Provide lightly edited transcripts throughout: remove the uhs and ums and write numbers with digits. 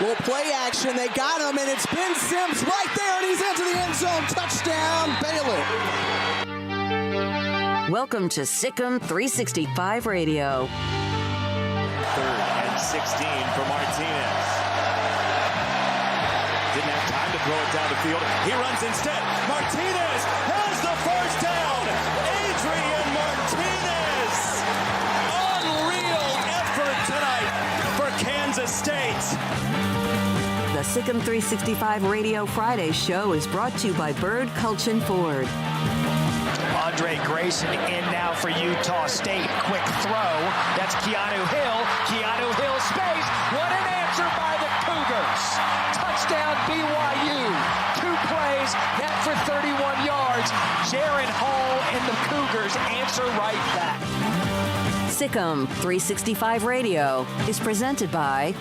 will play action. They got him, and it's Ben Sims right there, and he's into the end zone. Touchdown, Baylor. Welcome to Sikkim 365 Radio. 3rd and 16 for Martinez. Didn't have time to throw it down the field. He runs instead. Martinez has the first down. Adrian Martinez. Unreal effort tonight for Kansas State. The Sikkim 365 Radio Friday show is brought to you by Bird Culchin Ford. Andre Grayson in now for Utah State. Quick throw. That's Keanu Hill. Keanu Hill space. What an answer by the Cougars. Touchdown BYU. 2 plays, net for 31 yards. Jaron Hall and the Cougars answer right back. Sikkim 365 Radio is presented by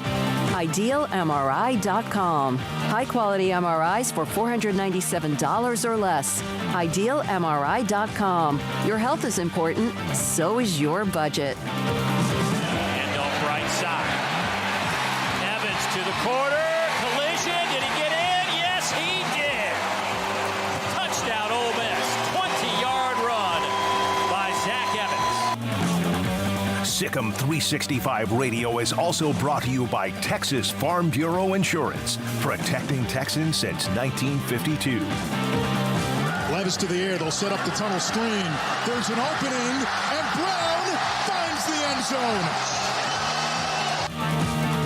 IdealMRI.com. High-quality MRIs for $497 or less. IdealMRI.com. Your health is important, so is your budget. And off right side. Evans to the corner. Collision. Did he get in? Yes, he did. Touchdown, Ole Miss. 20-yard run by Zach Evans. Sikkim 365 Radio is also brought to you by Texas Farm Bureau Insurance, protecting Texans since 1952. Levis to the air. They'll set up the tunnel screen. There's an opening, and Brown finds the end zone.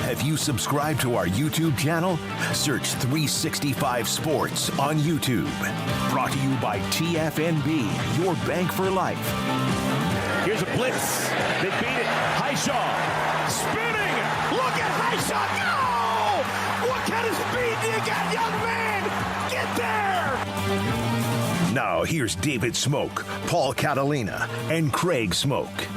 Have you subscribed to our YouTube channel? Search 365 Sports on YouTube. Brought to you by TFNB, your bank for life. Here's a blitz. They beat it. Highshaw spinning. Look at Highshaw. No! What kind of speed do you got, young man? Get there! Now here's David Smoak, Paul Catalina, and Craig Smoak.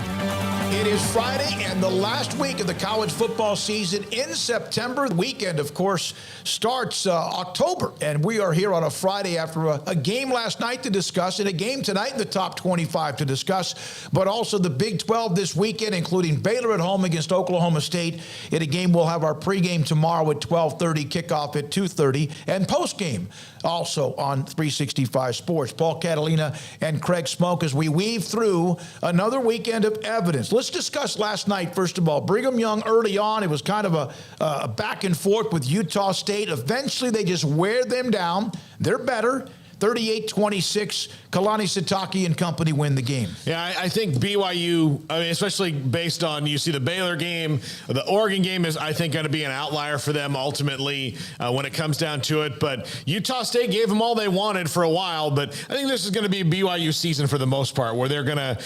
It is Friday and the last week of the college football season in September. The weekend, of course, starts October, and we are here on a Friday after a game last night to discuss and a game tonight in the top 25 to discuss, but also the Big 12 this weekend, including Baylor at home against Oklahoma State. In a game, we'll have our pregame tomorrow at 12:30, kickoff at 2:30, and postgame also on 365 Sports. Paul Catalina and Craig Smoak as we weave through another weekend of evidence. Let's discuss last night, first of all. Brigham Young early on, it was kind of a back and forth with Utah State. Eventually, they just wear them down. They're better. 38-26, Kalani Sitake and company win the game. Yeah, I think BYU, I mean, especially based on, you see the Baylor game, the Oregon game is, I think, going to be an outlier for them ultimately when it comes down to it. But Utah State gave them all they wanted for a while. But I think this is going to be BYU season for the most part, where they're gonna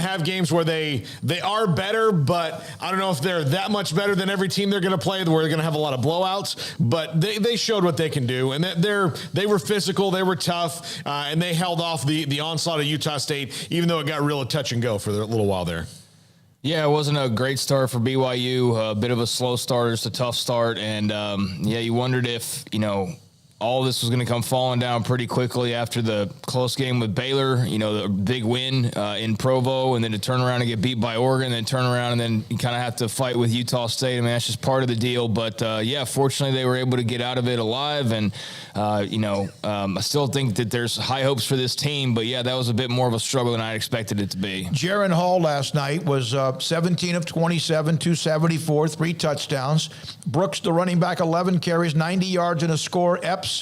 have games where they are better, but I don't know if they're that much better than every team they're going to play, where they're going to have a lot of blowouts. But they showed what they can do, and they were physical, they were tough. And they held off the onslaught of Utah State, even though it got real touch and go for a little while there. Yeah, it wasn't a great start for BYU, a bit of a slow start, just a tough start. And, you wondered if, all this was going to come falling down pretty quickly after the close game with Baylor, the big win in Provo, and then to turn around and get beat by Oregon, and then turn around and then you kind of have to fight with Utah State. I mean, that's just part of the deal. But, fortunately they were able to get out of it alive. And, I still think that there's high hopes for this team. But, yeah, that was a bit more of a struggle than I expected it to be. Jaron Hall last night was 17 of 27, 274, 3 touchdowns. Brooks, the running back, 11 carries, 90 yards and a score. Epps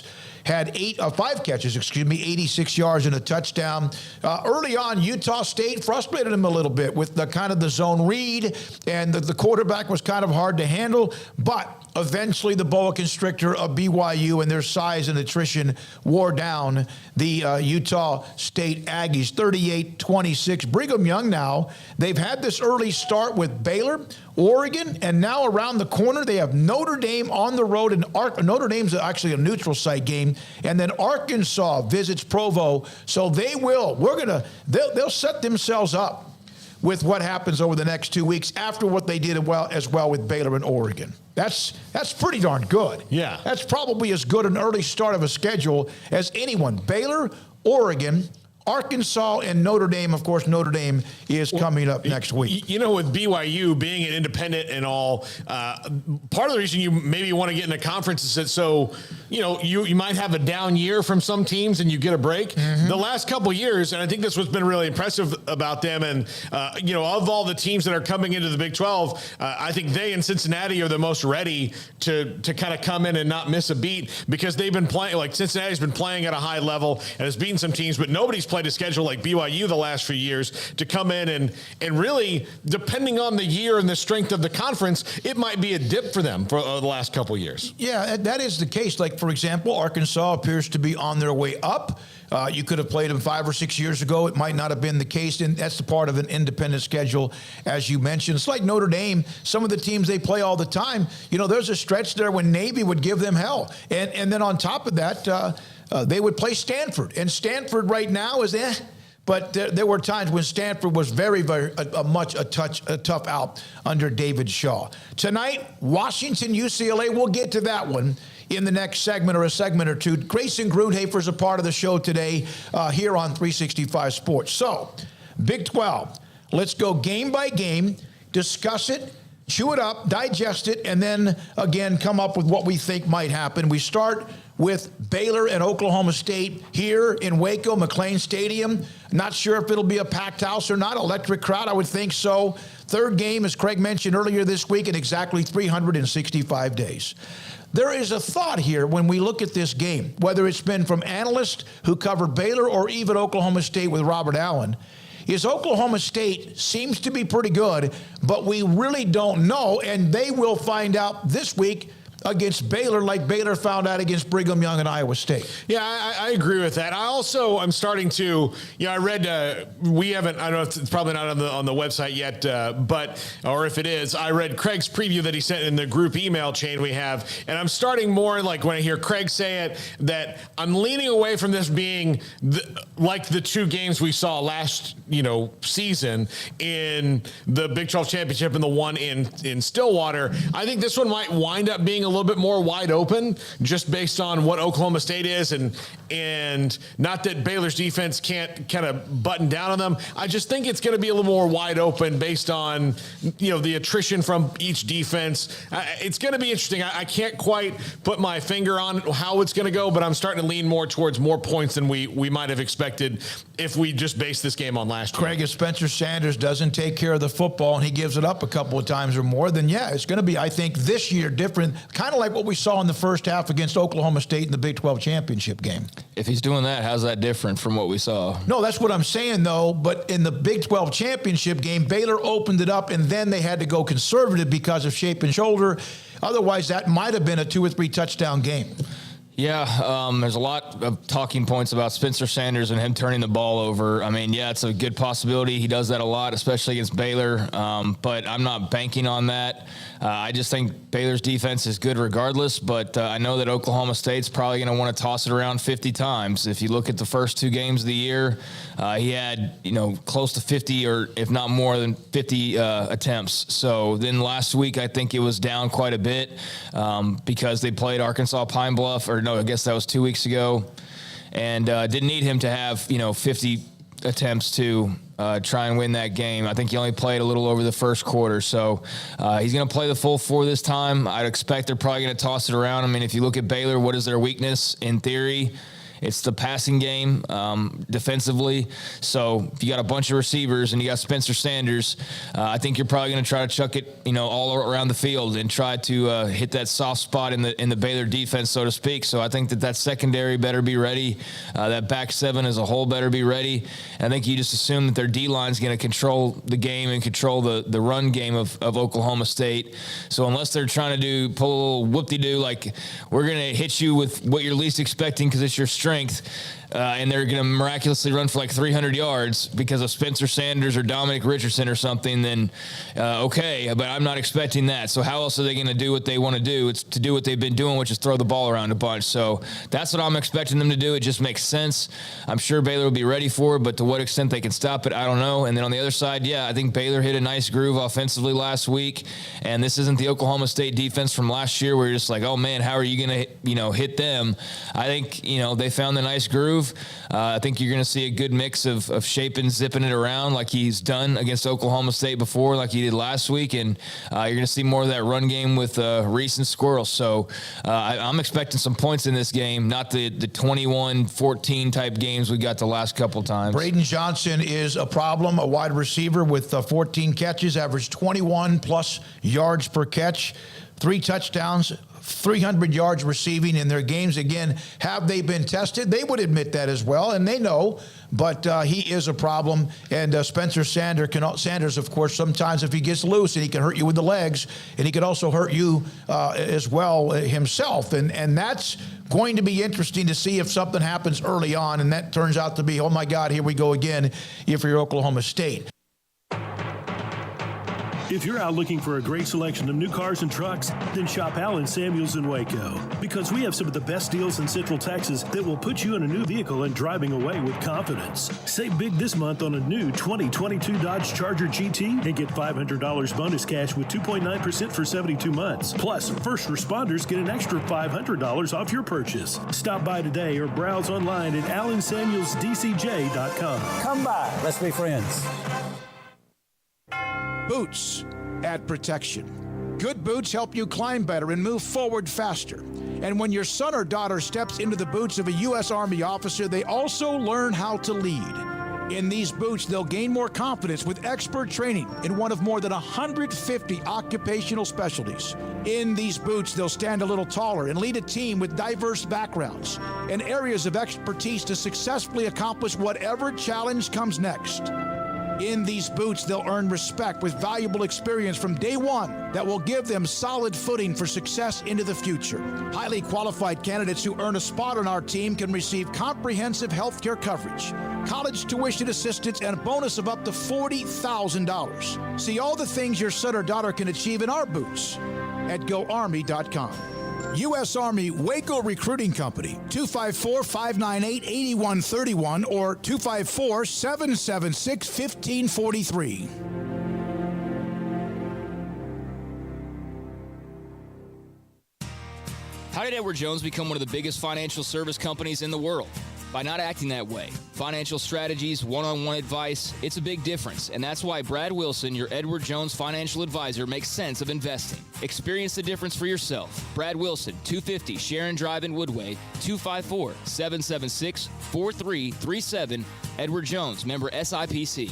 had 5 catches, 86 yards and a touchdown. Early on, Utah State frustrated him a little bit with the kind of the zone read, and the quarterback was kind of hard to handle. But eventually the boa constrictor of BYU and their size and attrition wore down the Utah State Aggies, 38-26. Brigham Young now, they've had this early start with Baylor, Oregon, and now around the corner they have Notre Dame on the road. And Notre Dame's actually a neutral site game. And then Arkansas visits Provo. So they'll set themselves up with what happens over the next 2 weeks after what they did as well with Baylor and Oregon. That's pretty darn good. Yeah. That's probably as good an early start of a schedule as anyone. Baylor, Oregon, Arkansas and Notre Dame, of course, Notre Dame is coming up next week. You know, with BYU being an independent and all, part of the reason you maybe want to get in a conference is that so, you might have a down year from some teams and you get a break. Mm-hmm. The last couple years, and I think this what's been really impressive about them, and, of all the teams that are coming into the Big 12, I think they and Cincinnati are the most ready to kind of come in and not miss a beat because they've been playing, like Cincinnati's been playing at a high level and has beaten some teams, but nobody's played a schedule like BYU the last few years to come in and really, depending on the year and the strength of the conference, it might be a dip for them for the last couple of years. Yeah, that is the case. Like, for example, Arkansas appears to be on their way up. You could have played them 5 or 6 years ago. It might not have been the case, and that's the part of an independent schedule, as you mentioned. It's like Notre Dame. Some of the teams they play all the time, there's a stretch there when Navy would give them hell. And then on top of that, they would play Stanford. And Stanford right now is but there were times when Stanford was very, very a tough out under David Shaw. Tonight, Washington, UCLA, we'll get to that one in the next segment or a segment or two. Grayson Grundhafer is a part of the show today here on 365 Sports. So, Big 12, let's go game by game, discuss it, chew it up, digest it, and then, again, come up with what we think might happen. We start with Baylor and Oklahoma State here in Waco, McLean Stadium. Not sure if it'll be a packed house or not. Electric crowd, I would think so. Third game, as Craig mentioned earlier this week, in exactly 365 days. There is a thought here when we look at this game, whether it's been from analysts who covered Baylor or even Oklahoma State with Robert Allen, is Oklahoma State seems to be pretty good, but we really don't know, and they will find out this week against Baylor, like Baylor found out against Brigham Young and Iowa State. Yeah, I agree with that. I'm starting to, I read, I don't know if it's probably not on the website yet, or if it is, I read Craig's preview that he sent in the group email chain we have, and I'm starting more, like when I hear Craig say it, that I'm leaning away from this being like the two games we saw last, season in the Big 12 championship and the one in Stillwater. I think this one might wind up being a little bit more wide open just based on what Oklahoma State is and not that Baylor's defense can't kind of button down on them. I just think it's going to be a little more wide open based on, the attrition from each defense. It's going to be interesting. I can't quite put my finger on how it's going to go, but I'm starting to lean more towards more points than we might have expected if we just based this game on last year. Craig, if Spencer Sanders doesn't take care of the football and he gives it up a couple of times or more, then yeah, it's going to be, I think, this year different, kind of like what we saw in the first half against Oklahoma State in the Big 12 championship game. If he's doing that, how's that different from what we saw? No, that's what I'm saying, though. But in the Big 12 championship game, Baylor opened it up, and then they had to go conservative because of shape and shoulder. Otherwise, that might have been a 2 or 3 touchdown game. Yeah, there's a lot of talking points about Spencer Sanders and him turning the ball over. I mean, yeah, it's a good possibility. He does that a lot, especially against Baylor, but I'm not banking on that. I just think Baylor's defense is good regardless, but I know that Oklahoma State's probably going to want to toss it around 50 times. If you look at the first 2 games of the year, he had, close to 50 or if not more than 50 attempts. So then last week, I think it was down quite a bit because they played Arkansas Pine Bluff, or no, I guess that was 2 weeks ago, and didn't need him to have, 50 attempts to try and win that game. I think he only played a little over the first quarter, so he's going to play the full 4 this time. I'd expect they're probably going to toss it around. I mean, if you look at Baylor, what is their weakness in theory? It's the passing game defensively. So if you got a bunch of receivers and you got Spencer Sanders, I think you're probably going to try to chuck it, all around the field and try to hit that soft spot in the Baylor defense, so to speak. So I think that secondary better be ready. That back 7 as a whole better be ready. And I think you just assume that their D-line is going to control the game and control the run game of Oklahoma State. So unless they're trying to pull a little whoop-de-doo, like we're going to hit you with what you're least expecting because it's your strength, and they're going to miraculously run for like 300 yards because of Spencer Sanders or Dominic Richardson or something, then okay, but I'm not expecting that. So how else are they going to do what they want to do? It's to do what they've been doing, which is throw the ball around a bunch. So that's what I'm expecting them to do. It just makes sense. I'm sure Baylor will be ready for it, but to what extent they can stop it, I don't know. And then on the other side, yeah, I think Baylor hit a nice groove offensively last week, and this isn't the Oklahoma State defense from last year where you're just like, oh man, how are you going to hit them? I think, they found the nice groove. improve. I think you're going to see a good mix of shaping, zipping it around like he's done against Oklahoma State before, like he did last week. And you're going to see more of that run game with Reese and Squirrel. So I'm expecting some points in this game, not the 21-14 type games we got the last couple times. Braden Johnson is a problem, a wide receiver with 14 catches, averaged 21-plus yards per catch, 3 touchdowns, 300 yards receiving in their games. Again, have they been tested? They would admit that as well, and they know, but he is a problem. And Spencer Sanders, of course, sometimes if he gets loose, and he can hurt you with the legs, and he could also hurt you as well himself. And that's going to be interesting to see if something happens early on, and that turns out to be, oh, my God, here we go again if you're Oklahoma State. If you're out looking for a great selection of new cars and trucks, then shop Allen Samuels in Waco. Because we have some of the best deals in Central Texas that will put you in a new vehicle and driving away with confidence. Save big this month on a new 2022 Dodge Charger GT and get $500 bonus cash with 2.9% for 72 months. Plus, first responders get an extra $500 off your purchase. Stop by today or browse online at allensamuelsdcj.com. Come by. Let's be friends. Boots add protection. Good boots help you climb better and move forward faster. And when your son or daughter steps into the boots of a U.S. Army officer, they also learn how to lead. In these boots, they'll gain more confidence with expert training in one of more than 150 occupational specialties. In these boots, they'll stand a little taller and lead a team with diverse backgrounds and areas of expertise to successfully accomplish whatever challenge comes next. In these boots, they'll earn respect with valuable experience from day one that will give them solid footing for success into the future. Highly qualified candidates who earn a spot on our team can receive comprehensive health care coverage, college tuition assistance, and a bonus of up to $40,000. See all the things your son or daughter can achieve in our boots at GoArmy.com. U.S. Army Waco Recruiting Company, 254-598-8131 or 254-776-1543. How did Edward Jones become one of the biggest financial service companies in the world? By not acting that way. Financial strategies, one-on-one advice, it's a big difference. And that's why Brad Wilson, your Edward Jones financial advisor, makes sense of investing. Experience the difference for yourself. Brad Wilson, 250 Sharon Drive in Woodway, 254-776-4337. Edward Jones, member SIPC.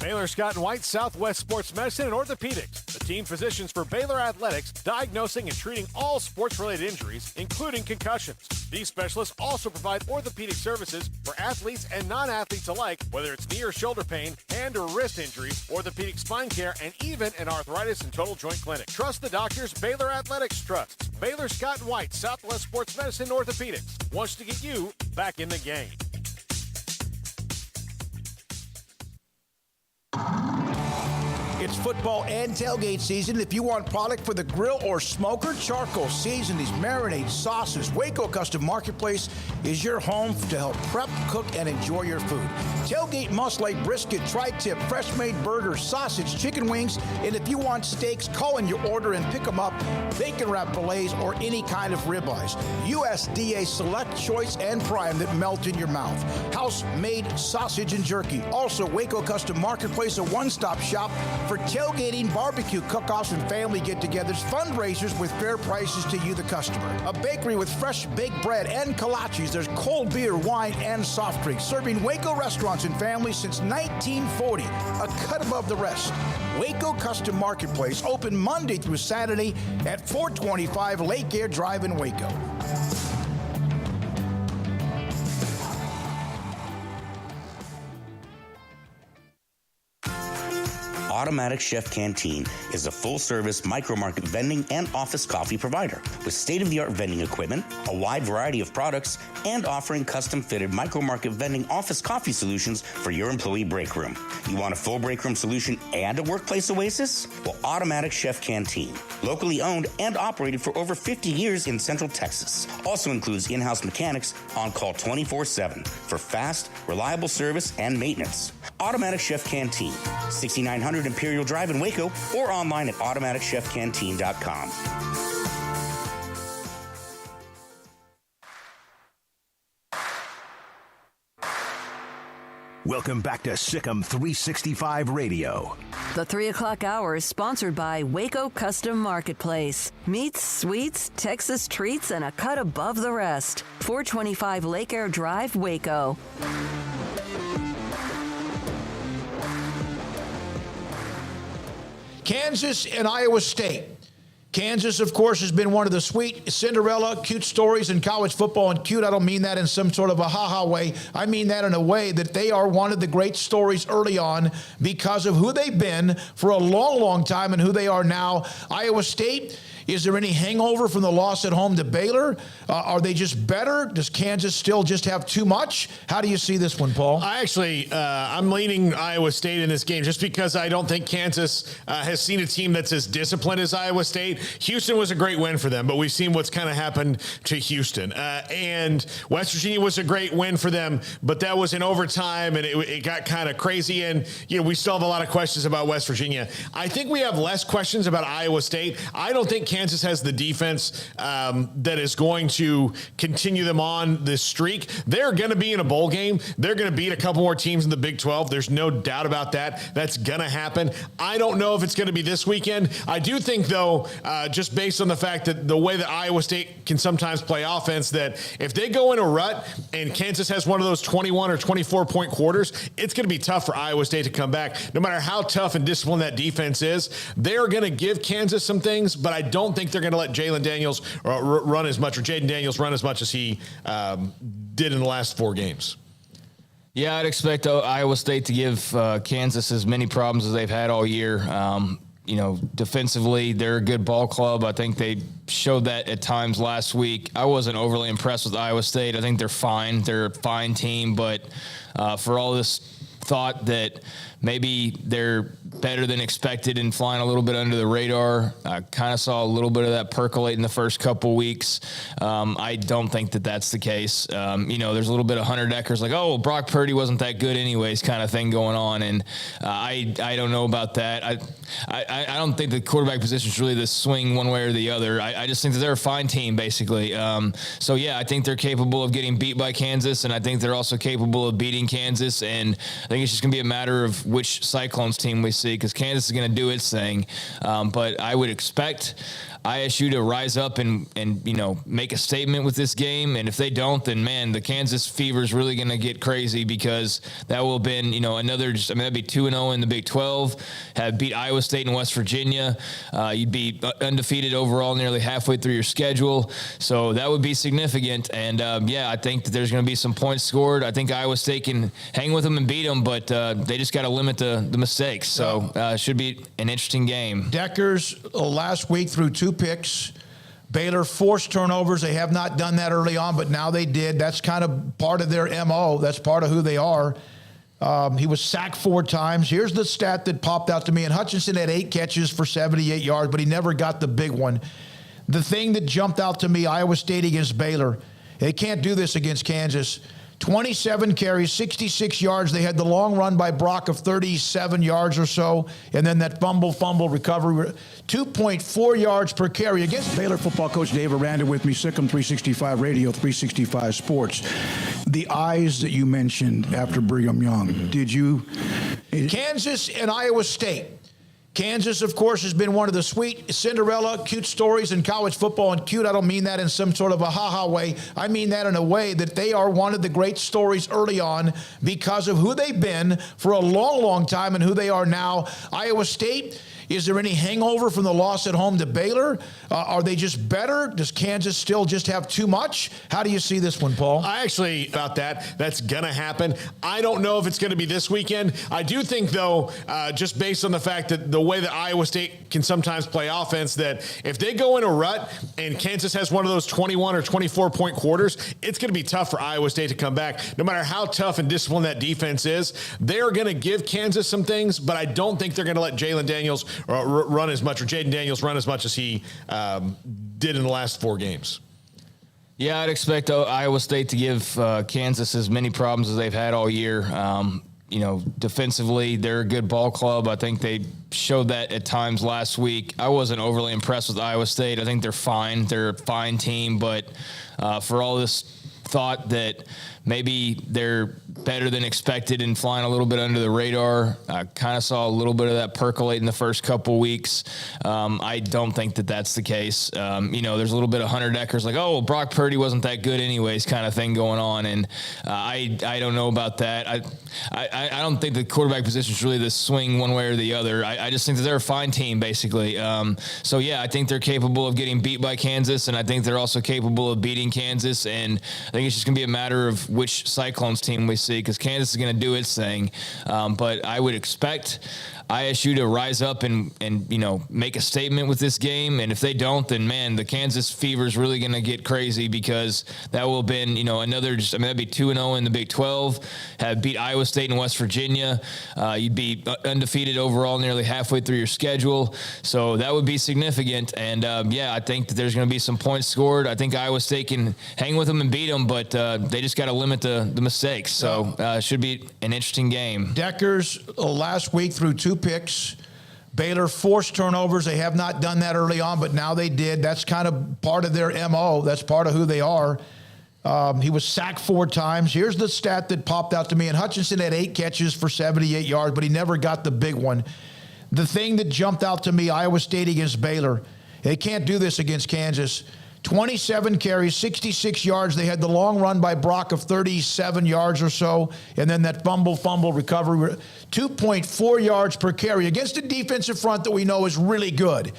Baylor Scott & White, Southwest Sports Medicine and Orthopedics, the team physicians for Baylor Athletics, diagnosing and treating all sports-related injuries, including concussions. These specialists also provide orthopedic services for athletes and non-athletes alike, whether it's knee or shoulder pain, hand or wrist injuries, orthopedic spine care, and even an arthritis and total joint clinic. Trust the doctors Baylor Athletics trusts. Baylor Scott & White, Southwest Sports Medicine and Orthopedics wants to get you back in the game. It's football and tailgate season. If you want product for the grill or smoker, charcoal, seasonings, marinades, sauces, Waco Custom Marketplace is your home to help prep, cook, and enjoy your food. Tailgate must like brisket, tri-tip, fresh-made burgers, sausage, chicken wings, and if you want steaks, call in your order and pick them up. Bacon wrap fillets or any kind of ribeyes. USDA Select, Choice, and Prime that melt in your mouth. House-made sausage and jerky. Also, Waco Custom Marketplace, a one-stop shop for tailgating, barbecue cook-offs, and family get-togethers, fundraisers with fair prices to you, the customer. A bakery with fresh baked bread and kolaches. There's cold beer, wine, and soft drinks. Serving Waco restaurants and families since 1940. A cut above the rest. Waco Custom Marketplace, open Monday through Saturday at 425 Lake Air Drive in Waco. Automatic Chef Canteen is a full-service micro-market vending and office coffee provider with state-of-the-art vending equipment, a wide variety of products, and offering custom-fitted micro-market vending office coffee solutions for your employee break room. You want a full break room solution and a workplace oasis? Well, Automatic Chef Canteen, locally owned and operated for over 50 years in Central Texas, also includes in-house mechanics on call 24/7 for fast, reliable service and maintenance. Automatic Chef Canteen, 6900 Imperial Drive in Waco, or online at automaticchefcanteen.com. Welcome back to Sikkim 365 Radio. The 3 o'clock hour is sponsored by Waco Custom Marketplace. Meats, sweets, Texas treats, and a cut above the rest. 425 Lake Air Drive, Waco. Kansas and Iowa State. Kansas, of course, has been one of the sweet Cinderella cute stories in college football. And cute, I don't mean that in some sort of a ha-ha way. I mean that in a way that they are one of the great stories early on because of who they've been for a long, long time and who they are now. Iowa State, is there any hangover from the loss at home to Baylor? Are they just better? Does Kansas still just have too much? How do you see this one, Paul? I'm leaning Iowa State in this game just because I don't think Kansas has seen a team that's as disciplined as Iowa State. Houston was a great win for them, but we've seen what's kind of happened to Houston. And West Virginia was a great win for them, but that was in overtime, and it got kind of crazy. And, we still have a lot of questions about West Virginia. I think we have less questions about Iowa State. I don't think Kansas has the defense that is going to continue them on this streak. They're going to be in a bowl game. They're going to beat a couple more teams in the Big 12. There's no doubt about that. That's going to happen. I don't know if it's going to be this weekend. I do think, though, just based on the fact that the way that Iowa State can sometimes play offense, that if they go in a rut and Kansas has one of those 21 or 24-point quarters, it's going to be tough for Iowa State to come back. No matter how tough and disciplined that defense is, they're going to give Kansas some things, but I don't think they're going to let Jaden Daniels run as much as he did in the last 4 games. Yeah, I'd expect Iowa State to give Kansas as many problems as they've had all year. Defensively, they're a good ball club. I think they showed that at times last week. I wasn't overly impressed with Iowa State. I think they're fine. They're a fine team, but for all this thought that maybe they're better than expected and flying a little bit under the radar. I kind of saw a little bit of that percolate in the first couple weeks. I don't think that that's the case. There's a little bit of Hunter Decker's like, oh, Brock Purdy wasn't that good anyways kind of thing going on. And I don't know about that. I don't think the quarterback position is really the swing one way or the other. I just think that they're a fine team, basically. I think they're capable of getting beat by Kansas, and I think they're also capable of beating Kansas. And I think it's just going to be a matter of which Cyclones team we see, because Kansas is going to do its thing. But I would expect ISU to rise up and make a statement with this game. And if they don't, then man, the Kansas fever is really going to get crazy, because that will have been, that'd be 2-0 in the Big 12, have beat Iowa State and West Virginia. You'd be undefeated overall nearly halfway through your schedule. So that would be significant. And I think that there's going to be some points scored. I think Iowa State can hang with them and beat them, but they just got to limit the mistakes. So it should be an interesting game. Deckers last week threw 2 picks. Baylor forced turnovers. They have not done that early on, but now they did. That's kind of part of their MO. That's part of who they are. He was sacked 4 times. Here's the stat that popped out to me. And Hutchinson had 8 catches for 78 yards, but he never got the big one. The thing that jumped out to me, Iowa State against Baylor. They can't do this against Kansas. 27 carries, 66 yards. They had the long run by Brock of 37 yards or so, and then that fumble recovery. 2.4 yards per carry against Baylor football coach Dave Aranda with me, Sikkim 365 Radio, 365 Sports. The eyes that you mentioned after Brigham Young, did you? Kansas and Iowa State. Kansas, of course, has been one of the sweet Cinderella cute stories in college football. And cute, I don't mean that in some sort of a ha-ha way. I mean that in a way that they are one of the great stories early on because of who they've been for a long, long time and who they are now. Iowa State, is there any hangover from the loss at home to Baylor? Are they just better? Does Kansas still just have too much? How do you see this one, Paul? About that's going to happen. I don't know if it's going to be this weekend. I do think, though, just based on the fact that the way that Iowa State can sometimes play offense, that if they go in a rut and Kansas has one of those 21 or 24-point quarters, it's going to be tough for Iowa State to come back. No matter how tough and disciplined that defense is, they're going to give Kansas some things, but I don't think they're going to let Jaden Daniels run as much as he did in the last 4 games. Yeah, I'd expect Iowa State to give Kansas as many problems as they've had all year. Defensively, they're a good ball club. I think they showed that at times last week. I wasn't overly impressed with Iowa State. I think they're fine. They're a fine team, but for all this thought that maybe they're better than expected and flying a little bit under the radar. I kind of saw a little bit of that percolate in the first couple weeks. I don't think that that's the case. There's a little bit of Hunter Decker's like, oh, Brock Purdy wasn't that good anyways kind of thing going on. And I don't know about that. I don't think the quarterback position is really the swing one way or the other. I just think that they're a fine team, basically. I think they're capable of getting beat by Kansas, and I think they're also capable of beating Kansas. And I think it's just going to be a matter of which Cyclones team we see, because Kansas is going to do its thing. But I would expect ISU to rise up and make a statement with this game. And if they don't, then man, the Kansas fever is really going to get crazy, because that will have been, that'd be 2-0 in the Big 12, have beat Iowa State and West Virginia. You'd be undefeated overall nearly halfway through your schedule. So that would be significant. And I think that there's going to be some points scored. I think Iowa State can hang with them and beat them, but they just got to limit the mistakes. So it should be an interesting game. Deckers last week threw 2 picks. Baylor forced turnovers. They have not done that early on, but now they did. That's kind of part of their MO. That's part of who they are. He was sacked 4 times. Here's the stat that popped out to me. And Hutchinson had 8 catches for 78 yards, but he never got the big one. The thing that jumped out to me, Iowa State against Baylor, they can't do this against Kansas. 27 carries, 66 yards. They had the long run by Brock of 37 yards or so, and then that fumble recovery. 2.4 yards per carry against a defensive front that we know is really good.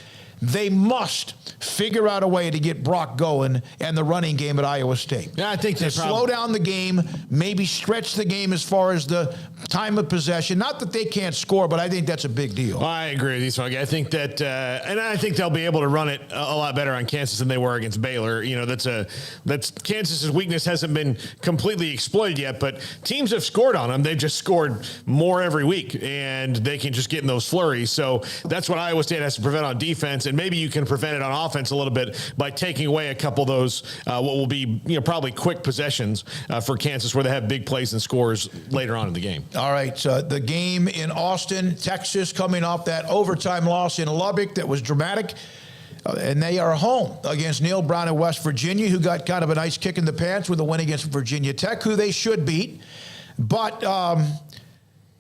They must figure out a way to get Brock going and the running game at Iowa State. Yeah, I think they slow down the game, maybe stretch the game as far as the time of possession. Not that they can't score, but I think that's a big deal. I agree with you, Smoak. I think that, and I think they'll be able to run it a lot better on Kansas than they were against Baylor. That's Kansas's weakness hasn't been completely exploited yet, but teams have scored on them. They've just scored more every week, and they can just get in those flurries. So that's what Iowa State has to prevent on defense. And maybe you can prevent it on offense a little bit by taking away a couple of those, what will be, probably quick possessions for Kansas, where they have big plays and scores later on in the game. All right. The game in Austin, Texas, coming off that overtime loss in Lubbock that was dramatic. And they are home against Neil Brown and West Virginia, who got kind of a nice kick in the pants with a win against Virginia Tech, who they should beat. But,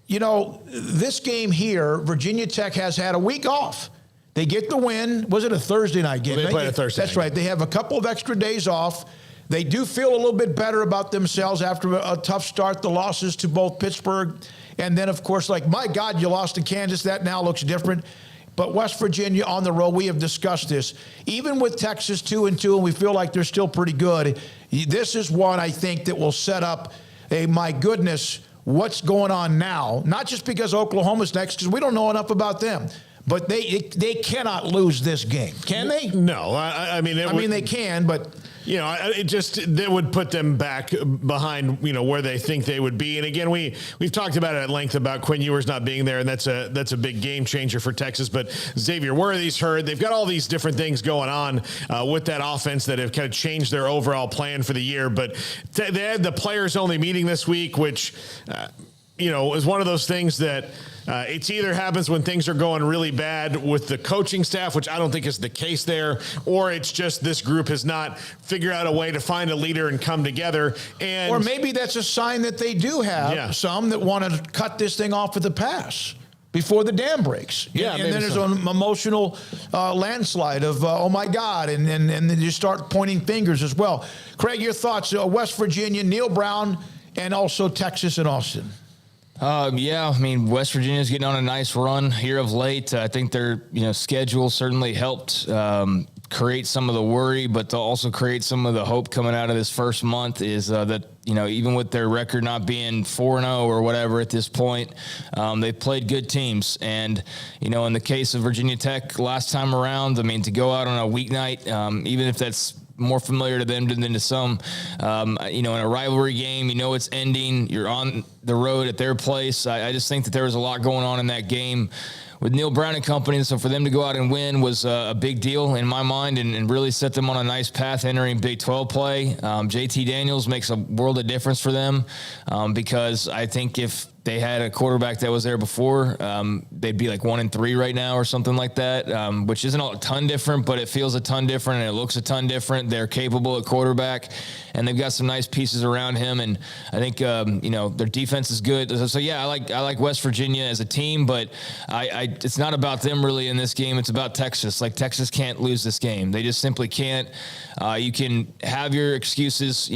this game here, Virginia Tech has had a week off. They get the win. Was it a Thursday night game? Well, they played a Thursday night. That's right. They have a couple of extra days off. They do feel a little bit better about themselves after a tough start, the losses to both Pittsburgh. And then, of course, my God, you lost to Kansas. That now looks different. But West Virginia on the road, we have discussed this. Even with Texas 2-2, and we feel like they're still pretty good, this is one I think that will set up my goodness, what's going on now? Not just because Oklahoma's next, because we don't know enough about them. But they cannot lose this game, can they? No, I mean they can, but it would put them back behind where they think they would be. And again, we've talked about it at length about Quinn Ewers not being there, and that's a big game changer for Texas. But Xavier Worthy's hurt. They've got all these different things going on with that offense that have kind of changed their overall plan for the year. But they had the players only meeting this week, which is one of those things that. It's either happens when things are going really bad with the coaching staff, which I don't think is the case there, or it's just this group has not figured out a way to find a leader and come together. Or maybe that's a sign that they do have some that want to cut this thing off at the pass before the dam breaks. Yeah, and then there's an emotional landslide of, oh, my God, and then you start pointing fingers as well. Craig, your thoughts, West Virginia, Neil Brown, and also Texas and Austin. West Virginia's getting on a nice run here of late. I think their schedule certainly helped create some of the worry, but to also create some of the hope coming out of this first month is that even with their record not being 4-0 or whatever at this point, they've played good teams. And in the case of Virginia Tech last time around, to go out on a weeknight, even if that's more familiar to them than to some. In a rivalry game, it's ending. You're on the road at their place. I just think that there was a lot going on in that game with Neil Brown and company. So for them to go out and win was a big deal in my mind and really set them on a nice path entering Big 12 play. JT Daniels makes a world of difference for them because I think if they had a quarterback that was there before, they'd be like 1-3 right now or something like that, which isn't a ton different, but it feels a ton different and it looks a ton different. They're capable at quarterback, and they've got some nice pieces around him. And I think their defense is good. So yeah, I like West Virginia as a team, but it's not about them really in this game. It's about Texas. Like, Texas can't lose this game. They just simply can't. You can have your excuses.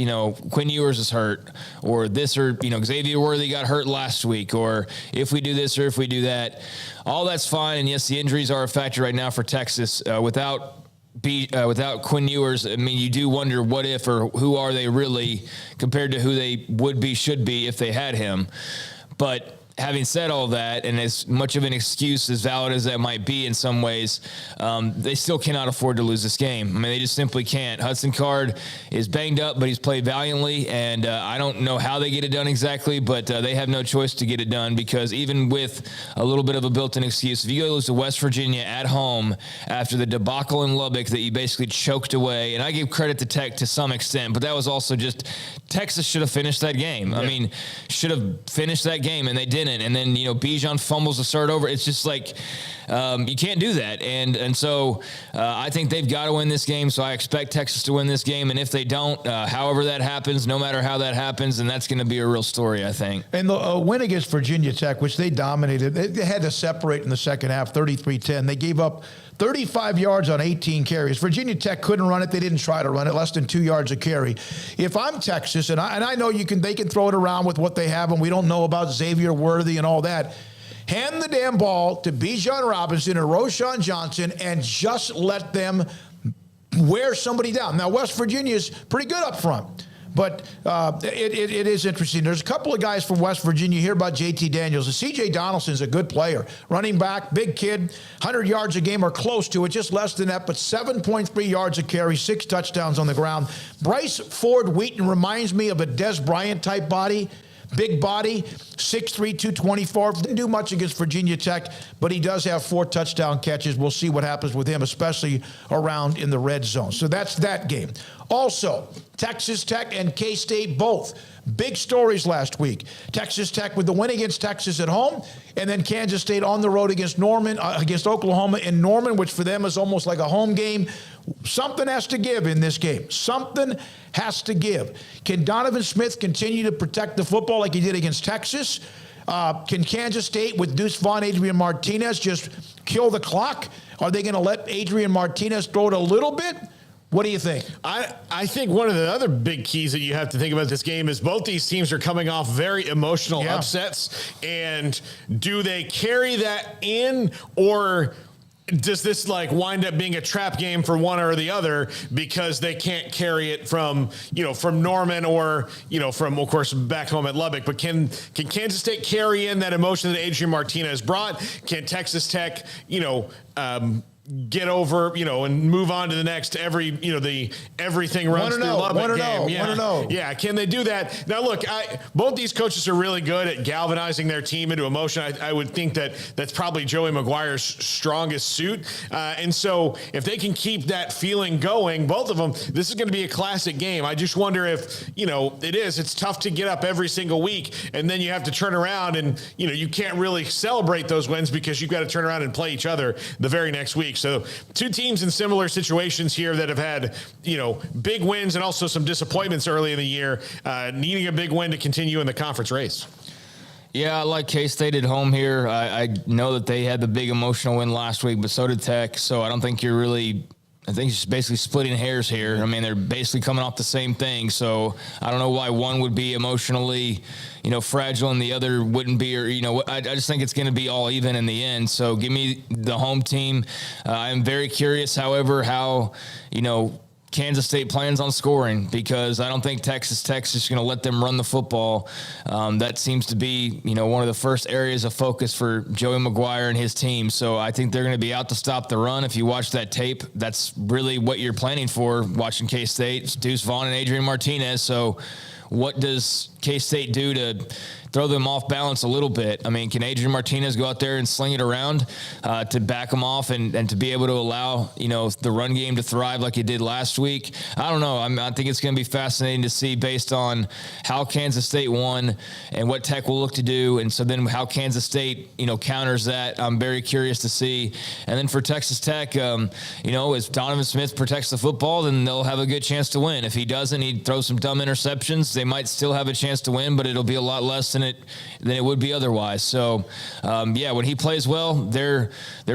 Quinn Ewers is hurt, or this, or Xavier Worthy got hurt last week, or if we do this or if we do that. All that's fine, and yes, the injuries are a factor right now for Texas. Without Quinn Ewers, I mean, you do wonder what if, or who are they really compared to who they should be if they had him. But having said all that, and as much of an excuse as valid as that might be in some ways, they still cannot afford to lose this game. I mean, they just simply can't. Hudson Card is banged up, but he's played valiantly, and I don't know how they get it done exactly, but they have no choice to get it done, because even with a little bit of a built-in excuse, if you go lose to West Virginia at home after the debacle in Lubbock that you basically choked away, and I give credit to Tech to some extent, but that was also just Texas should have finished that game. Yeah. I mean, should have finished that game, and they didn't. And then, Bijan fumbles the start over. It's just like, you can't do that. And so I think they've got to win this game. So I expect Texas to win this game. And if they don't, however that happens, no matter how that happens, then that's going to be a real story, I think. And the win against Virginia Tech, which they dominated, they had to separate in the second half, 33-10. They gave up 35 yards on 18 carries. Virginia Tech couldn't run it. They didn't try to run it, less than 2 yards a carry. If I'm Texas, and I know they can throw it around with what they have, and we don't know about Xavier Worthy and all that, hand the damn ball to Bijan Robinson or Roschon Johnson and just let them wear somebody down. Now, West Virginia is pretty good up front. But it is interesting. There's a couple of guys from West Virginia here about J.T. Daniels. And C.J. Donaldson's a good player. Running back, big kid, 100 yards a game or close to it, just less than that, but 7.3 yards a carry, 6 touchdowns on the ground. Bryce Ford Wheaton reminds me of a Des Bryant type body. Big body, 6'3", 224. Didn't do much against Virginia Tech, but he does have 4 touchdown catches. We'll see what happens with him, especially around in the red zone. So that's that game. Also, Texas Tech and K-State both. Big stories last week. Texas Tech with the win against Texas at home, and then Kansas State on the road against against Oklahoma in Norman, which for them is almost like a home game. Something has to give in this game. Something has to give. Can Donovan Smith continue to protect the football like he did against Texas? Can Kansas State with Deuce Vaughn, Adrian Martinez just kill the clock? Are they going to let Adrian Martinez throw it a little bit? What do you think? I think one of the other big keys that you have to think about this game is both these teams are coming off very emotional upsets. And do they carry that in, or does this wind up being a trap game for one or the other because they can't carry it from Norman or, from, of course, back home at Lubbock? But can Kansas State carry in that emotion that Adrian Martinez brought? Can Texas Tech, get over, and move on to the next everything runs through Lubbock game. Yeah, can they do that? Now, look, both these coaches are really good at galvanizing their team into emotion. I would think that's probably Joey Maguire's strongest suit. And so if they can keep that feeling going, both of them, this is going to be a classic game. I just wonder if, it's tough to get up every single week, and then you have to turn around and, you can't really celebrate those wins because you've got to turn around and play each other the very next week. So 2 teams in similar situations here that have had, big wins and also some disappointments early in the year, needing a big win to continue in the conference race. Yeah, I like K-State at home here. I know that they had the big emotional win last week, but so did Tech. So I don't think you're really – I think it's just basically splitting hairs here. I mean, they're basically coming off the same thing. So I don't know why one would be emotionally, fragile and the other wouldn't be, or, I just think it's going to be all even in the end. So give me the home team. I'm very curious, however, how, Kansas State plans on scoring, because I don't think Texas is going to let them run the football. That seems to be, one of the first areas of focus for Joey Maguire and his team. So I think they're going to be out to stop the run. If you watch that tape, that's really what you're planning for watching K-State. It's Deuce Vaughn and Adrian Martinez. So what does K-State do throw them off balance a little bit. I mean, can Adrian Martinez go out there and sling it around to back them off and to be able to allow, the run game to thrive like it did last week? I don't know. I think it's going to be fascinating to see based on how Kansas State won and what Tech will look to do. And so then how Kansas State, counters that. I'm very curious to see. And then for Texas Tech, if Donovan Smith protects the football, then they'll have a good chance to win. If he doesn't, he throws some dumb interceptions. They might still have a chance to win, but it'll be a lot less than it would be otherwise. So, when he plays well, they're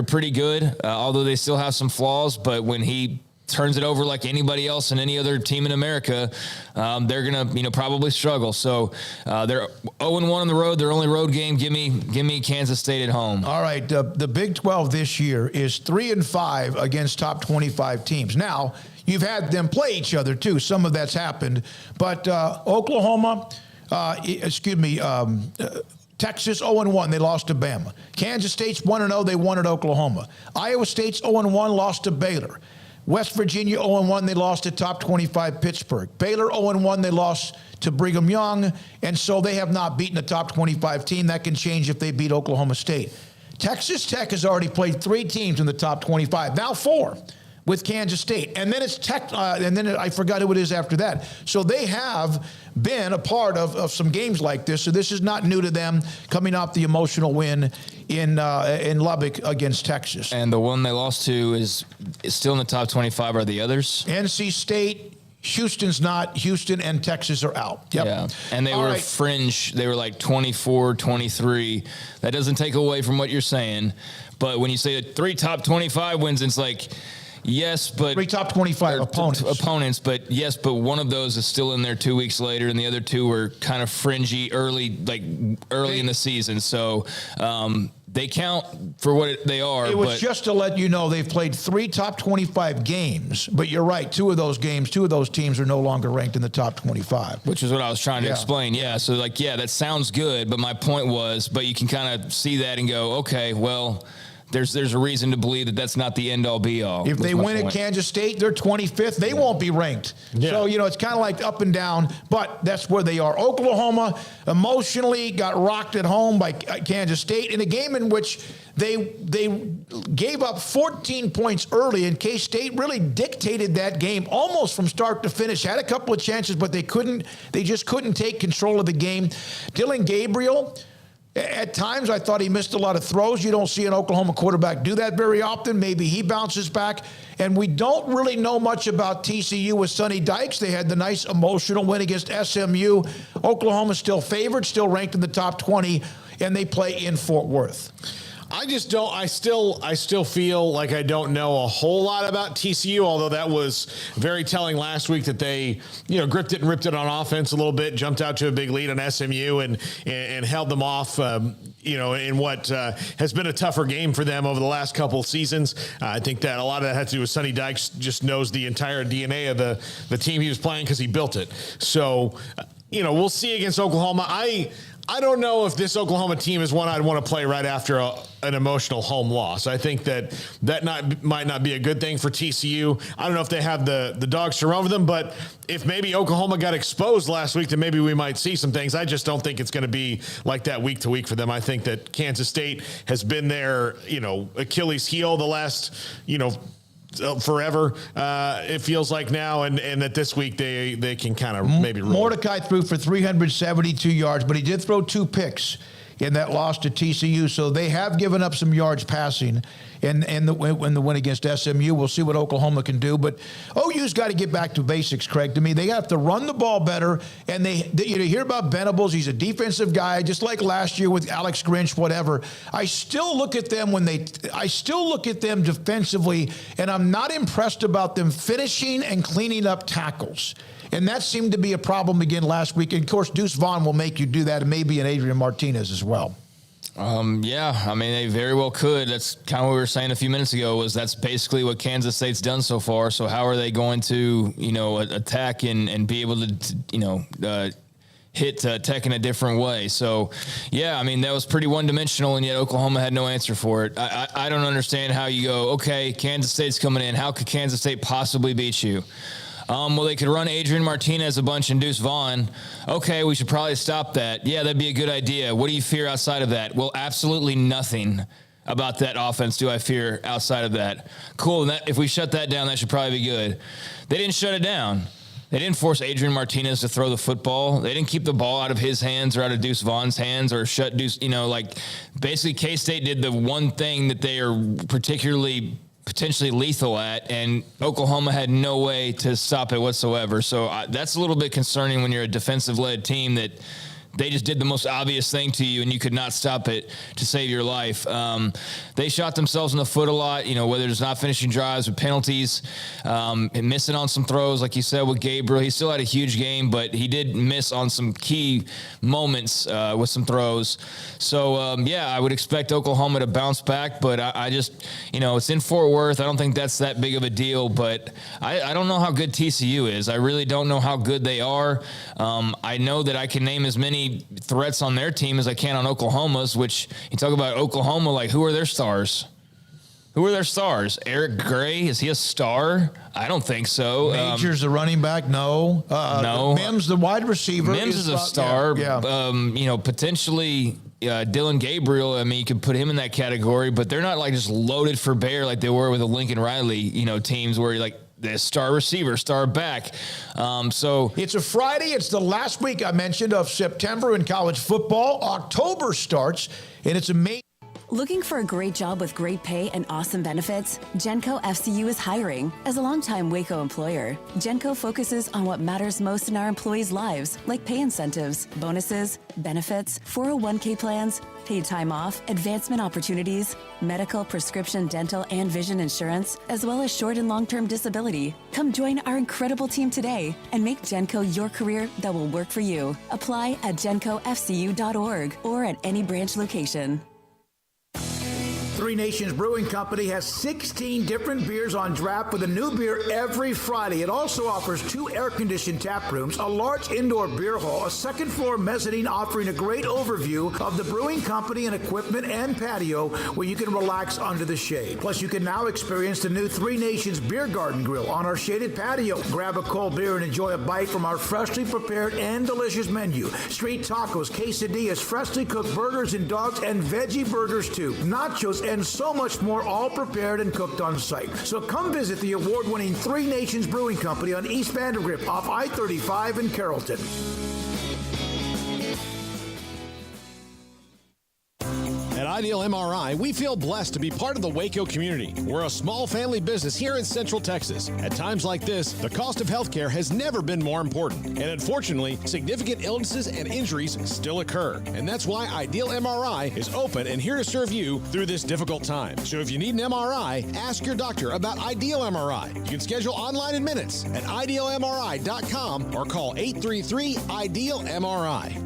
pretty good, although they still have some flaws. But when he turns it over like anybody else and any other team in America, they're gonna probably struggle. So they're 0-1 on the road. Their only road game. Give me Kansas State at home. All right, the Big 12 this year is 3-5 against top 25 teams. Now you've had them play each other too. Some of that's happened, but Oklahoma, Texas 0-1, they lost to Bama. Kansas State's 1-0, they won at Oklahoma. Iowa State's 0-1, lost to Baylor. West Virginia 0-1, they lost to top 25 Pittsburgh. Baylor 0-1, they lost to Brigham Young, and so they have not beaten a top 25 team. That can change if they beat Oklahoma State. Texas Tech has already played 3 teams in the top 25, now 4 with Kansas State. And then it's Tech, and then I forgot who it is after that. So they have been a part of some games like this. So this is not new to them, coming off the emotional win in Lubbock against Texas. And the one they lost to is still in the top 25. Are the others? NC State, Houston's not. Houston and Texas are out. Yep. Yeah. And they were fringe. They were like 24, 23. That doesn't take away from what you're saying. But when you say 3 top 25 wins, it's like, yes, but 3 top 25 opponents. But yes, but one of those is still in there 2 weeks later, and the other 2 were kind of fringy early in the season. So they count for what they are. It was just to let you know they've played 3 top 25 games, but you're right. 2 of those teams are no longer ranked in the top 25. Which is what I was trying to explain. Yeah. So that sounds good, but my point was, but you can kind of see that and go, okay, well, there's a reason to believe that that's not the end-all, be-all. If they win at Kansas State, they're 25th. They won't be ranked. Yeah. So, it's kind of like up and down, but that's where they are. Oklahoma emotionally got rocked at home by Kansas State in a game in which they gave up 14 points early, and K-State really dictated that game almost from start to finish. Had a couple of chances, but they just couldn't take control of the game. Dylan Gabriel, at times, I thought he missed a lot of throws. You don't see an Oklahoma quarterback do that very often. Maybe he bounces back. And we don't really know much about TCU with Sonny Dykes. They had the nice emotional win against SMU. Oklahoma's still favored, still ranked in the top 20, and they play in Fort Worth. I just don't. I still feel like I don't know a whole lot about TCU. Although that was very telling last week that they, gripped it and ripped it on offense a little bit, jumped out to a big lead on SMU and held them off. In what has been a tougher game for them over the last couple of seasons. I think that a lot of that had to do with Sonny Dykes just knows the entire DNA of the team he was playing because he built it. So, we'll see against Oklahoma. I don't know if this Oklahoma team is one I'd want to play right after an emotional home loss. I think that might not be a good thing for TCU. I don't know if they have the dogs to run with them, but if maybe Oklahoma got exposed last week, then maybe we might see some things. I just don't think it's going to be like that week to week for them. I think that Kansas State has been their, Achilles heel the last, forever, it feels like now, and that this week they can kind of maybe roll. Mordecai threw for 372 yards, but he did throw 2 picks in that loss to TCU, so they have given up some yards passing in the win against SMU. We'll see what Oklahoma can do, but OU's got to get back to basics, Craig. To me, they have to run the ball better, and they hear about Venables. He's a defensive guy, just like last year with Alex Grinch, whatever. I still look at them defensively, and I'm not impressed about them finishing and cleaning up tackles. And that seemed to be a problem again last week. And, of course, Deuce Vaughn will make you do that, and maybe an Adrian Martinez as well. They very well could. That's kind of what we were saying a few minutes ago, that's basically what Kansas State's done so far. So how are they going to, attack and be able to, hit Tech in a different way? So, that was pretty one-dimensional, and yet Oklahoma had no answer for it. I don't understand how you go, okay, Kansas State's coming in. How could Kansas State possibly beat you? Well, they could run Adrian Martinez a bunch and Deuce Vaughn. Okay, we should probably stop that. Yeah, that'd be a good idea. What do you fear outside of that? Well, absolutely nothing about that offense do I fear outside of that. Cool, if we shut that down, that should probably be good. They didn't shut it down. They didn't force Adrian Martinez to throw the football. They didn't keep the ball out of his hands or out of Deuce Vaughn's hands or shut Deuce, basically K-State did the one thing that they are particularly potentially lethal at, and Oklahoma had no way to stop it whatsoever. So that's a little bit concerning when you're a defensive-led team that they just did the most obvious thing to you, and you could not stop it to save your life. They shot themselves in the foot a lot, whether it's not finishing drives with penalties, and missing on some throws, like you said with Gabriel. He still had a huge game, but he did miss on some key moments with some throws. So, I would expect Oklahoma to bounce back, but I just, it's in Fort Worth. I don't think that's that big of a deal, but I don't know how good TCU is. I really don't know how good they are. I know that I can name as many threats on their team as I can on Oklahoma's, which you talk about Oklahoma, like who are their stars? Who are their stars? Eric Gray, is he a star? I don't think so. Major's the running back? No. No. Mims, the wide receiver. Mims is a star. Yeah. Potentially Dylan Gabriel, you could put him in that category, but they're not like just loaded for bear like they were with the Lincoln Riley, teams where you're like, the star receiver, star back. So it's a Friday. It's the last week I mentioned of September in college football. October starts, and it's amazing. Looking for a great job with great pay and awesome benefits? Genco FCU is hiring. As a longtime Waco employer, Genco focuses on what matters most in our employees' lives, like pay incentives, bonuses, benefits, 401k plans, paid time off, advancement opportunities, medical, prescription, dental, and vision insurance, as well as short and long-term disability. Come join our incredible team today and make Genco your career that will work for you. Apply at gencofcu.org or at any branch location. Three Nations Brewing Company has 16 different beers on draft with a new beer every Friday. It also offers 2 air-conditioned tap rooms, a large indoor beer hall, a second-floor mezzanine offering a great overview of the brewing company and equipment and patio where you can relax under the shade. Plus, you can now experience the new Three Nations Beer Garden Grill on our shaded patio. Grab a cold beer and enjoy a bite from our freshly prepared and delicious menu. Street tacos, quesadillas, freshly cooked burgers and dogs, and veggie burgers too. Nachos and so much more, all prepared and cooked on site. So come visit the award-winning Three Nations Brewing Company on East Vandergrift off I-35 in Carrollton. At Ideal MRI, we feel blessed to be part of the Waco community. We're a small family business here in Central Texas. At times like this, the cost of healthcare has never been more important. And unfortunately, significant illnesses and injuries still occur. And that's why Ideal MRI is open and here to serve you through this difficult time. So if you need an MRI, ask your doctor about Ideal MRI. You can schedule online in minutes at idealmri.com or call 833-IDEAL-MRI.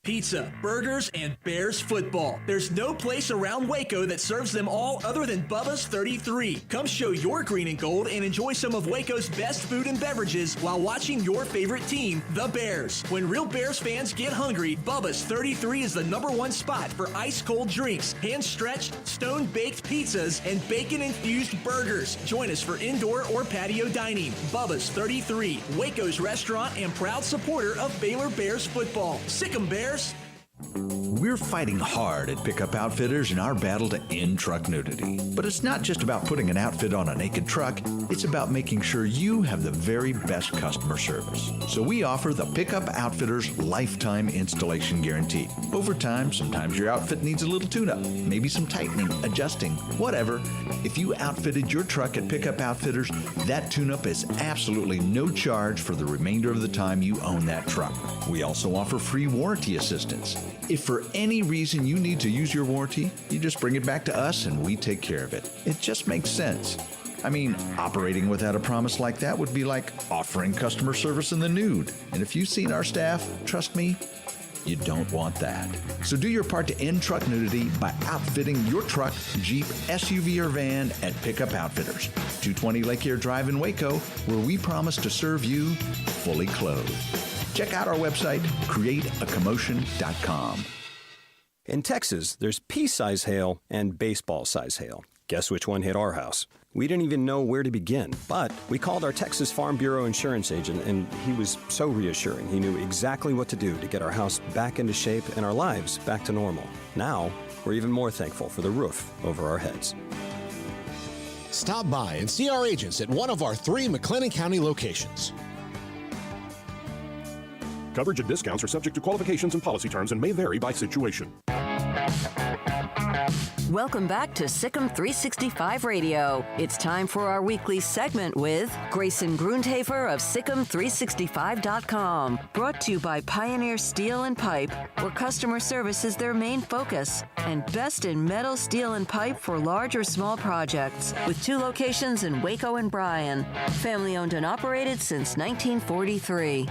Pizza, burgers, and Bears football. There's no place around Waco that serves them all other than Bubba's 33. Come show your green and gold and enjoy some of Waco's best food and beverages while watching your favorite team, the Bears. When real Bears fans get hungry, Bubba's 33 is the #1 spot for ice-cold drinks, hand-stretched, stone-baked pizzas, and bacon-infused burgers. Join us for indoor or patio dining. Bubba's 33, Waco's restaurant and proud supporter of Baylor Bears football. Sick 'em, Bears! We're fighting hard at Pickup Outfitters in our battle to end truck nudity. But it's not just about putting an outfit on a naked truck, it's about making sure you have the very best customer service. So we offer the Pickup Outfitters Lifetime Installation Guarantee. Over time, sometimes your outfit needs a little tune-up, maybe some tightening, adjusting, whatever. If you outfitted your truck at Pickup Outfitters, that tune-up is absolutely no charge for the remainder of the time you own that truck. We also offer free warranty assistance. If for any reason you need to use your warranty, you just bring it back to us and we take care of it. It just makes sense. I mean, operating without a promise like that would be like offering customer service in the nude. And if you've seen our staff, trust me, you don't want that. So do your part to end truck nudity by outfitting your truck, Jeep, SUV, or van at Pickup Outfitters, 220 Lake Air Drive in Waco, where we promise to serve you fully clothed. Check out our website, createacommotion.com. In Texas, there's pea-size hail and baseball-size hail. Guess which one hit our house? We didn't even know where to begin, but we called our Texas Farm Bureau insurance agent, and he was so reassuring. He knew exactly what to do to get our house back into shape and our lives back to normal. Now, we're even more thankful for the roof over our heads. Stop by and see our agents at one of our 3 McLennan County locations. Coverage and discounts are subject to qualifications and policy terms and may vary by situation. Welcome back to Sikkim 365 Radio. It's time for our weekly segment with Grayson Grundhafer of Sikkim365.com. Brought to you by Pioneer Steel and Pipe, where customer service is their main focus, and best in metal, steel, and pipe for large or small projects, with 2 locations in Waco and Bryan. Family owned and operated since 1943.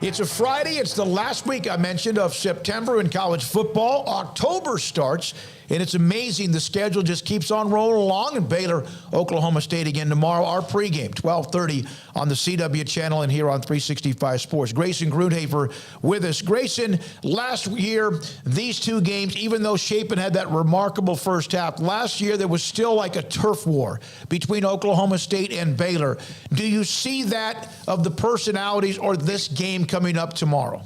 It's a Friday. It's the last week I mentioned of September in college football. October starts, and it's amazing. The schedule just keeps on rolling along. And Baylor, Oklahoma State again tomorrow. Our pregame, 12:30 on the CW channel and here on 365 Sports. Grayson Grundhafer with us. Grayson, last year, these 2 games, even though Chapin had that remarkable first half, last year there was still like a turf war between Oklahoma State and Baylor. Do you see that of the personalities or this game coming up tomorrow?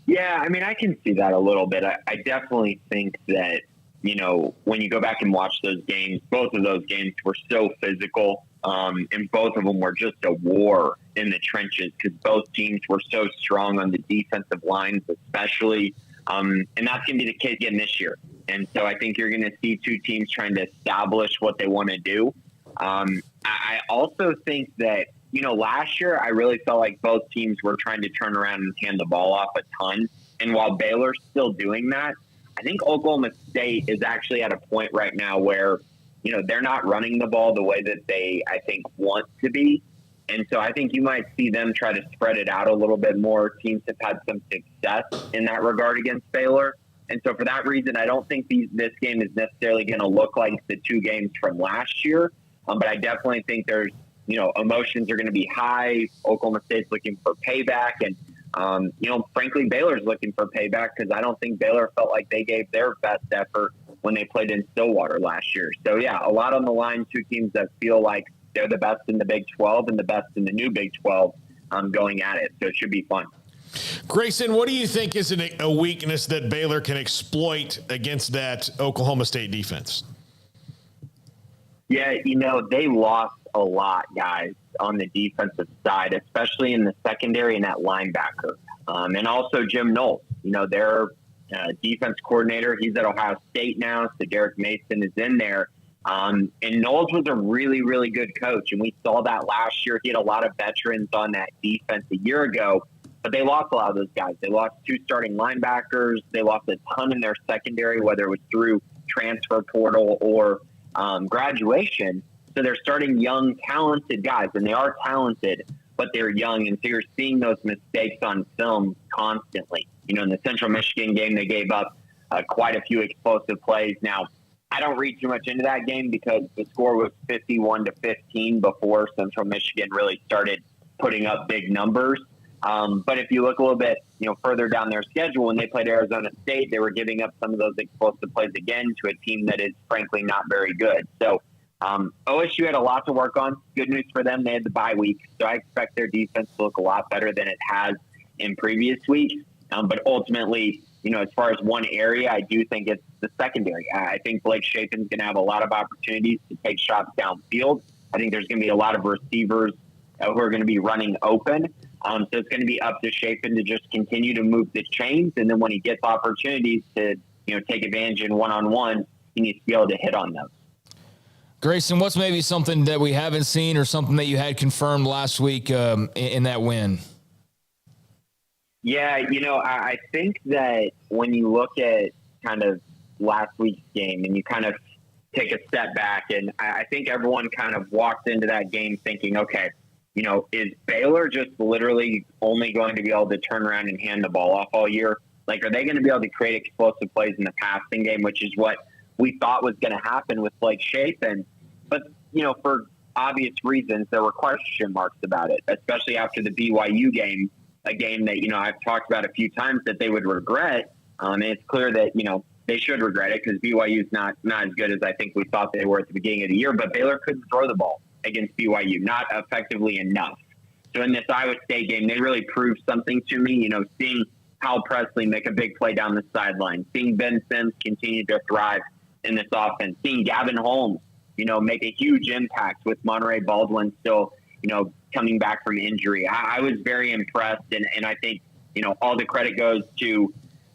Yeah, I mean, I can see that a little bit. I definitely think that, you know, when you go back and watch those games, both of those games were so physical, and both of them were just a war in the trenches because both teams were so strong on the defensive lines, especially. And that's going to be the case again this year. And so I think you're going to see 2 teams trying to establish what they want to do. I also think that, you know, last year I really felt like both teams were trying to turn around and hand the ball off a ton. And while Baylor's still doing that, I think Oklahoma State is actually at a point right now where, you know, they're not running the ball the way that they, I think, want to be. And so I think you might see them try to spread it out a little bit more. Teams have had some success in that regard against Baylor. And so for that reason, I don't think this game is necessarily going to look like the 2 games from last year. But I definitely think there's, you know, emotions are going to be high. Oklahoma State's looking for payback. And, you know, frankly, Baylor's looking for payback because I don't think Baylor felt like they gave their best effort when they played in Stillwater last year. So, yeah, a lot on the line. 2 teams that feel like they're the best in the Big 12 and the best in the new Big 12 going at it. So it should be fun. Grayson, what do you think is a weakness that Baylor can exploit against that Oklahoma State defense? Yeah, you know, they lost a lot, guys, on the defensive side, especially in the secondary and that linebacker. And also Jim Knowles, you know, their defense coordinator. He's at Ohio State now, so Derek Mason is in there. And Knowles was a really, really good coach, and we saw that last year. He had a lot of veterans on that defense a year ago, but they lost a lot of those guys. They lost 2 starting linebackers. They lost a ton in their secondary, whether it was through transfer portal or graduation. So they're starting young, talented guys, and they are talented, but they're young. And so you're seeing those mistakes on film constantly. You know, in the Central Michigan game, they gave up quite a few explosive plays. Now, I don't read too much into that game because the score was 51-15 before Central Michigan really started putting up big numbers. But if you look a little bit, you know, further down their schedule, when they played Arizona State, they were giving up some of those explosive plays again to a team that is frankly not very good. So OSU had a lot to work on. Good news for them. They had the bye week. So I expect their defense to look a lot better than it has in previous weeks. But ultimately, you know, as far as one area, I do think it's the secondary. I think Blake Chapin's going to have a lot of opportunities to take shots downfield. I think there's going to be a lot of receivers who are going to be running open. So it's going to be up to Chapin to just continue to move the chains. And then when he gets opportunities to, you know, take advantage in one-on-one, he needs to be able to hit on those. Grayson, what's maybe something that we haven't seen or something that you had confirmed last week in that win? Yeah, you know, I think that when you look at kind of last week's game and you kind of take a step back, and I think everyone kind of walked into that game thinking, okay, you know, is Baylor just literally only going to be able to turn around and hand the ball off all year? Like, are they going to be able to create explosive plays in the passing game, which is what we thought was going to happen with Blake Chapin? But, you know, for obvious reasons, there were question marks about it, especially after the BYU game, a game that, you know, I've talked about a few times that they would regret. And it's clear that, you know, they should regret it because BYU's not as good as I think we thought they were at the beginning of the year. But Baylor couldn't throw the ball against BYU, not effectively enough. So in this Iowa State game, they really proved something to me. You know, seeing Hal Presley make a big play down the sideline, seeing Ben Sims continue to thrive in this offense, seeing Gavin Holmes, you know, make a huge impact with Monterey Baldwin still, you know, coming back from injury. I was very impressed, and I think, you know, all the credit goes to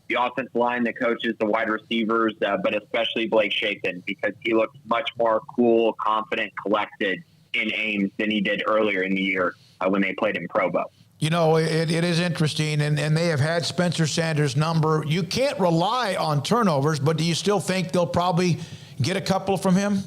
the offensive line, the coaches, the wide receivers, but especially Blake Shapen, because he looked much more cool, confident, collected in Ames than he did earlier in the year when they played in Provo. You know, it is interesting, and they have had Spencer Sanders' number. You can't rely on turnovers, but do you still think they'll probably get a couple from him?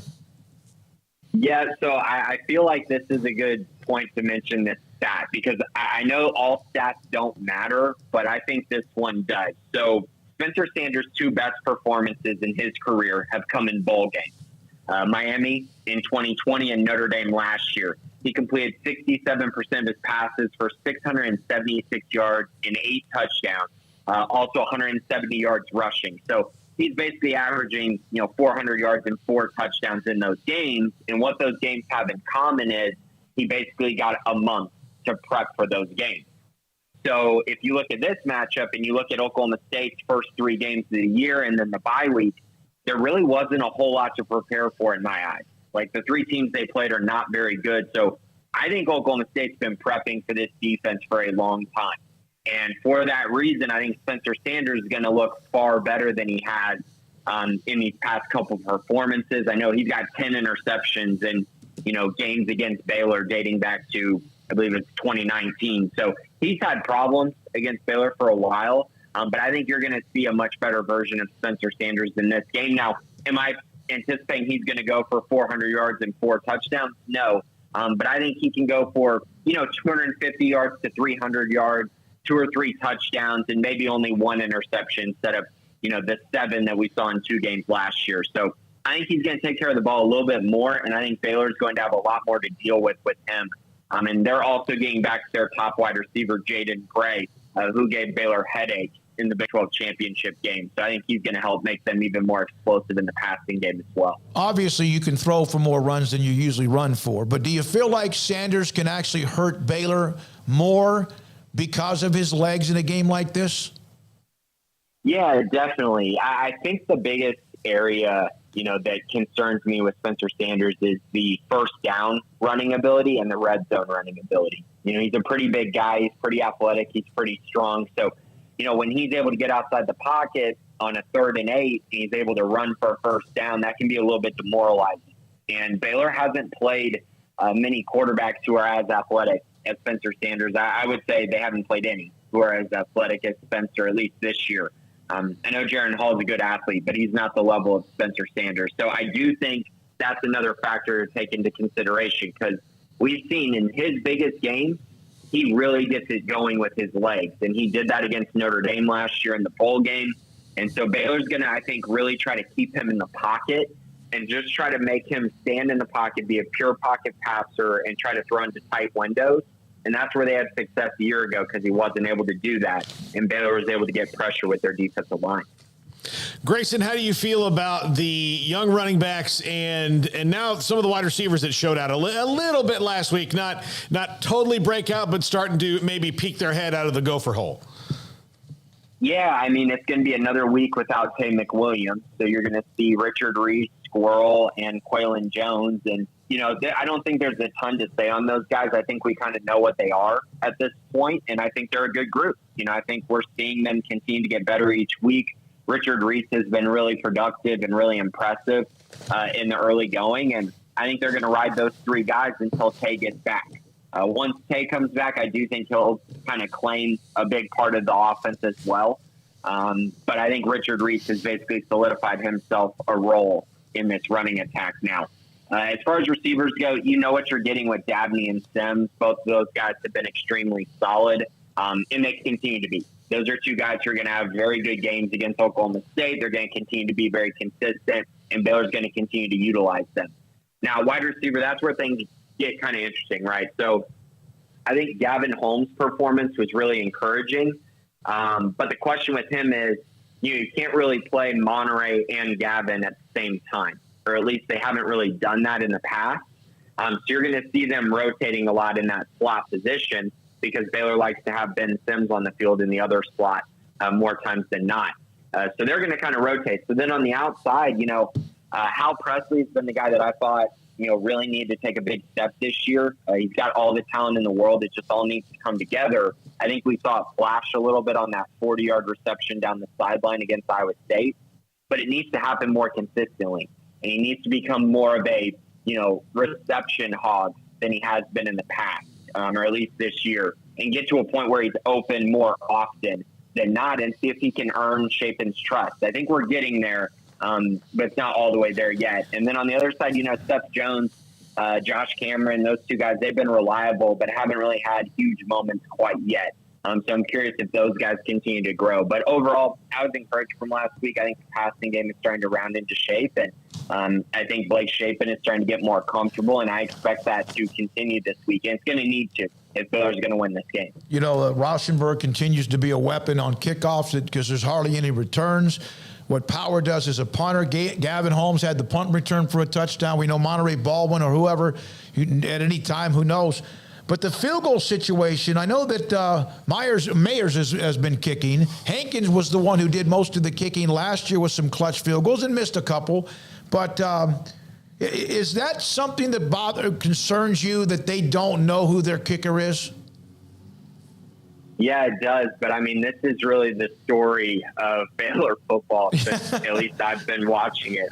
Yeah, so I feel like this is a good point to mention this stat, because I know all stats don't matter, but I think this one does. So Spencer Sanders' 2 best performances in his career have come in bowl games. Miami in 2020 and Notre Dame last year. He completed 67% of his passes for 676 yards and 8 touchdowns, also 170 yards rushing. So he's basically averaging, 400 yards and 4 touchdowns in those games. And what those games have in common is he basically got a month to prep for those games. So if you look at this matchup and you look at Oklahoma State's first 3 games of the year and then the bye week, there really wasn't a whole lot to prepare for in my eyes. Like, the 3 teams they played are not very good. So I think Oklahoma State's been prepping for this defense for a long time. And for that reason, I think Spencer Sanders is going to look far better than he has in these past couple of performances. I know he's got 10 interceptions in, games against Baylor dating back to, I believe it's 2019. So he's had problems against Baylor for a while. But I think you're going to see a much better version of Spencer Sanders in this game. Now, am I anticipating he's going to go for 400 yards and 4 touchdowns? No. But I think he can go for, 250 yards to 300 yards, 2 or 3 touchdowns, and maybe only 1 interception instead of, the 7 that we saw in 2 games last year. So I think he's going to take care of the ball a little bit more, and I think Baylor's going to have a lot more to deal with him. And they're also getting back to their top wide receiver, Jaden Gray, who gave Baylor headache in the Big 12 championship game. So I think he's going to help make them even more explosive in the passing game as well. Obviously, you can throw for more runs than you usually run for, but do you feel like Sanders can actually hurt Baylor more because of his legs in a game like this? Yeah, definitely. I think the biggest area, that concerns me with Spencer Sanders is the first down running ability and the red zone running ability. He's a pretty big guy. He's pretty athletic. He's pretty strong. So, when he's able to get outside the pocket on a 3rd and 8, and he's able to run for a first down, that can be a little bit demoralizing. And Baylor hasn't played many quarterbacks who are as athletic as Spencer Sanders. I would say they haven't played any who are as athletic as Spencer, at least this year. I know Jaron Hall is a good athlete, but he's not the level of Spencer Sanders. So I do think that's another factor to take into consideration, because we've seen in his biggest game, he really gets it going with his legs. And he did that against Notre Dame last year in the bowl game. And so Baylor's going to, I think, really try to keep him in the pocket and just try to make him stand in the pocket, be a pure pocket passer, and try to throw into tight windows. And that's where they had success a year ago, because he wasn't able to do that. And Baylor was able to get pressure with their defensive line. Grayson, how do you feel about the young running backs and now some of the wide receivers that showed out a little bit last week? Not totally break out, but starting to maybe peek their head out of the gopher hole. Yeah, I mean, it's going to be another week without Tay McWilliams. So you're going to see Richard Reese, Squirrel, and Quaylen Jones. And, I don't think there's a ton to say on those guys. I think we kind of know what they are at this point, and I think they're a good group. I think we're seeing them continue to get better each week. Richard Reese has been really productive and really impressive in the early going, and I think they're going to ride those 3 guys until Tay gets back. Once Tay comes back, I do think he'll kind of claim a big part of the offense as well. But I think Richard Reese has basically solidified himself a role in this running attack now. As far as receivers go, you know what you're getting with Dabney and Sims. Both of those guys have been extremely solid, and they continue to be. Those are 2 guys who are going to have very good games against Oklahoma State. They're going to continue to be very consistent, and Baylor's going to continue to utilize them. Now, wide receiver, that's where things get kind of interesting, right? So I think Gavin Holmes' performance was really encouraging. But the question with him is, you can't really play Monterey and Gavin at the same time, or at least they haven't really done that in the past. So you're going to see them rotating a lot in that slot position because Baylor likes to have Ben Sims on the field in the other slot more times than not. So they're going to kind of rotate. So then on the outside, Hal Presley's been the guy that I thought, really needed to take a big step this year. He's got all the talent in the world. It just all needs to come together. I think we saw it flash a little bit on that 40-yard reception down the sideline against Iowa State, but it needs to happen more consistently. And he needs to become more of a, reception hog than he has been in the past, or at least this year, and get to a point where he's open more often than not and see if he can earn Chapin's trust. I think we're getting there, but it's not all the way there yet. And then on the other side, Seth Jones, Josh Cameron, those two guys, they've been reliable, but haven't really had huge moments quite yet. So I'm curious if those guys continue to grow. But overall, I was encouraged from last week. I think the passing game is starting to round into shape, and I think Blake Chapin is starting to get more comfortable, and I expect that to continue this week. And it's going to need to if Baylor's going to win this game. Rauschenberg continues to be a weapon on kickoffs because there's hardly any returns. What Power does as a punter, Gavin Holmes had the punt return for a touchdown. We know Monterey Baldwin or whoever at any time, who knows. But the field goal situation, I know that Mayers has been kicking. Hankins was the one who did most of the kicking last year with some clutch field goals and missed a couple. But is that something that concerns you, that they don't know who their kicker is? Yeah, it does. But, this is really the story of Baylor football since at least I've been watching it.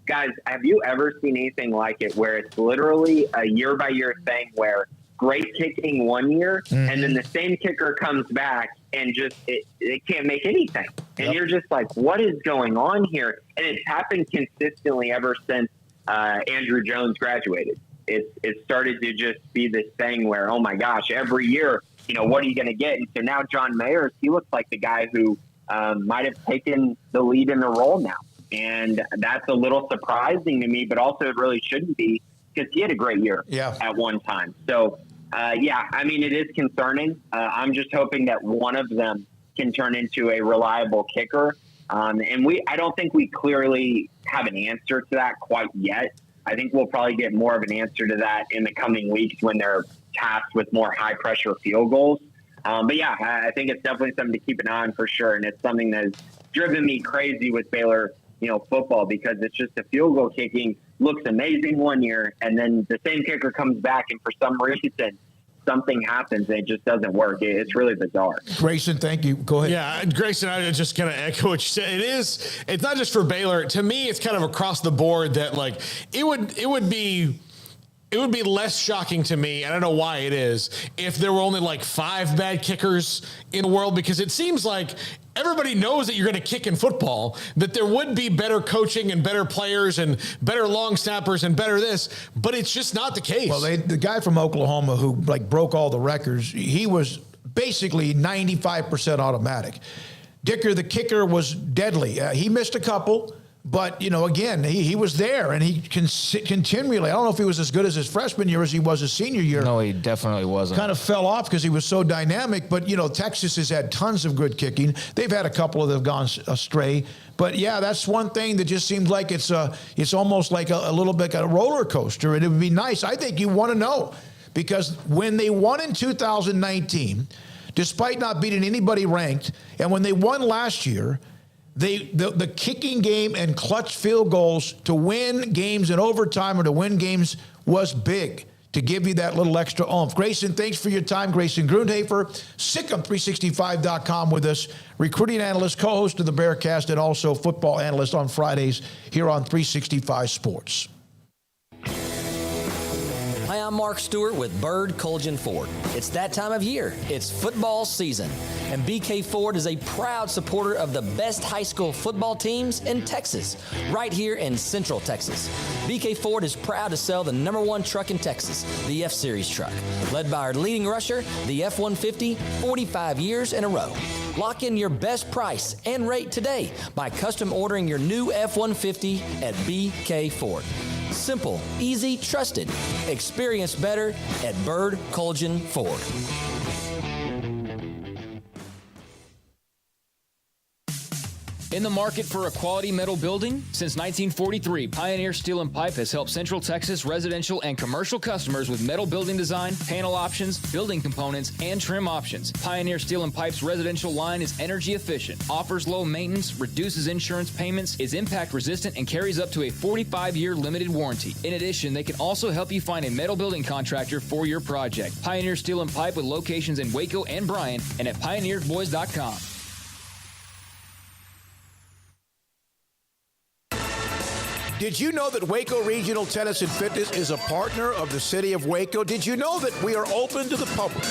Guys, have you ever seen anything like it where it's literally a year-by-year thing where great kicking one year, and then the same kicker comes back and just it can't make anything. And you're just like, what is going on here? And it's happened consistently ever since Andrew Jones graduated. It started to just be this thing where, oh my gosh, every year, what are you going to get? And so now John Mayers, he looks like the guy who might have taken the lead in the role now. And that's a little surprising to me, but also it really shouldn't be because he had a great year at one time. So, it is concerning. I'm just hoping that one of them can turn into a reliable kicker. I don't think we clearly have an answer to that quite yet. I think we'll probably get more of an answer to that in the coming weeks when they're tasked with more high-pressure field goals. I think it's definitely something to keep an eye on for sure, and it's something that has driven me crazy with Baylor, football, because it's just the field goal kicking looks amazing one year, and then the same kicker comes back, and for some reason, something happens and it just doesn't work. It's really bizarre. Grayson, thank you. Go ahead. Yeah, Grayson, I just kind of echo what you said. It's not just for Baylor. To me, it's kind of across the board that it would be less shocking to me, and I don't know why it is, if there were only 5 bad kickers in the world, because it seems like everybody knows that you're going to kick in football, that there would be better coaching and better players and better long snappers and better this, but it's just not the case. Well, the guy from Oklahoma who broke all the records, he was basically 95% automatic. Dicker, the kicker, was deadly. He missed a couple. But, again, he was there, and he continually, I don't know if he was as good as his freshman year as he was his senior year. No, he definitely wasn't. Kind of fell off because he was so dynamic. But, Texas has had tons of good kicking. They've had a couple that have gone astray. But, yeah, that's one thing that just seems like it's almost like a little bit like a roller coaster. And it would be nice. I think you want to know, because when they won in 2019, despite not beating anybody ranked, and when they won last year, the kicking game and clutch field goals to win games in overtime or to win games was big, to give you that little extra oomph. Grayson, thanks for your time. Grayson Grundhafer, Sikkim365.com with us, recruiting analyst, co-host of the Bearcast, and also football analyst on Fridays here on 365 Sports. Hi, I'm Mark Stewart with Bird Culligan Ford. It's that time of year. It's football season. And BK Ford is a proud supporter of the best high school football teams in Texas, right here in Central Texas. BK Ford is proud to sell the #1 truck in Texas, the F-Series truck, led by our leading rusher, the F-150, 45 years in a row. Lock in your best price and rate today by custom ordering your new F-150 at BK Ford. Simple, easy, trusted. Experience better at Bird Culligan Ford. In the market for a quality metal building? Since 1943, Pioneer Steel and Pipe has helped Central Texas residential and commercial customers with metal building design, panel options, building components, and trim options. Pioneer Steel and Pipe's residential line is energy efficient, offers low maintenance, reduces insurance payments, is impact resistant, and carries up to a 45-year limited warranty. In addition, they can also help you find a metal building contractor for your project. Pioneer Steel and Pipe with locations in Waco and Bryan and at pioneerboys.com. Did you know that Waco Regional Tennis and Fitness is a partner of the City of Waco? Did you know that we are open to the public?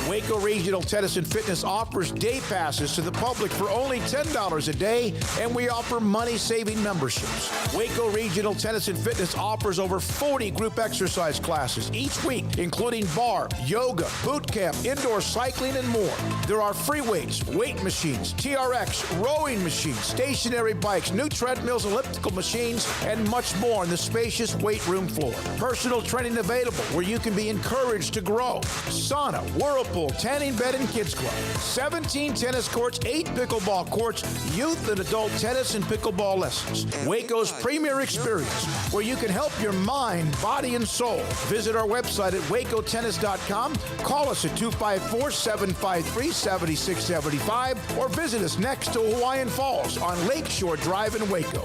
Waco Regional Tennis and Fitness offers day passes to the public for only $10 a day, and we offer money-saving memberships. Waco Regional Tennis and Fitness offers over 40 group exercise classes each week, including bar, yoga, boot camp, indoor cycling, and more. There are free weights, weight machines, TRX, rowing machines, stationary bikes, new treadmills, elliptical machines, and much more on the spacious weight room floor. Personal training available where you can be encouraged to grow. Sauna, whirlpool, tanning bed, and kids club. 17 tennis courts, 8 pickleball courts, youth and adult tennis and pickleball lessons. Waco's premier experience where you can help your mind, body, and soul. Visit our website at wacotennis.com. Call us at 254-753-7675 or visit us next to Hawaiian Falls on Lakeshore Drive in Waco.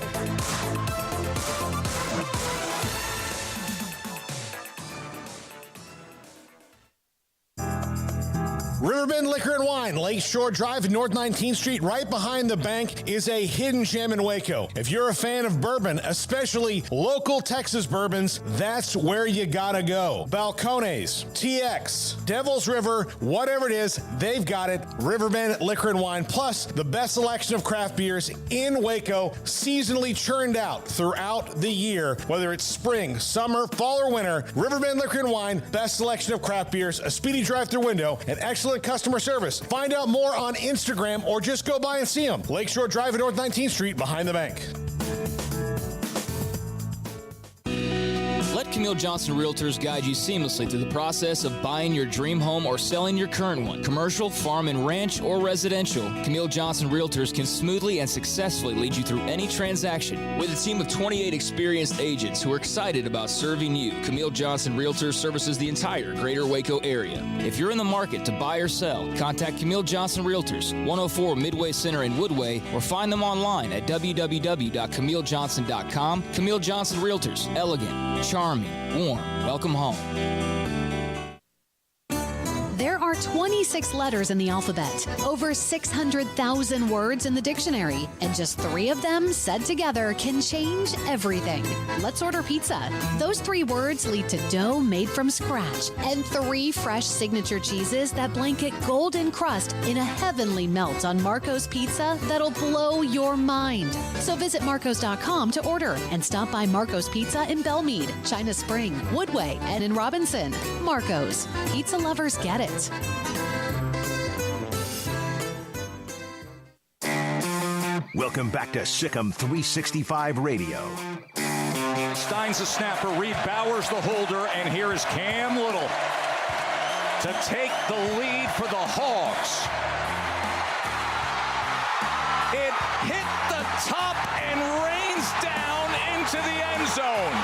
Riverbend Liquor and Wine, Lakeshore Drive, North 19th Street, right behind the bank, is a hidden gem in Waco. If you're a fan of bourbon, especially local Texas bourbons, that's where you gotta go. Balcones, TX, Devil's River, whatever it is, they've got it. Riverbend Liquor and Wine, plus the best selection of craft beers in Waco, seasonally churned out throughout the year. Whether it's spring, summer, fall, or winter, Riverbend Liquor and Wine, best selection of craft beers, a speedy drive-through window, and excellent customer service. Find out more on Instagram or just go by and see them. Lakeshore Drive at North 19th Street behind the bank. Let Camille Johnson Realtors guide you seamlessly through the process of buying your dream home or selling your current one. Commercial, farm and ranch, or residential, Camille Johnson Realtors can smoothly and successfully lead you through any transaction. With a team of 28 experienced agents who are excited about serving you, Camille Johnson Realtors services the entire greater Waco area. If you're in the market to buy or sell, contact Camille Johnson Realtors, 104 Midway Center in Woodway, or find them online at www.camillejohnson.com. Camille Johnson Realtors, elegant, charming, warm. Welcome home. There are 26 letters in the alphabet, over 600,000 words in the dictionary, and just 3 of them said together can change everything. Let's order pizza. Those 3 words lead to dough made from scratch and 3 fresh signature cheeses that blanket golden crust in a heavenly melt on Marco's Pizza that'll blow your mind. So visit marcos.com to order and stop by Marco's Pizza in Belmead, China Spring, Woodway, and in Robinson. Marco's. Pizza lovers get it. Welcome back to Sikkim 365 Radio. Stein's the snapper, Reed Bowers the holder, and here is Cam Little to take the lead for the Hogs. It hit the top and rains down into the end zone.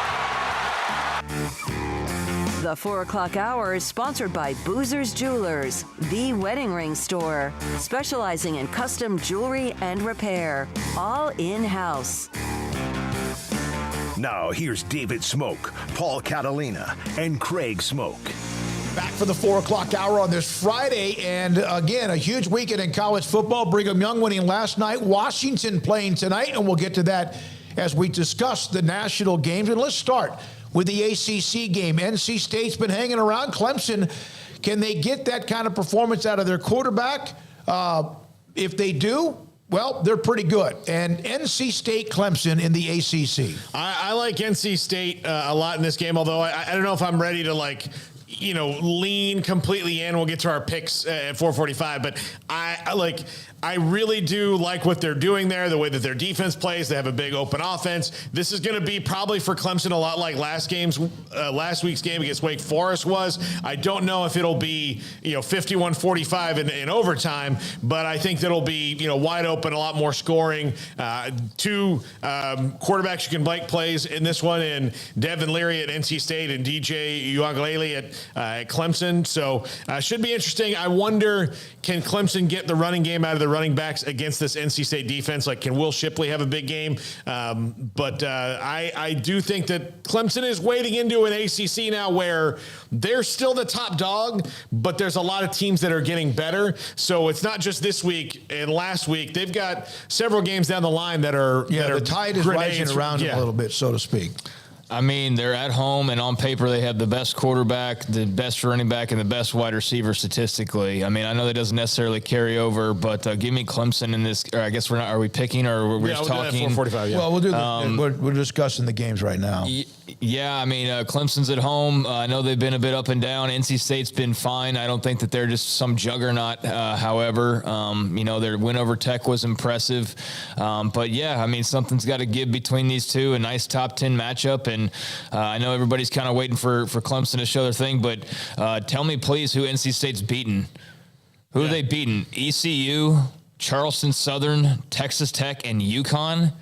The 4 o'clock hour is sponsored by Boozer's Jewelers, the wedding ring store, specializing in custom jewelry and repair, all in-house. Now here's David Smoak, Paul Catalina, and Craig Smoak. Back for the 4 o'clock hour on this Friday, and again, a huge weekend in college football. Brigham Young winning last night, Washington playing tonight, and we'll get to that as we discuss the national games. And let's start with the ACC game. NC State's been hanging around. Clemson, can they get that kind of performance out of their quarterback? If they do, well, they're pretty good. And NC State, Clemson in the ACC. I like NC State a lot in this game, although I don't know if I'm ready to lean completely in. We'll get to our picks at 4:45, but I really do like what they're doing there, the way that their defense plays. They have a big open offense. This is going to be probably for Clemson a lot like last week's game against Wake Forest was. I don't know if it'll be 51-45 in overtime, but I think that'll be wide open, a lot more scoring. Two quarterbacks you can blank plays in this one, and Devin Leary at NC State and DJ Uiagalelei at Clemson. So should be interesting. I wonder, can Clemson get the running game out of the running backs against this NC State defense? Like, can Will Shipley have a big game? But I do think that Clemson is wading into an ACC now where they're still the top dog, but there's a lot of teams that are getting better. So it's not just this week and last week. They've got several games down the line that are the tide is rising around them a little bit, so to speak. I mean, they're at home, and on paper they have the best quarterback, the best running back, and the best wide receiver statistically. I mean, I know that doesn't necessarily carry over, but give me Clemson in this. Or I guess we're not. Are we picking, or we're just talking? 4:45. Yeah. Well, we'll do. We're discussing the games right now. Yeah, I mean, Clemson's at home. I know they've been a bit up and down. NC State's been fine. I don't think that they're just some juggernaut. However, their win over Tech was impressive. But yeah, I mean, something's got to give between these two. A nice top 10 matchup. And I know everybody's kind of waiting for Clemson to show their thing, but tell me, please, who NC State's beaten. Who have they beaten? ECU, Charleston Southern, Texas Tech, and UConn.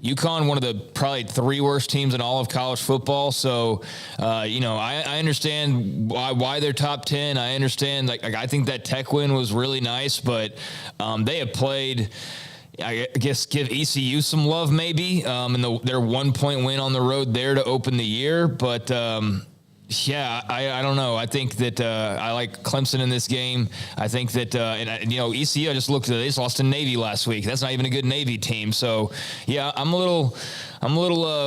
UConn, one of the probably three worst teams in all of college football. So, I understand why they're top 10. I understand, I think that Tech win was really nice, but they have played, I guess, give ECU some love maybe, and their 1 point win on the road there to open the year. But I don't know. I think that I like Clemson in this game. I think that ECU, I just looked at it. They just lost to Navy last week. That's not even a good Navy team. So yeah, I'm a little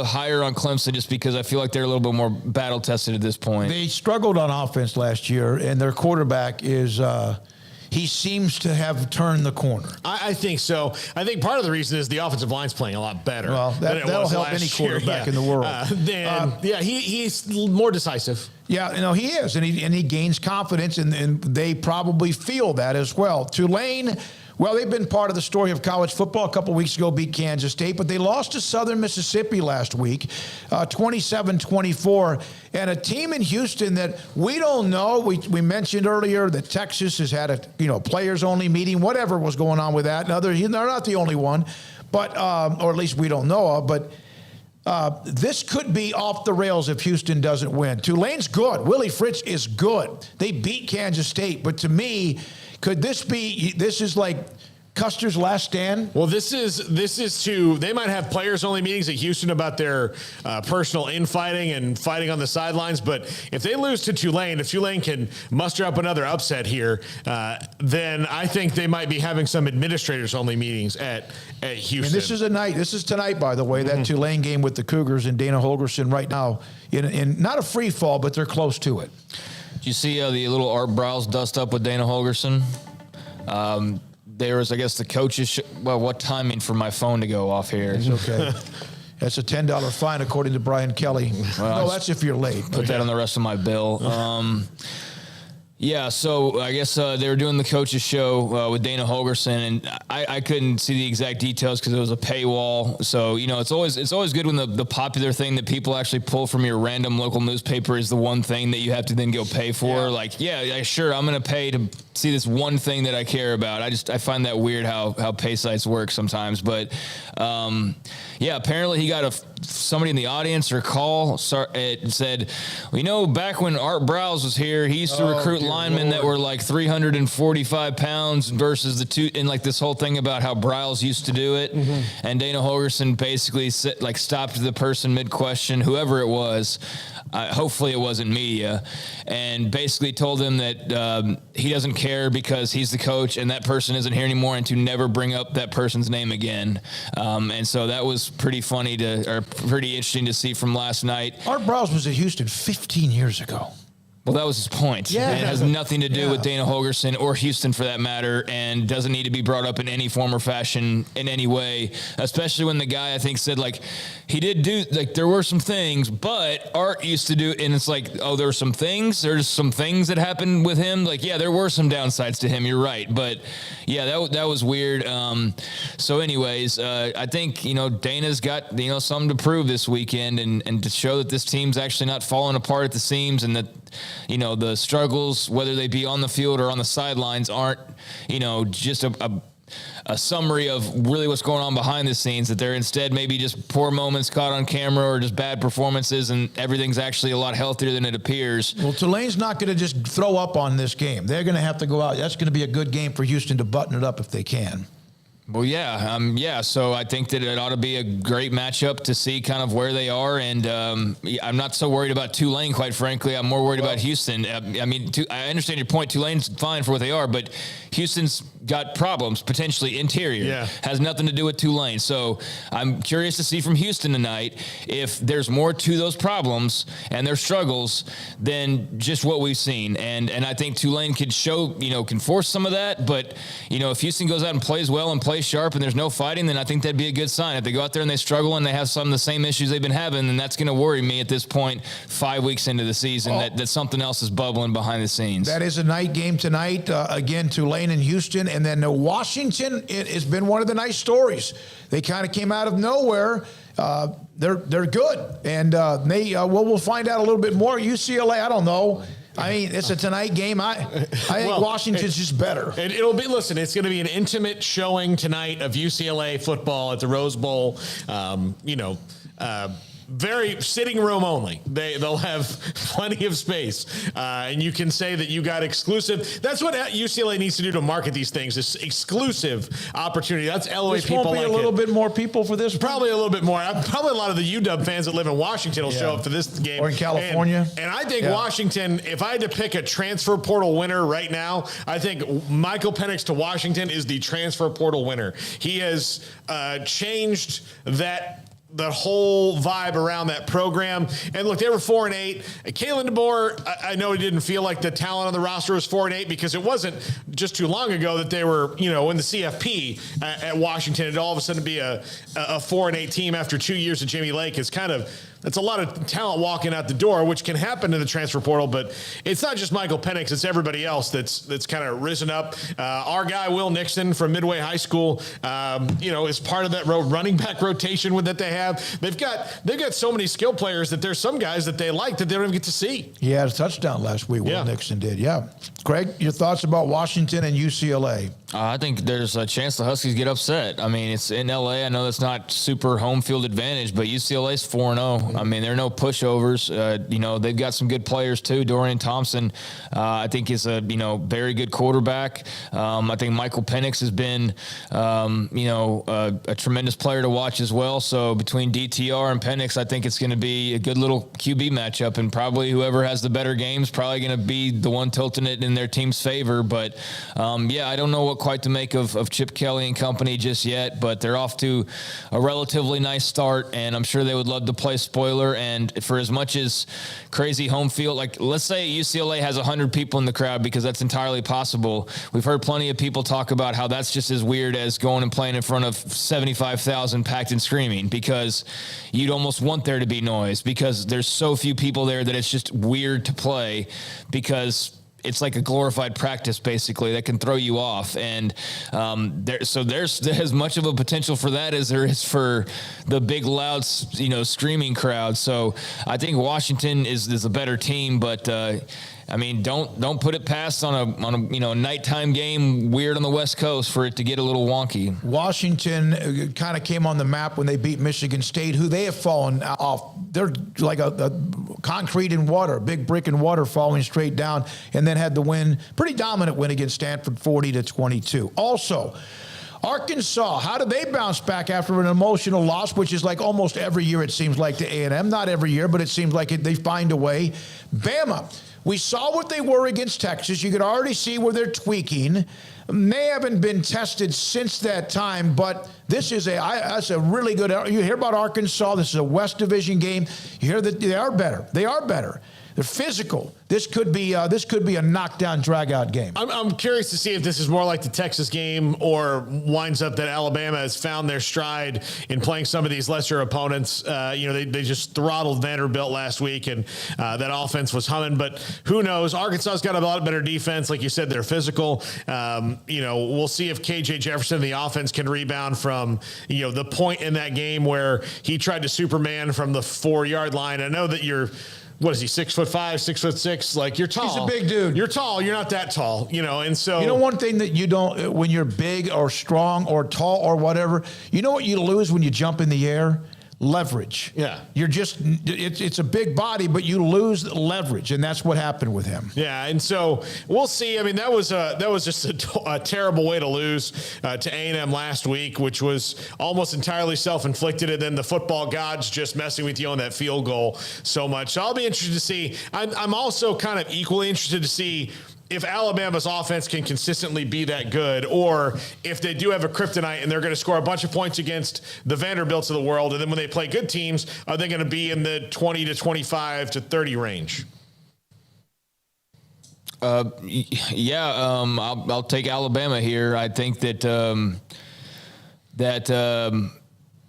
higher on Clemson just because I feel like they're a little bit more battle tested at this point. They struggled on offense last year, and their quarterback is. He seems to have turned the corner. I think so. I think part of the reason is the offensive line's playing a lot better. Well, that'll help any quarterback in the world. He's more decisive. Yeah, he is, and he gains confidence, and they probably feel that as well. Tulane. Well, they've been part of the story of college football. A couple weeks ago, beat Kansas State, but they lost to Southern Mississippi last week, 27-24. And a team in Houston that we don't know. We mentioned earlier that Texas has had a players-only meeting, whatever was going on with that. Now, they're not the only one, but or at least we don't know of. But this could be off the rails if Houston doesn't win. Tulane's good. Willie Fritz is good. They beat Kansas State, but to me, could this is like Custer's last stand? Well, this is they might have players only meetings at Houston about their personal infighting and fighting on the sidelines. But if they lose to Tulane, if Tulane can muster up another upset here, then I think they might be having some administrators only meetings at Houston. And this is tonight, by the way, that Tulane game with the Cougars and Dana Holgorsen right now in not a free fall, but they're close to it. Did you see the little Art Briles dust up with Dana Holgorsen? There was, I guess, the coaches. Well, what timing for my phone to go off here? It's okay. That's a $10 fine, according to Brian Kelly. Well, no, that's if you're late. Put that on the rest of my bill. Yeah, so I guess they were doing the coaches show with Dana Holgorsen, and I couldn't see the exact details because it was a paywall. So it's always good when the popular thing that people actually pull from your random local newspaper is the one thing that you have to then go pay for. Yeah. Sure, I'm going to pay to see this one thing that I care about. I find that weird how pay sites work sometimes, but apparently he got somebody in the audience or call it said, back when Art Briles was here, he used to recruit linemen that were like 345 pounds versus the two, and like this whole thing about how Briles used to do it. Mm-hmm. And Dana Holgorsen basically stopped the person mid-question, whoever it was. Hopefully it wasn't media, and basically told him that he doesn't care because he's the coach and that person isn't here anymore, and to never bring up that person's name again. And so that was pretty funny pretty interesting to see from last night. Art Briles was at Houston 15 years ago. Well, that was his point. Yeah. It has nothing to do with Dana Holgorsen or Houston for that matter, and doesn't need to be brought up in any form or fashion in any way, especially when the guy, I think, said, like, he did do, like, there were some things, but Art used to do, and it's like, oh, there were some things? There's some things that happened with him? Like, yeah, there were some downsides to him, you're right. But, yeah, that was weird. So, anyways, I think, Dana's got, something to prove this weekend and to show that this team's actually not falling apart at the seams, and that, the struggles, whether they be on the field or on the sidelines, aren't, just a summary of really what's going on behind the scenes, that they're instead maybe just poor moments caught on camera or just bad performances, and everything's actually a lot healthier than it appears. Well, Tulane's not going to just throw up on this game. They're going to have to go out. That's going to be a good game for Houston to button it up if they can. Well, yeah. So I think that it ought to be a great matchup to see kind of where they are. And I'm not so worried about Tulane, quite frankly. I'm more worried about Houston. I understand your point. Tulane's fine for what they are, but Houston's got problems, potentially interior. Yeah. Has nothing to do with Tulane. So I'm curious to see from Houston tonight if there's more to those problems and their struggles than just what we've seen. And I think Tulane could show, can force some of that. But, if Houston goes out and plays well and plays sharp and there's no fighting, then I think that'd be a good sign. If they go out there and they struggle and they have some of the same issues they've been having, then that's going to worry me at this point, 5 weeks into the season, that something else is bubbling behind the scenes. That is a night game tonight. Again, Tulane and Houston. And then Washington, it has been one of the nice stories. They kind of came out of nowhere. They're good. And we'll find out a little bit more. UCLA, I don't know. I mean, it's a tonight game. I think Washington's just better. It'll be, listen, it's going to be an intimate showing tonight of UCLA football at the Rose Bowl. Very sitting room only. They'll have plenty of space, and you can say that you got exclusive. That's what UCLA needs to do to market these things. This exclusive opportunity. That's LOA people. Won't be a little bit more people for this. Probably a little bit more. Probably a lot of the UW fans that live in Washington will show up for this game, or in California. And I think Washington. If I had to pick a transfer portal winner right now, I think Michael Penix to Washington is the transfer portal winner. He has changed the whole vibe around that program. And look, they were 4-8. Kalen DeBoer, I know he didn't feel like the talent on the roster was 4-8 because it wasn't just too long ago that they were, in the CFP at Washington. And all of a sudden be a 4-8 team after 2 years of Jimmy Lake is that's a lot of talent walking out the door, which can happen in the transfer portal. But it's not just Michael Penix; it's everybody else that's kind of risen up. Our guy Will Nixon from Midway High School, is part of that running back rotation that they have. They've got so many skill players that there's some guys that they like that they don't even get to see. He had a touchdown last week. Will Nixon did. Yeah. Craig, your thoughts about Washington and UCLA? I think there's a chance the Huskies get upset. I mean, it's in LA. I know that's not super home field advantage, but UCLA's 4-0. I mean, they're no pushovers. They've got some good players too. Dorian Thompson, I think, is a very good quarterback. I think Michael Penix has been a tremendous player to watch as well. So between DTR and Penix, I think it's going to be a good little QB matchup, and probably whoever has the better games probably going to be the one tilting it in their team's favor. But I don't know what quite to make of Chip Kelly and company just yet, but they're off to a relatively nice start, and I'm sure they would love to play spoiler. And for as much as crazy home field, like let's say UCLA has 100 people in the crowd, because that's entirely possible. We've heard plenty of people talk about how that's just as weird as going and playing in front of 75,000 packed and screaming, because you'd almost want there to be noise, because there's so few people there that it's just weird to play, because it's like a glorified practice, basically, that can throw you off. And there's as much of a potential for that as there is for the big, loud, screaming crowd. So I think Washington is a better team, but don't put it past on a nighttime game weird on the West Coast for it to get a little wonky. Washington kind of came on the map when they beat Michigan State, who they have fallen off. They're like a concrete in water, a big brick in water falling straight down, and then had the win, pretty dominant win against Stanford, 40-22. Also, Arkansas, how did they bounce back after an emotional loss, which is like almost every year it seems like to A&M? Not every year, but it seems like they find a way. Bama, we saw what they were against Texas. You could already see where they're tweaking. They haven't been tested since that time, but this is that's a really good. You hear about Arkansas. This is a West Division game. You hear that they are better. They are better. They're physical. This could be a knockdown, drag-out game. I'm curious to see if this is more like the Texas game or winds up that Alabama has found their stride in playing some of these lesser opponents. They just throttled Vanderbilt last week, and that offense was humming. But who knows? Arkansas's got a lot better defense. Like you said, they're physical. We'll see if KJ Jefferson, the offense, can rebound from, the point in that game where he tried to Superman from the 4-yard line. I know that what is he, 6'5", 6'6"? Like, you're tall. He's a big dude. You're tall. You're not that tall, and so. One thing that you don't, when you're big or strong or tall or whatever, you know what you lose when you jump in the air? Leverage. Yeah. You're just, it's a big body, but you lose leverage, and that's what happened with him. Yeah, and so we'll see. I mean, that was just a terrible way to lose to A&M last week, which was almost entirely self-inflicted, and then the football gods just messing with you on that field goal so much. So I'll be interested to see. I'm also kind of equally interested to see if Alabama's offense can consistently be that good, or if they do have a kryptonite and they're going to score a bunch of points against the Vanderbilts of the world, and then when they play good teams, are they going to be in the 20 to 25 to 30 range? I'll take Alabama here. I think that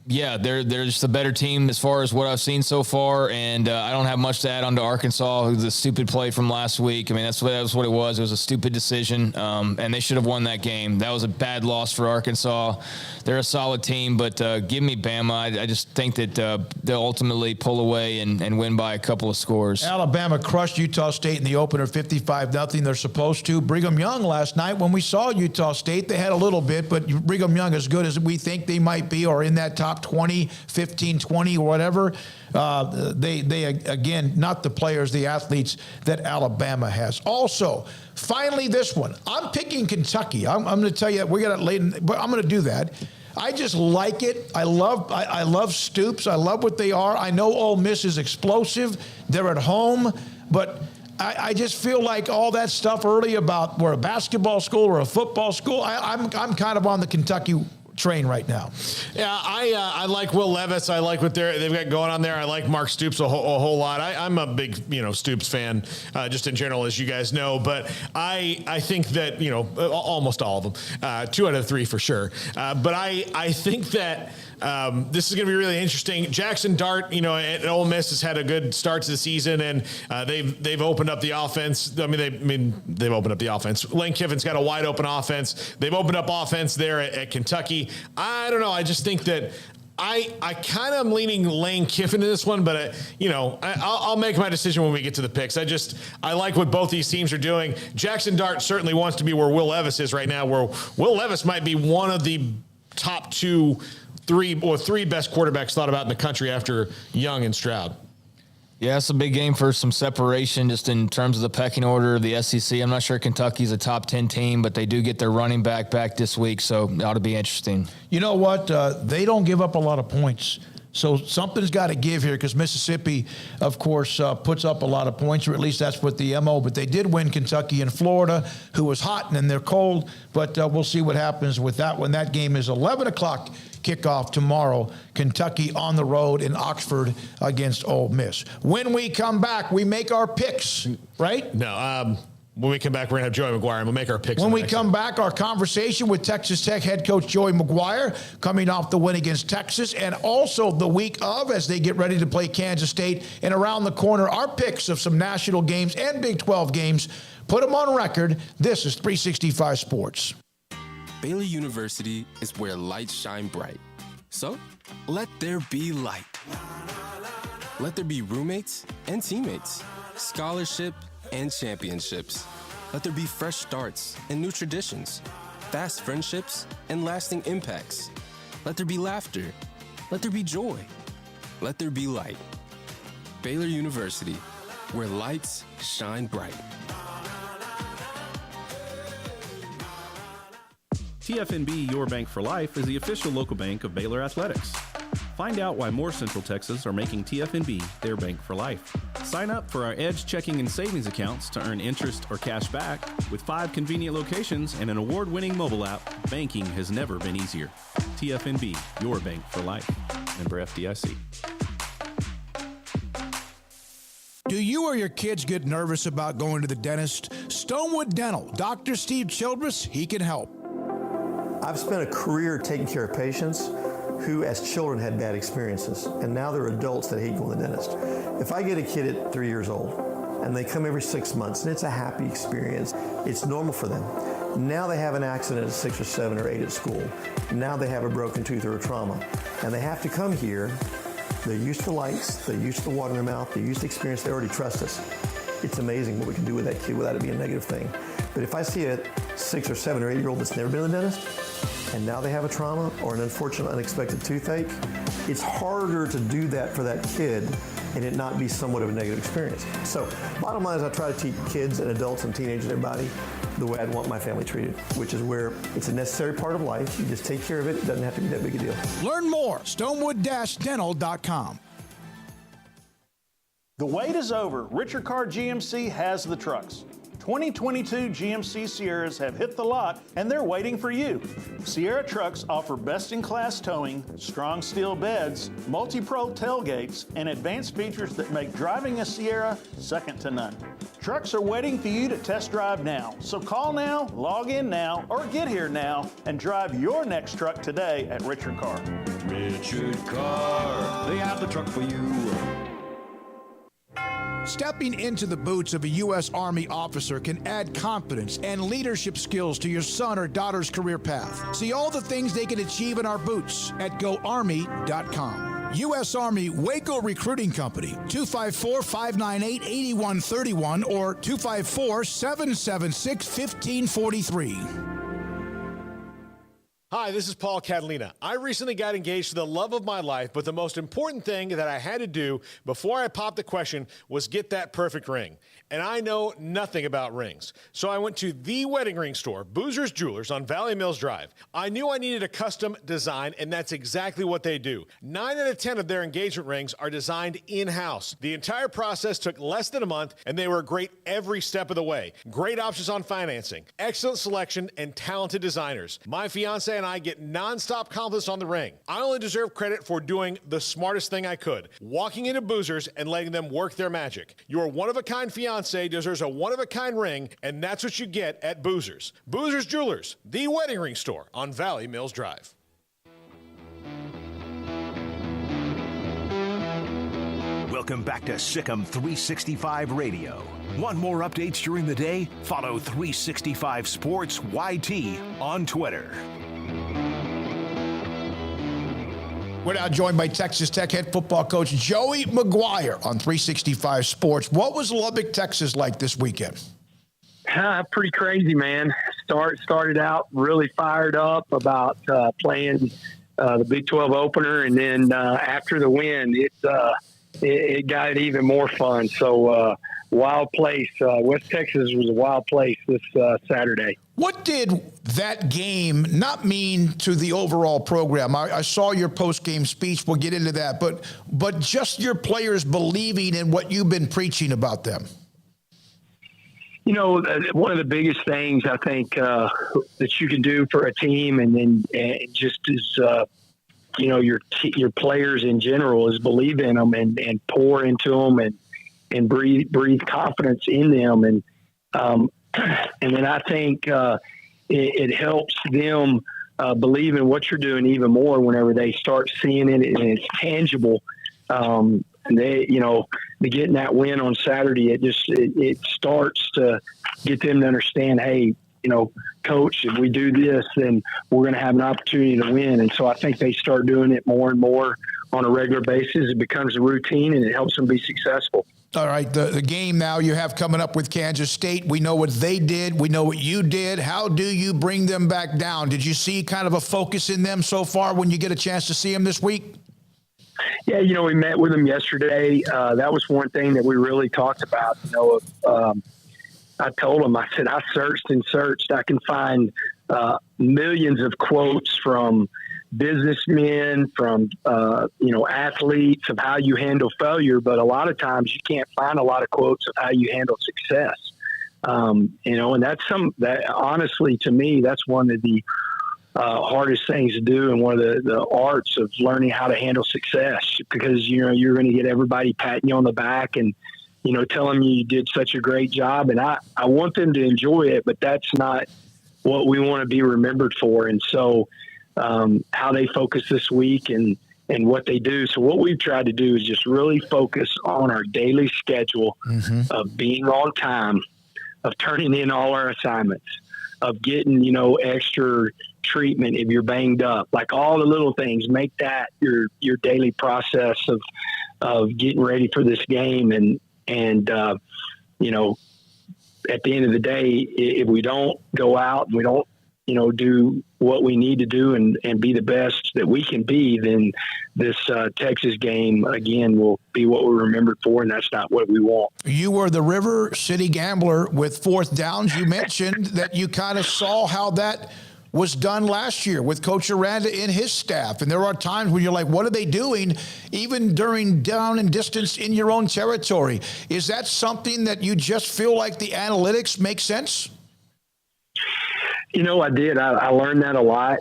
they're just a better team as far as what I've seen so far, and I don't have much to add on to Arkansas. It was a stupid play from last week. I mean, that was what it was. It was a stupid decision, and they should have won that game. That was a bad loss for Arkansas. They're a solid team, but give me Bama. I just think that they'll ultimately pull away and win by a couple of scores. Alabama crushed Utah State in the opener 55-0. They're supposed to. Brigham Young last night, when we saw Utah State, they had a little bit, but Brigham Young, as good as we think they might be, or in that top 20, 15, 20, or whatever, they again, not the players, the athletes that Alabama has. Also, finally, this one. I'm picking Kentucky. I'm going to tell you, we got it late, but I'm going to do that. I just like it. I love Stoops. I love what they are. I know Ole Miss is explosive. They're at home, but I just feel like all that stuff early about we're a basketball school or a football school. I'm kind of on the Kentucky train right now. Yeah, I like Will Levis. I like what they've got going on there. I like Mark Stoops a whole lot. I'm a big Stoops fan, just in general, as you guys know. But I think that almost all of them, 2 out of 3 for sure. But I think that this is going to be really interesting. Jackson Dart, at Ole Miss has had a good start to the season, and they've opened up the offense. They've opened up the offense. Lane Kiffin's got a wide open offense. They've opened up offense there at Kentucky. I don't know. I just think that I kind of am leaning Lane Kiffin in this one, but I'll make my decision when we get to the picks. I like what both these teams are doing. Jackson Dart certainly wants to be where Will Levis is right now, where Will Levis might be one of the top 2, 3 best quarterbacks thought about in the country after Young and Stroud. Yeah, it's a big game for some separation just in terms of the pecking order of the SEC. I'm not sure Kentucky's a top 10 team, but they do get their running back this week, so it ought to be interesting. You know what? They don't give up a lot of points. So something's got to give here, because Mississippi, of course, puts up a lot of points, or at least that's what the MO. But they did win Kentucky and Florida, who was hot, and then they're cold. But we'll see what happens with that one. That game is 11 o'clock kickoff tomorrow. Kentucky on the road in Oxford against Ole Miss. When we come back, we make our picks, right? No, when we come back, we're going to have Joey McGuire, and we'll make our picks. When we come back, our conversation with Texas Tech head coach Joey McGuire, coming off the win against Texas, and also the week of, as they get ready to play Kansas State, and around the corner, our picks of some national games and Big 12 games. Put them on record. This is 365 Sports. Baylor University is where lights shine bright. So, let there be light. Let there be roommates and teammates, scholarship and championships. Let there be fresh starts and new traditions, fast friendships and lasting impacts. Let there be laughter. Let there be joy. Let there be light. Baylor University, where lights shine bright. TFNB Your Bank for Life is the official local bank of Baylor Athletics. Find out why more Central Texas are making TFNB their bank for life. Sign up for our Edge checking and savings accounts to earn interest or cash back. With 5 convenient locations and an award-winning mobile app, banking has never been easier. TFNB, your bank for life. Member FDIC. Do you or your kids get nervous about going to the dentist? Stonewood Dental, Dr. Steve Childress, he can help. I've spent a career taking care of patients who as children had bad experiences, and now they're adults that hate going to the dentist. If I get a kid at 3 years old and they come every 6 months and it's a happy experience, it's normal for them. Now they have an accident at 6 or 7 or 8 at school. Now they have a broken tooth or a trauma, and they have to come here. They're used to lights, they're used to water in their mouth, they're used to experience, they already trust us. It's amazing what we can do with that kid without it being a negative thing. But if I see a 6 or 7 or 8 year old that's never been to the dentist, and now they have a trauma or an unfortunate unexpected toothache, it's harder to do that for that kid and it not be somewhat of a negative experience. So bottom line is I try to teach kids and adults and teenagers and everybody the way I'd want my family treated, which is where it's a necessary part of life. You just take care of it. It doesn't have to be that big a deal. Learn more, stonewood-dental.com. The wait is over. Richard Carr GMC has the trucks. 2022 GMC Sierras have hit the lot and they're waiting for you. Sierra trucks offer best-in-class towing, strong steel beds, multi-pro tailgates, and advanced features that make driving a Sierra second to none. Trucks are waiting for you to test drive now. So call now, log in now, or get here now and drive your next truck today at Richard Carr. Richard Carr, they have the truck for you. Stepping into the boots of a U.S. Army officer can add confidence and leadership skills to your son or daughter's career path. See all the things they can achieve in our boots at GoArmy.com. U.S. Army Waco Recruiting Company, 254-598-8131 or 254-776-1543. Hi, this is Paul Catalina. I recently got engaged to the love of my life, but the most important thing that I had to do before I popped the question was get that perfect ring. And I know nothing about rings. So I went to the wedding ring store, Boozer's Jewelers on Valley Mills Drive. I knew I needed a custom design, and that's exactly what they do. 9 out of 10 of their engagement rings are designed in-house. The entire process took less than a month, and they were great every step of the way. Great options on financing, excellent selection, and talented designers. My fiance and I get nonstop compliments on the ring. I only deserve credit for doing the smartest thing I could, walking into Boozer's and letting them work their magic. Your one-of-a-kind fiance deserves a one-of-a-kind ring, and that's what you get at Boozer's. Boozer's Jewelers, the wedding ring store on Valley Mills Drive. Welcome back to Sikkim 365 Radio. Want more updates during the day? Follow 365 Sports YT on Twitter. We're now joined by Texas Tech head football coach Joey McGuire on 365 Sports. What was Lubbock, Texas like this weekend? Pretty crazy, man. Started out really fired up about playing the Big 12 opener, and then after the win, it got even more fun. So wild place. West Texas was a wild place this Saturday. What did that game not mean to the overall program? I saw your post-game speech. We'll get into that. But just your players believing in what you've been preaching about them. You know, one of the biggest things I think that you can do for a team, and just as you know, your players in general, is believe in them and pour into them and breathe confidence in them. And then I think it helps them believe in what you're doing even more whenever they start seeing it and it's tangible. And they, you know, getting that win on Saturday, it starts to get them to understand, hey, you know, coach, if we do this, then we're going to have an opportunity to win. And so I think they start doing it more and more on a regular basis. It becomes a routine and it helps them be successful. All right, the game now you have coming up with Kansas State. We know what they did. We know what you did. How do you bring them back down? Did you see kind of a focus in them so far when you get a chance to see them this week? Yeah, you know, we met with them yesterday. That was one thing that we really talked about. You know, I told them, I said, I searched and searched. I can find millions of quotes from businessmen, from, you know, athletes of how you handle failure. But a lot of times you can't find a lot of quotes of how you handle success. You know, and that honestly, to me, that's one of the hardest things to do, and one of the arts of learning how to handle success, because, you know, you're going to get everybody patting you on the back and tell them you did such a great job. And I want them to enjoy it, but that's not what we want to be remembered for. And so how they focus this week and what they do. So what we've tried to do is just really focus on our daily schedule of being on time, of turning in all our assignments, of getting, extra treatment if you're banged up, like all the little things. Make that your daily process of getting ready for this game. And at the end of the day, if we don't go out and we don't, do what we need to do and be the best that we can be, then this Texas game, again, will be what we're remembered for, and that's not what we want. You were the River City Gambler with fourth downs. You mentioned that you kind of saw how that was done last year with Coach Aranda and his staff. And there are times when you're like, what are they doing, even during down and distance in your own territory? Is that something that you just feel like the analytics make sense? I did. I learned that a lot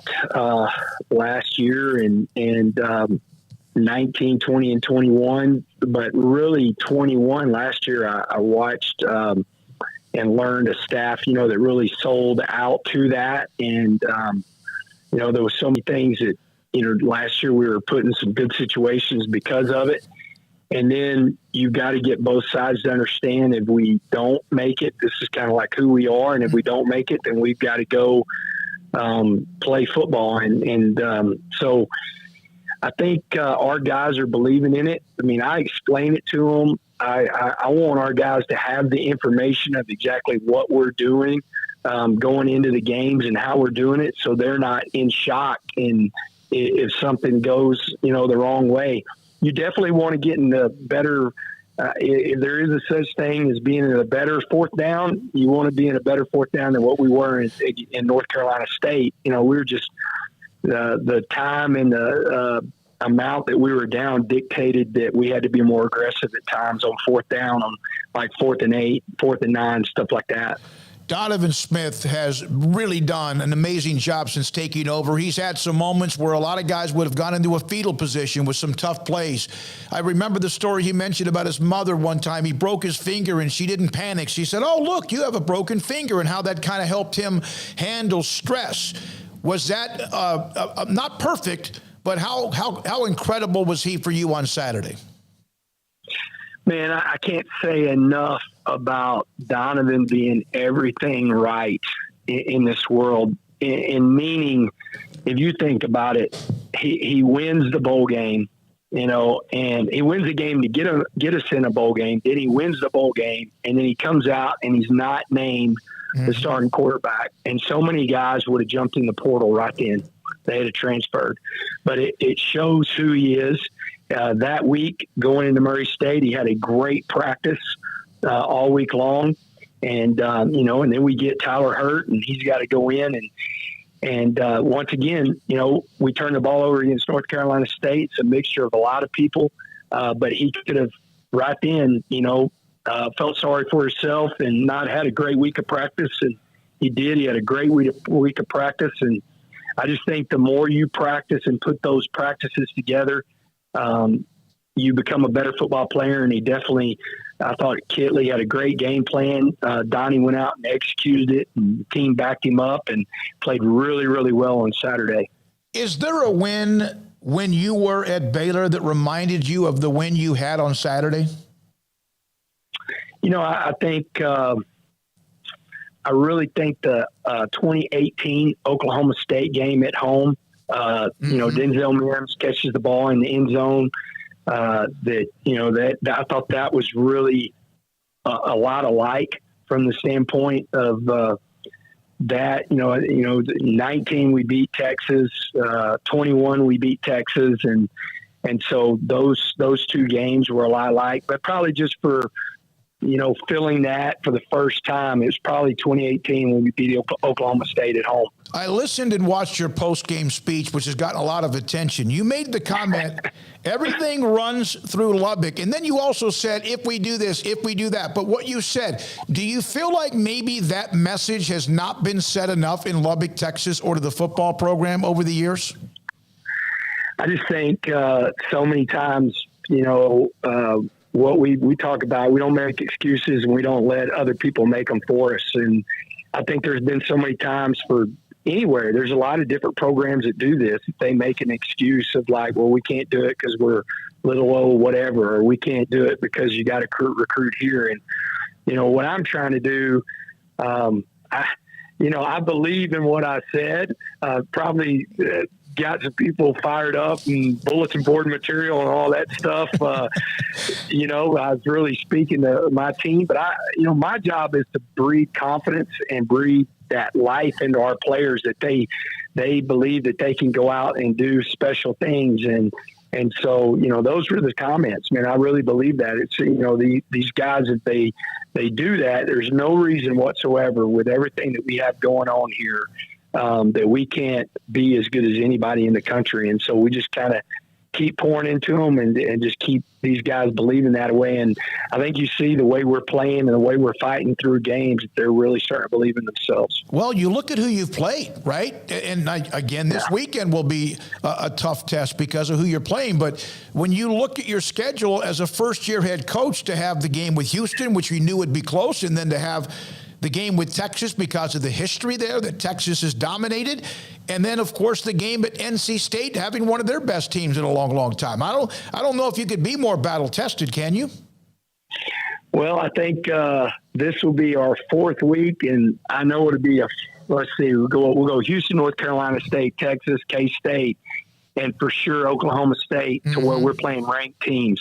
last year and 19, 20, and 21. But really 21 last year, I watched and learned a staff, that really sold out to that. And, there was so many things that, last year we were put in some good situations because of it. And then you've got to get both sides to understand if we don't make it, this is kind of like who we are. And if we don't make it, then we've got to go play football. So I think our guys are believing in it. I mean, I explain it to them. I want our guys to have the information of exactly what we're doing going into the games and how we're doing it, so they're not in shock and if something goes, the wrong way. You definitely want to get in the better if there is a such thing as being in a better fourth down, you want to be in a better fourth down than what we were in North Carolina State. We were just the time and the amount that we were down dictated that we had to be more aggressive at times on fourth down, on like 4th and 8, 4th and 9, stuff like that. Donovan Smith has really done an amazing job since taking over. He's had some moments where a lot of guys would have gone into a fetal position with some tough plays. I remember the story he mentioned about his mother one time. He broke his finger and she didn't panic. She said, "Oh, look, you have a broken finger," and how that kind of helped him handle stress. Was that not perfect, but how incredible was he for you on Saturday? Man, I can't say enough about Donovan being everything right in this world. In meaning, if you think about it, he wins the bowl game, and he wins the game to get us in a bowl game. Then he wins the bowl game, and then he comes out and he's not named the starting quarterback. And so many guys would have jumped in the portal right then. They had transferred. But it shows who he is. That week going into Murray State, he had a great practice all week long. And then we get Tyler hurt, and he's got to go in. And once again, we turned the ball over against North Carolina State. It's a mixture of a lot of people. But he could have right then, felt sorry for himself and not had a great week of practice. And he did. He had a great week of practice. And I just think the more you practice and put those practices together, you become a better football player. And he definitely, I thought Kitley had a great game plan. Donnie went out and executed it, and the team backed him up and played really, really well on Saturday. Is there a win when you were at Baylor that reminded you of the win you had on Saturday? I think, I really think the 2018 Oklahoma State game at home, Denzel Mims catches the ball in the end zone. That I thought that was really a lot alike from the standpoint of that. 19 we beat Texas, 21 we beat Texas, and so those two games were a lot alike. But probably just for feeling that for the first time, it was probably 2018 when we beat Oklahoma State at home. I listened and watched your post-game speech, which has gotten a lot of attention. You made the comment, everything runs through Lubbock. And then you also said, if we do this, if we do that. But what you said, do you feel like maybe that message has not been said enough in Lubbock, Texas, or to the football program over the years? I just think so many times, what we talk about. We don't make excuses, and we don't let other people make them for us. And I think there's been so many times for anywhere. There's a lot of different programs that do this. They make an excuse of like, well, we can't do it because we're little old whatever, or we can't do it because you got to recruit here. And, you know, what I'm trying to do, I believe in what I said, probably got some people fired up and bulletin board material and all that stuff. I was really speaking to my team, but my job is to breed confidence and breed that life into our players, that they believe that they can go out and do special things. And so, those were the comments, man. I really believe that. It's, these guys, if they do that, there's no reason whatsoever with everything that we have going on here that we can't be as good as anybody in the country. And so we just kind of keep pouring into them and just keep these guys believing that way. And I think you see the way we're playing and the way we're fighting through games, they're really starting to believe in themselves. Well, you look at who you've played, right? And again, this weekend will be a tough test because of who you're playing. But when you look at your schedule as a first-year head coach, to have the game with Houston, which we knew would be close, and then to have the game with Texas because of the history there that Texas has dominated. And then, of course, the game at NC State, having one of their best teams in a long, long time. I don't know if you could be more battle-tested, can you? Well, I think this will be our fourth week, and I know it'll be let's see, we'll go Houston, North Carolina State, Texas, K-State, and for sure Oklahoma State, to where we're playing ranked teams.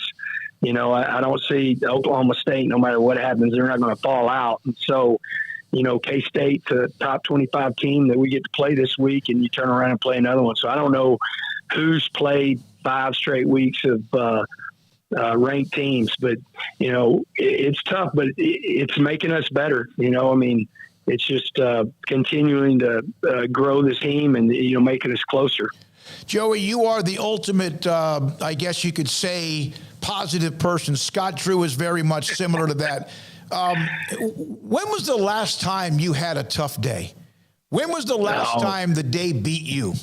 I don't see Oklahoma State, no matter what happens, they're not going to fall out. And so, K-State's a top 25 team that we get to play this week, and you turn around and play another one. So I don't know who's played 5 straight weeks of ranked teams, but, it's tough, but it's making us better. It's just continuing to grow this team and, making us closer. Joey, you are the ultimate, I guess you could say, positive person. Scott Drew is very much similar to that. When was the last time you had a tough day? When was the last time the day beat you?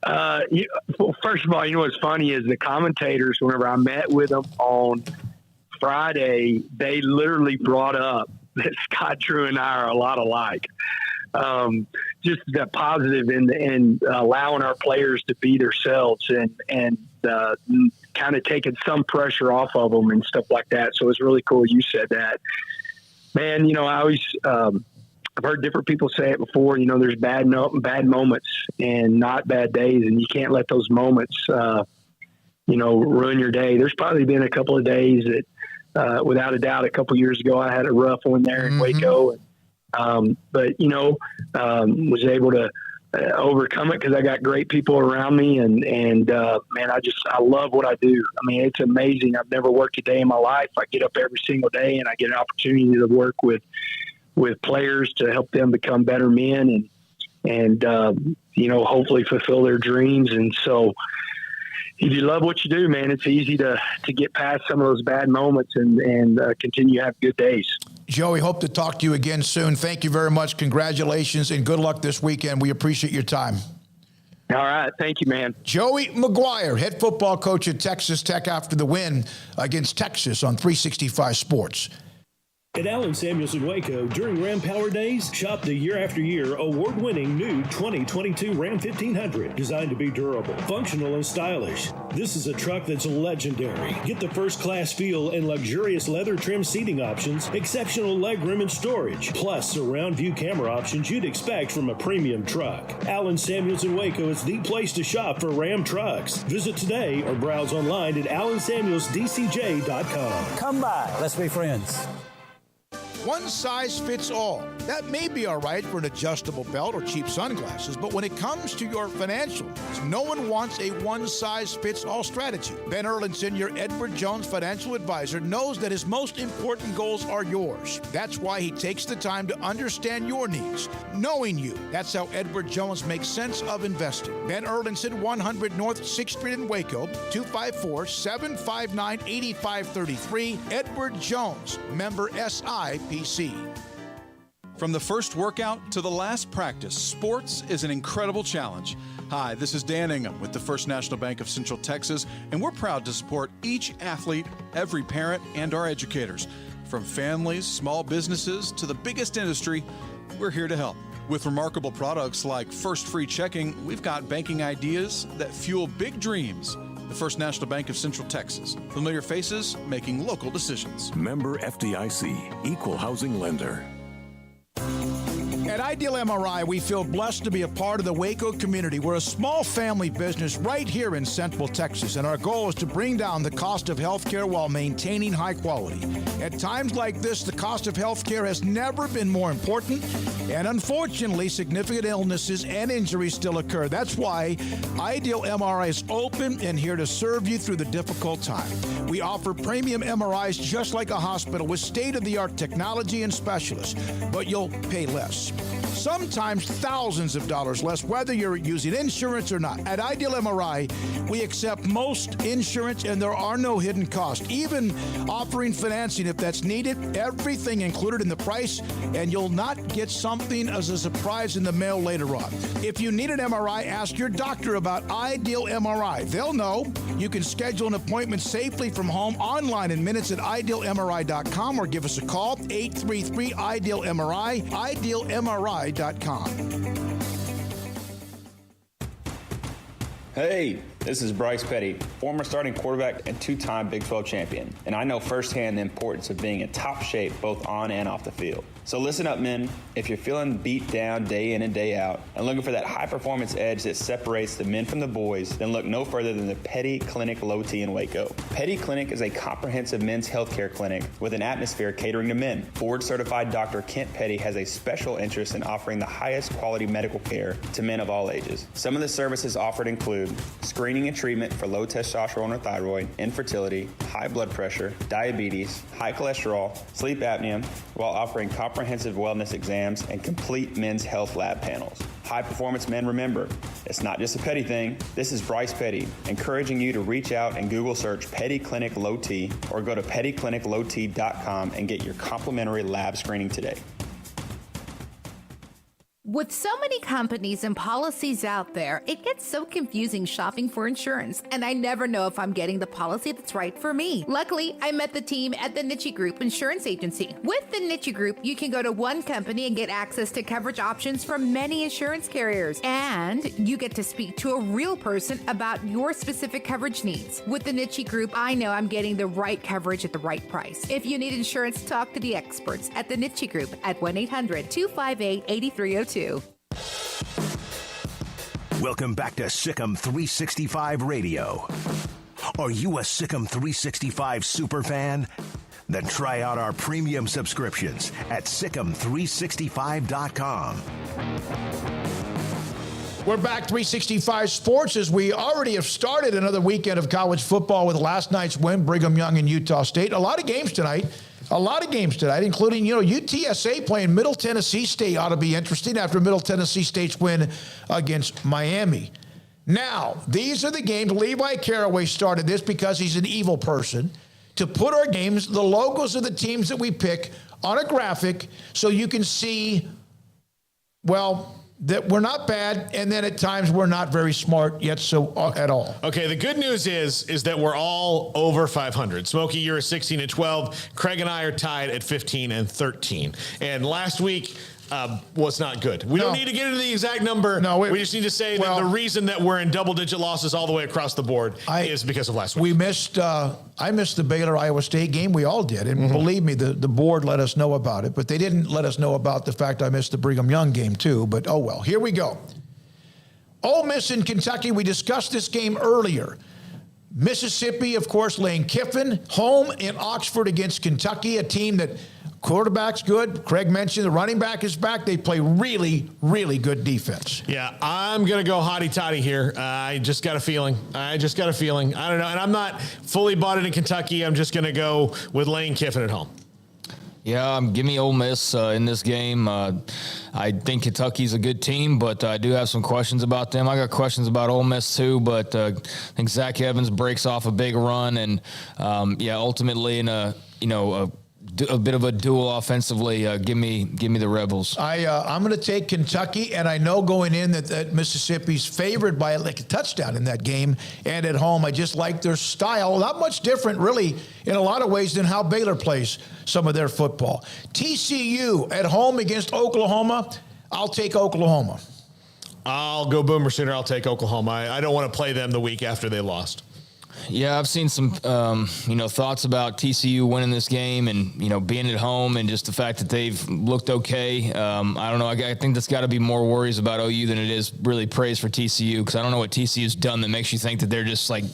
Well, first of all, what's funny is the commentators, whenever I met with them on Friday, they literally brought up that Scott Drew and I are a lot alike. Just that positive and allowing our players to be themselves and kind of taking some pressure off of them and stuff like that. So it's really cool you said that. Man, I always I've heard different people say it before. There's bad moments and not bad days, and you can't let those moments ruin your day. There's probably been a couple of days that without a doubt, a couple of years ago, I had a rough one there in Waco. But was able to overcome it because I got great people around me. And man, I love what I do. I mean, it's amazing. I've never worked a day in my life. I get up every single day and I get an opportunity to work with players to help them become better men and hopefully fulfill their dreams. And so, if you love what you do, man, it's easy to get past some of those bad moments and continue to have good days. Joey, hope to talk to you again soon. Thank you very much. Congratulations and good luck this weekend. We appreciate your time. All right. Thank you, man. Joey McGuire, head football coach at Texas Tech after the win against Texas on 365 Sports. At Allen Samuelson Waco, during Ram Power Days, shop the year-after-year award-winning new 2022 Ram 1500, designed to be durable, functional, and stylish. This is a truck that's legendary. Get the first-class feel and luxurious leather trim seating options, exceptional legroom and storage, plus surround view camera options you'd expect from a premium truck. Allen Samuelson Waco is the place to shop for Ram trucks. Visit today or browse online at allensamuelsdcj.com. Come by. Let's be friends. One size fits all. That may be all right for an adjustable belt or cheap sunglasses, but when it comes to your financial needs, no one wants a one-size-fits-all strategy. Ben Erlinson, your Edward Jones financial advisor, knows that his most important goals are yours. That's why he takes the time to understand your needs, knowing you. That's how Edward Jones makes sense of investing. Ben Erlinson, 100 North 6th Street in Waco, 254-759-8533. Edward Jones, member SIPC. From the first workout to the last practice, sports is an incredible challenge. Hi, this is Dan Ingham with the First National Bank of Central Texas, and we're proud to support each athlete, every parent, and our educators. From families, small businesses, to the biggest industry, we're here to help. With remarkable products like First Free Checking, we've got banking ideas that fuel big dreams. The First National Bank of Central Texas. Familiar faces making local decisions. Member FDIC, Equal Housing Lender. At Ideal MRI, we feel blessed to be a part of the Waco community. We're a small family business right here in Central Texas, and our goal is to bring down the cost of health care while maintaining high quality. At times like this, the cost of health care has never been more important, and unfortunately, significant illnesses and injuries still occur. That's why Ideal MRI is open and here to serve you through the difficult time. We offer premium MRIs just like a hospital with state-of-the-art technology and specialists, but you'll pay less. Sometimes thousands of dollars less, whether you're using insurance or not. At Ideal MRI, we accept most insurance and there are no hidden costs, even offering financing if that's needed. Everything included in the price, and you'll not get something as a surprise in the mail later on. If you need an MRI, ask your doctor about Ideal MRI. They'll know. You can schedule an appointment safely from home online in minutes at idealmri.com or give us a call, 833-IDEAL-MRI, idealmri.com. Hey, this is Bryce Petty, former starting quarterback and two-time Big 12 champion, and I know firsthand the importance of being in top shape both on and off the field. So listen up, men. If you're feeling beat down day in and day out and looking for that high-performance edge that separates the men from the boys, then look no further than the Petty Clinic Low T in Waco. Petty Clinic is a comprehensive men's healthcare clinic with an atmosphere catering to men. Board-certified Dr. Kent Petty has a special interest in offering the highest quality medical care to men of all ages. Some of the services offered include screening and treatment for low testosterone or thyroid, infertility, high blood pressure, diabetes, high cholesterol, sleep apnea, while offering comprehensive wellness exams and complete men's health lab panels. High performance men, remember, it's not just a Petty thing. This is Bryce Petty, encouraging you to reach out and Google search Petty Clinic Low T or go to pettycliniclowt.com and get your complimentary lab screening today. With so many companies and policies out there, it gets so confusing shopping for insurance, and I never know if I'm getting the policy that's right for me. Luckily, I met the team at the Niche Group Insurance Agency. With the Niche Group, you can go to one company and get access to coverage options from many insurance carriers, and you get to speak to a real person about your specific coverage needs. With the Niche Group, I know I'm getting the right coverage at the right price. If you need insurance, talk to the experts at the Niche Group at 1-800-258-8302. Welcome back to Sikkim 365 Radio. Are you a Sikkim 365 superfan? Then try out our premium subscriptions at Sikkim365.com. We're back 365 Sports as we already have started another weekend of college football with last night's win, Brigham Young and Utah State. A lot of games tonight, including, UTSA playing Middle Tennessee State ought to be interesting after Middle Tennessee State's win against Miami. Now, these are the games. Levi Caraway started this because he's an evil person, to put our games, the logos of the teams that we pick on a graphic so you can see, that we're not bad, and then at times we're not very smart yet at all. Okay, the good news is that we're all over 500. Smokey, you're at 16-12. Craig and I are tied at 15-13. And last week was not good. We don't need to get into the exact number. No, we just need to say that the reason that we're in double-digit losses all the way across the board is because of last week. I missed the Baylor-Iowa State game. We all did. And believe me, the board let us know about it. But they didn't let us know about the fact I missed the Brigham Young game, too. But, oh, well. Here we go. Ole Miss in Kentucky. We discussed this game earlier. Mississippi, of course, Lane Kiffin. Home in Oxford against Kentucky, a team that quarterback's good. Craig mentioned the running back is back. They play really, really good defense. Yeah, I'm going to go hotty-toddy here. I just got a feeling. I don't know. And I'm not fully bought into Kentucky. I'm just going to go with Lane Kiffin at home. Yeah, give me Ole Miss in this game. I think Kentucky's a good team, but I do have some questions about them. I got questions about Ole Miss too, but I think Zach Evans breaks off a big run, and ultimately in a a bit of a duel offensively. Give me the Rebels. I'm going to take Kentucky, and I know going in that Mississippi's favored by like a touchdown in that game, and at home, I just like their style. Not much different, really, in a lot of ways than how Baylor plays some of their football. TCU at home against Oklahoma. I'll take Oklahoma. I'll go Boomer Sooner. I'll take Oklahoma. I don't want to play them the week after they lost. Yeah, I've seen some, thoughts about TCU winning this game and, being at home and just the fact that they've looked okay. I don't know. I think that's got to be more worries about OU than it is really praise for TCU, because I don't know what TCU's done that makes you think that they're just like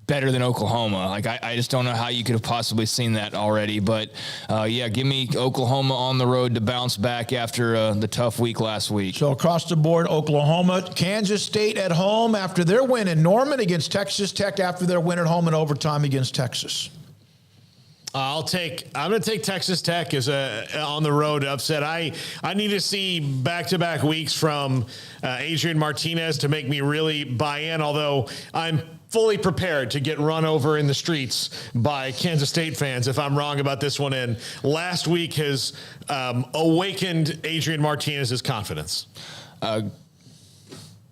better than Oklahoma. Like, I just don't know how you could have possibly seen that already. But, give me Oklahoma on the road to bounce back after the tough week last week. So across the board, Oklahoma. Kansas State at home after their win in Norman against Texas Tech after their win at home in overtime against Texas. I'm going to take Texas Tech as on the road upset. I need to see back-to-back weeks from Adrian Martinez to make me really buy in, although I'm fully prepared to get run over in the streets by Kansas State fans if I'm wrong about this one. And last week has awakened Adrian Martinez's confidence.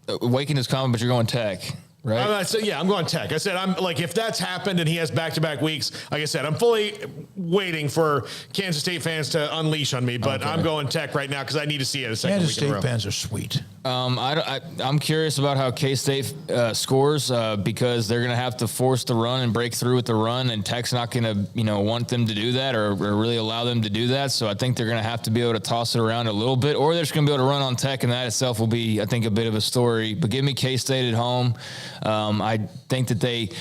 Awakened his confidence, but you're going Tech. Right. I'm going Tech. I said, I'm like, if that's happened and he has back-to-back weeks, like I said, I'm fully waiting for Kansas State fans to unleash on me, but I'm going Tech right now because I need to see it a second Kansas week in a row. State fans are sweet. I'm curious about how K-State scores because they're going to have to force the run and break through with the run, and Tech's not going to, want them to do that or really allow them to do that. So I think they're going to have to be able to toss it around a little bit, or they're just going to be able to run on Tech, and that itself will be, I think, a bit of a story. But give me K-State at home. I think that they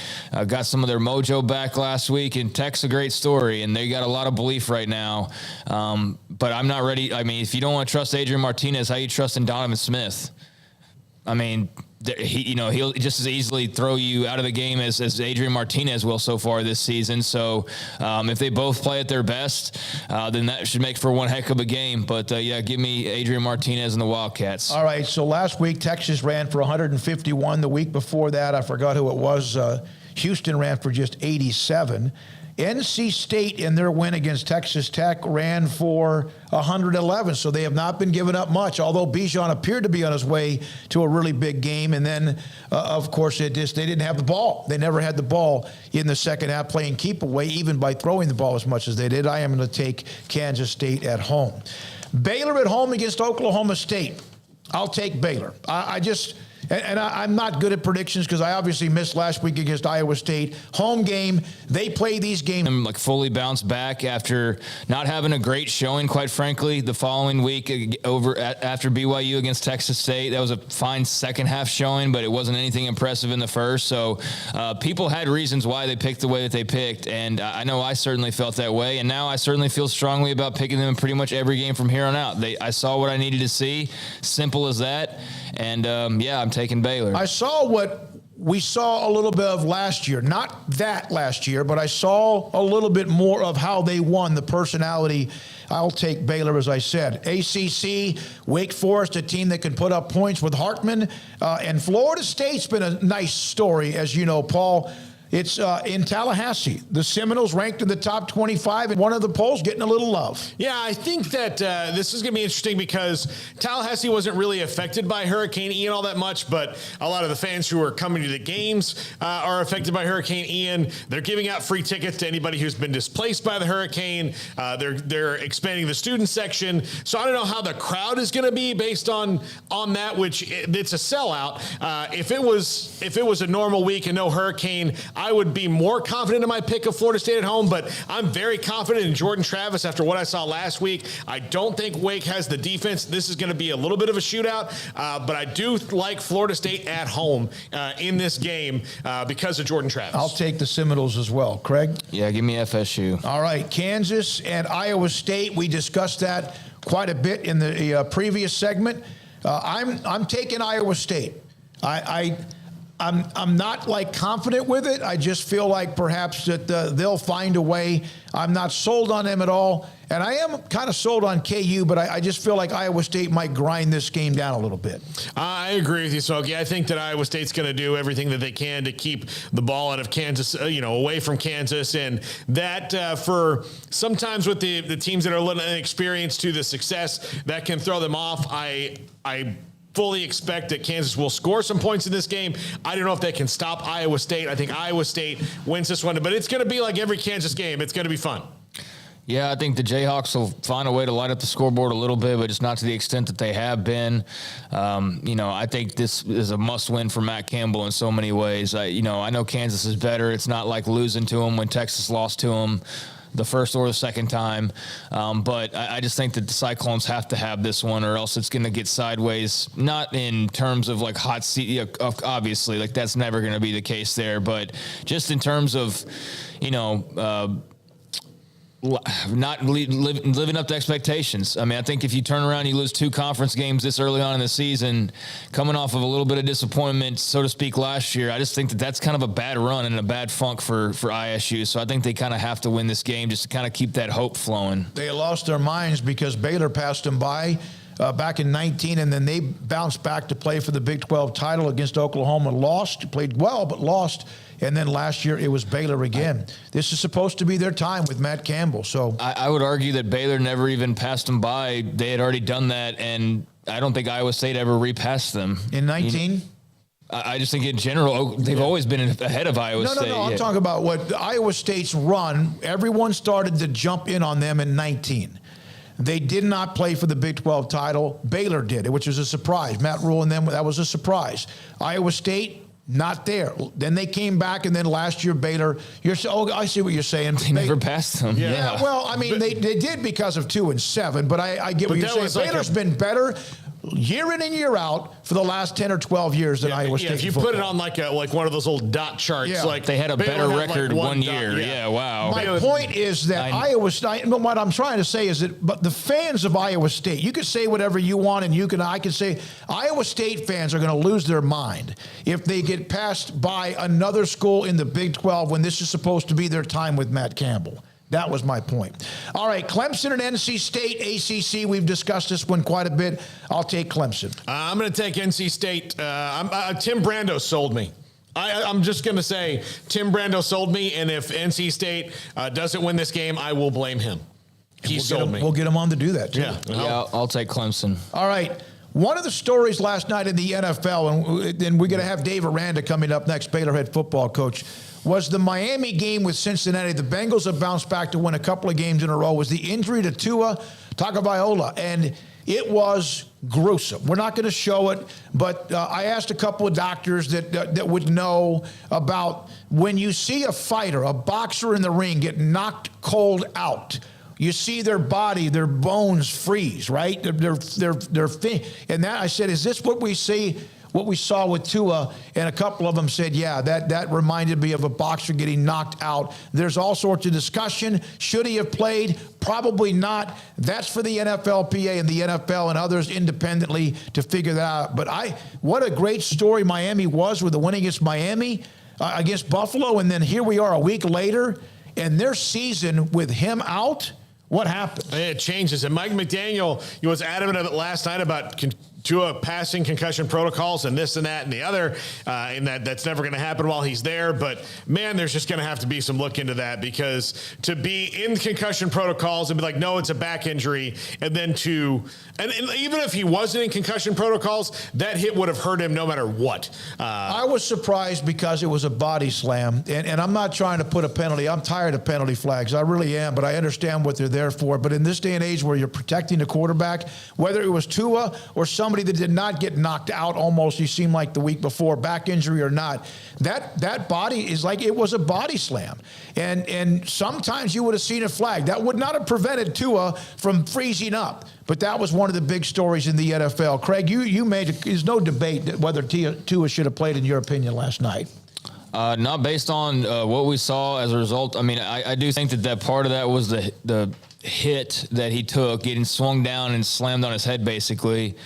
got some of their mojo back last week, and Tech's a great story, and they got a lot of belief right now. But I'm not ready. I mean, if you don't want to trust Adrian Martinez, how you trusting Donovan Smith? I mean, he'll just as easily throw you out of the game as Adrian Martinez will so far this season. So if they both play at their best, then that should make for one heck of a game. But, give me Adrian Martinez and the Wildcats. All right, so last week Texas ran for 151. The week before that, I forgot who it was, Houston ran for just 87. NC State, in their win against Texas Tech, ran for 111, so they have not been giving up much, although Bijan appeared to be on his way to a really big game. And then, of course, they didn't have the ball. They never had the ball in the second half playing keep away, even by throwing the ball as much as they did. I am going to take Kansas State at home. Baylor at home against Oklahoma State. I'll take Baylor. I'm not good at predictions because I obviously missed last week against Iowa State. Home game, they play these games. I'm fully bounced back after not having a great showing, quite frankly, the following week after BYU against Texas State. That was a fine second half showing, but it wasn't anything impressive in the first. So people had reasons why they picked the way that they picked, and I know I certainly felt that way, and now I certainly feel strongly about picking them in pretty much every game from here on out. I saw what I needed to see, simple as that, and I'm taking Baylor. I saw what we saw a little bit of last year. Not that last year, but I saw a little bit more of how they won, the personality. I'll take Baylor, as I said. ACC, Wake Forest, a team that can put up points with Hartman. And Florida State's been a nice story, as you know, Paul. It's in Tallahassee. The Seminoles ranked in the top 25, and one of the polls getting a little love. Yeah, I think that this is going to be interesting because Tallahassee wasn't really affected by Hurricane Ian all that much, but a lot of the fans who are coming to the games are affected by Hurricane Ian. They're giving out free tickets to anybody who's been displaced by the hurricane. They're expanding the student section. So I don't know how the crowd is going to be based on that, which it's a sellout. If it was a normal week and no hurricane, I would be more confident in my pick of Florida State at home, but I'm very confident in Jordan Travis after what I saw last week. I don't think Wake has the defense. This is going to be a little bit of a shootout, but I do like Florida State at home in this game because of Jordan Travis. I'll take the Seminoles as well. Craig? Yeah, give me FSU. All right, Kansas and Iowa State. We discussed that quite a bit in the previous segment. I'm taking Iowa State. I'm not confident with it. I just feel like perhaps that they'll find a way. I'm not sold on them at all. And I am kind of sold on KU, but I just feel like Iowa State might grind this game down a little bit. I agree with you, Smokey. I think that Iowa State's going to do everything that they can to keep the ball out of Kansas, away from Kansas. And that for sometimes with the teams that are a little inexperienced to the success, that can throw them off. I fully expect that Kansas will score some points in this game. I don't know if they can stop Iowa State. I think Iowa State wins this one, but it's going to be like every Kansas game. It's going to be fun. Yeah, I think the Jayhawks will find a way to light up the scoreboard a little bit, but just not to the extent that they have been. I think this is a must-win for Matt Campbell in so many ways. I know Kansas is better. It's not like losing to them when Texas lost to them the first or the second time. But I just think that the Cyclones have to have this one, or else it's going to get sideways, not in terms of like hot seat, obviously, like that's never going to be the case there, but just in terms of, not living up to expectations. I mean, I think if you turn around and you lose 2 conference games this early on in the season, coming off of a little bit of disappointment, so to speak, last year, I just think that that's kind of a bad run and a bad funk for ISU. So I think they kind of have to win this game just to kind of keep that hope flowing. They lost their minds because Baylor passed them by back in 19, and then they bounced back to play for the Big 12 title against Oklahoma. Lost, played well, but lost. And then last year it was Baylor again. This is supposed to be their time with Matt Campbell. So I would argue that Baylor never even passed them by. They had already done that, and I don't think Iowa State ever repassed them. In 19? I just think in general, they've always been ahead of Iowa State. No. I'm talking about what Iowa State's run. Everyone started to jump in on them in 19. They did not play for the Big 12 title. Baylor did, which was a surprise. Matt Rule and them, that was a surprise. Iowa State, not there. Then they came back, and then last year Baylor. I see what you're saying. They never passed them. Yeah. Well, I mean, they did because of 2 and 7, but I get what you're saying. Baylor's been better year in and year out for the last 10 or 12 years than Iowa State. If you put it on like one of those old dot charts, like they had a better record one year. Yeah, wow. My point is that Iowa State. What I'm trying to say is that, but the fans of Iowa State, you could say whatever you want, and I can say Iowa State fans are going to lose their mind if they get passed by another school in the Big 12 when this is supposed to be their time with Matt Campbell. That was my point. All right, Clemson and NC State, ACC. We've discussed this one quite a bit. I'll take Clemson. I'm going to take NC State. Tim Brando sold me. I'm just going to say Tim Brando sold me, and if NC State doesn't win this game, I will blame him. He sold me. We'll get him on to do that, too. Yeah, I'll take Clemson. All right. One of the stories last night in the NFL, and we're going to have Dave Aranda coming up next, Baylor head football coach, was the Miami game with Cincinnati. The Bengals have bounced back to win a couple of games in a row. Was the injury to Tua Tagovailoa, and it was gruesome. We're not going to show it, but I asked a couple of doctors that would know about when you see a fighter, a boxer in the ring, get knocked cold out. You see their body, their bones freeze, right? Their and that I said, is this what we see? What we saw with Tua, and a couple of them said, yeah, that reminded me of a boxer getting knocked out. There's all sorts of discussion. Should he have played? Probably not. That's for the NFLPA and the NFL and others independently to figure that out. But what a great story Miami was with the win against Miami, against Buffalo, and then here we are a week later, and their season with him out. What happened? It changes. And Mike McDaniel, he was adamant of it last night about Tua passing concussion protocols and this and that and the other, and that's never going to happen while he's there. But, man, there's just going to have to be some look into that, because to be in concussion protocols and be like, no, it's a back injury, and then and even if he wasn't in concussion protocols, that hit would have hurt him no matter what. I was surprised because it was a body slam, and I'm not trying to put a penalty. I'm tired of penalty flags. I really am, but I understand what they're there for. But in this day and age where you're protecting the quarterback, whether it was Tua or somebody that did not get knocked out almost, you seem like the week before, back injury or not, that body is like, it was a body slam. And sometimes you would have seen a flag. That would not have prevented Tua from freezing up. But that was one of the big stories in the NFL. Craig, there's no debate whether Tua should have played in your opinion last night. Not based on what we saw as a result. I mean, I do think that part of that was the hit that he took, getting swung down and slammed on his head, basically.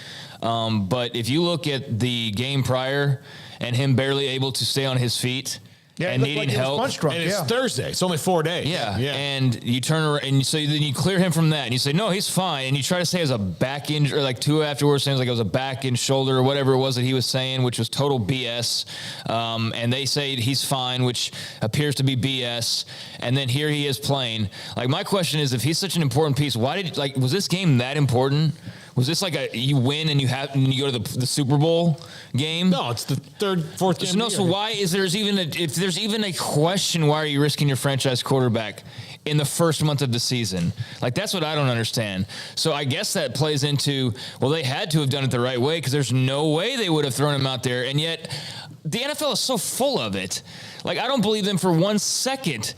But if you look at the game prior and him barely able to stay on his feet, and needing help. And it's Thursday. It's only 4 days. Yeah. And you turn around and so then you clear him from that and you say, no, he's fine. And you try to say it was a back injury, or like two afterwards saying like it was a back and shoulder or whatever it was that he was saying, which was total BS. And they say he's fine, which appears to be BS. And then here he is playing. Like, my question is, if he's such an important piece, was this game that important? Was this like you win and you go to the Super Bowl game? No, it's the third, fourth game. No, so why is if there's even a question, why are you risking your franchise quarterback in the first month of the season? Like, that's what I don't understand. So I guess that plays into, well, they had to have done it the right way because there's no way they would have thrown him out there. And yet the NFL is so full of it. Like, I don't believe them for 1 second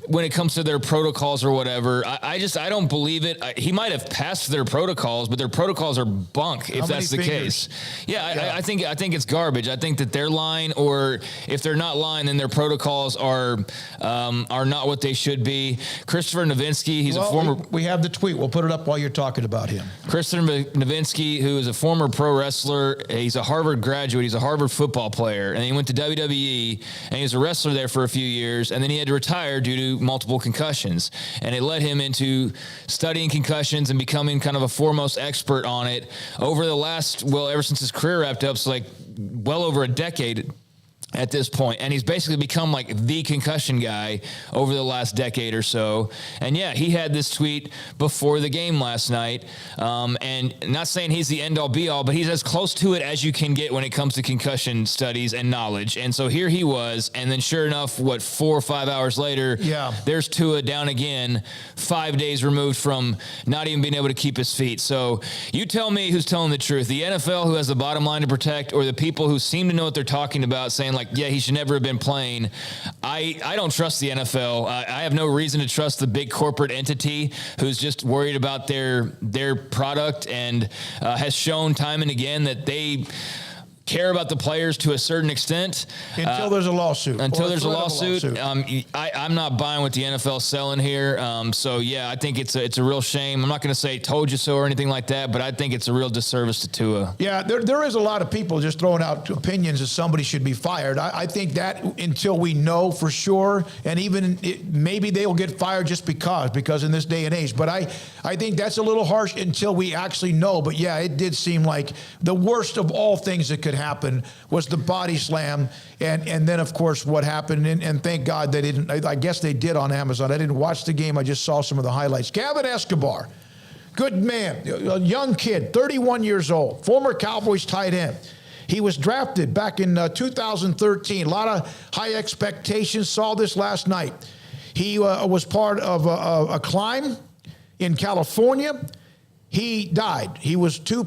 when it comes to their protocols or whatever. I don't believe it. He might have passed their protocols, but their protocols are bunk if that's the case. Yeah, I think it's garbage. I think that they're lying, or if they're not lying, then their protocols are not what they should be. Christopher Nowitzki, he's a former... We have the tweet. We'll put it up while you're talking about him. Christopher Nowitzki, who is a former pro wrestler. He's a Harvard graduate. He's a Harvard football player. And he went to WWE, and he was a wrestler there for a few years, and then he had to retire due to multiple concussions, and it led him into studying concussions and becoming kind of a foremost expert on it over the last, ever since his career wrapped up, so like well over a decade at this point. And he's basically become like the concussion guy over the last decade or so. And yeah, he had this tweet before the game last night. And not saying he's the end all be all, but he's as close to it as you can get when it comes to concussion studies and knowledge. And so here he was. And then sure enough, 4 or 5 hours later, there's Tua down again, 5 days removed from not even being able to keep his feet. So you tell me who's telling the truth, the NFL, who has the bottom line to protect, or the people who seem to know what they're talking about, saying like, he should never have been playing. I don't trust the NFL. I have no reason to trust the big corporate entity who's just worried about their product and has shown time and again that they care about the players to a certain extent. Until there's a lawsuit. Until there's a lawsuit. I'm not buying what the NFL's selling here. So, yeah, I think it's a real shame. I'm not going to say told you so or anything like that, but I think it's a real disservice to Tua. Yeah, there is a lot of people just throwing out opinions that somebody should be fired. I think that until we know for sure, and even maybe they will get fired just because in this day and age. But I think that's a little harsh until we actually know. But, yeah, it did seem like the worst of all things that could happen was the body slam, and then of course what happened, and thank God they didn't. I guess they did on Amazon. I didn't watch the game. I just saw some of the highlights. Gavin Escobar, good man, a young kid, 31 years old, former Cowboys tight end. He was drafted back in 2013. A lot of high expectations. Saw this last night. He was part of a climb in California. He died. He was two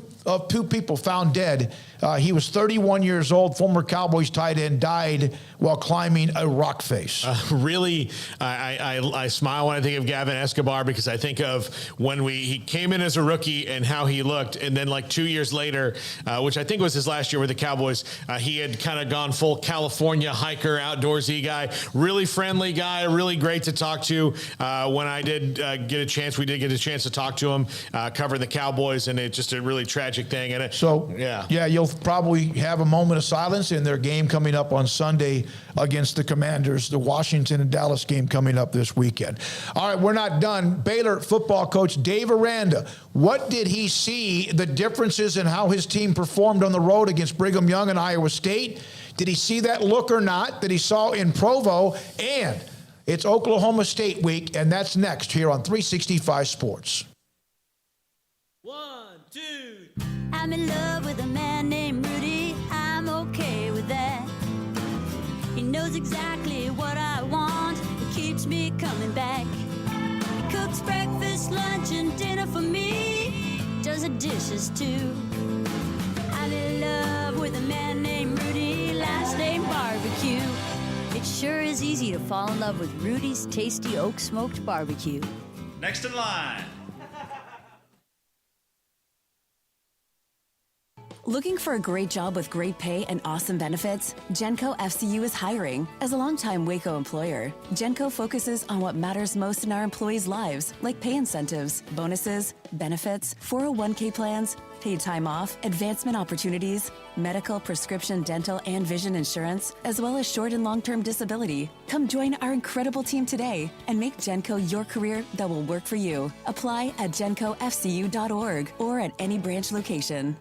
people found dead. He was 31 years old, former Cowboys tight end, died while climbing a rock face. Really, I smile when I think of Gavin Escobar, because I think of when he came in as a rookie and how he looked. And then like 2 years later, which I think was his last year with the Cowboys, he had kind of gone full California hiker, outdoorsy guy, really friendly guy, really great to talk to. When I did get a chance, we did get a chance to talk to him, covering the Cowboys, and it's just a really tragic thing. And you'll probably have a moment of silence in their game coming up on Sunday against the Commanders, the Washington and Dallas game coming up this weekend. All right, we're not done. Baylor football coach Dave Aranda, what did he see the differences in how his team performed on the road against Brigham Young and Iowa State? Did he see that look or not that he saw in Provo? And it's Oklahoma State week, and that's next here on 365 Sports. 1, 2. I'm in love with a man named Rudy. I'm okay with that. He knows exactly what I want. He keeps me coming back. He cooks breakfast, lunch, and dinner for me. Does the dishes too. I'm in love with a man named Rudy. Last name Barbecue. It sure is easy to fall in love with Rudy's tasty oak smoked barbecue. Next in line. Looking for a great job with great pay and awesome benefits? Genco FCU is hiring. As a longtime Waco employer, Genco focuses on what matters most in our employees' lives, like pay incentives, bonuses, benefits, 401k plans, paid time off, advancement opportunities, medical, prescription, dental, and vision insurance, as well as short and long-term disability. Come join our incredible team today and make Genco your career that will work for you. Apply at gencofcu.org or at any branch location.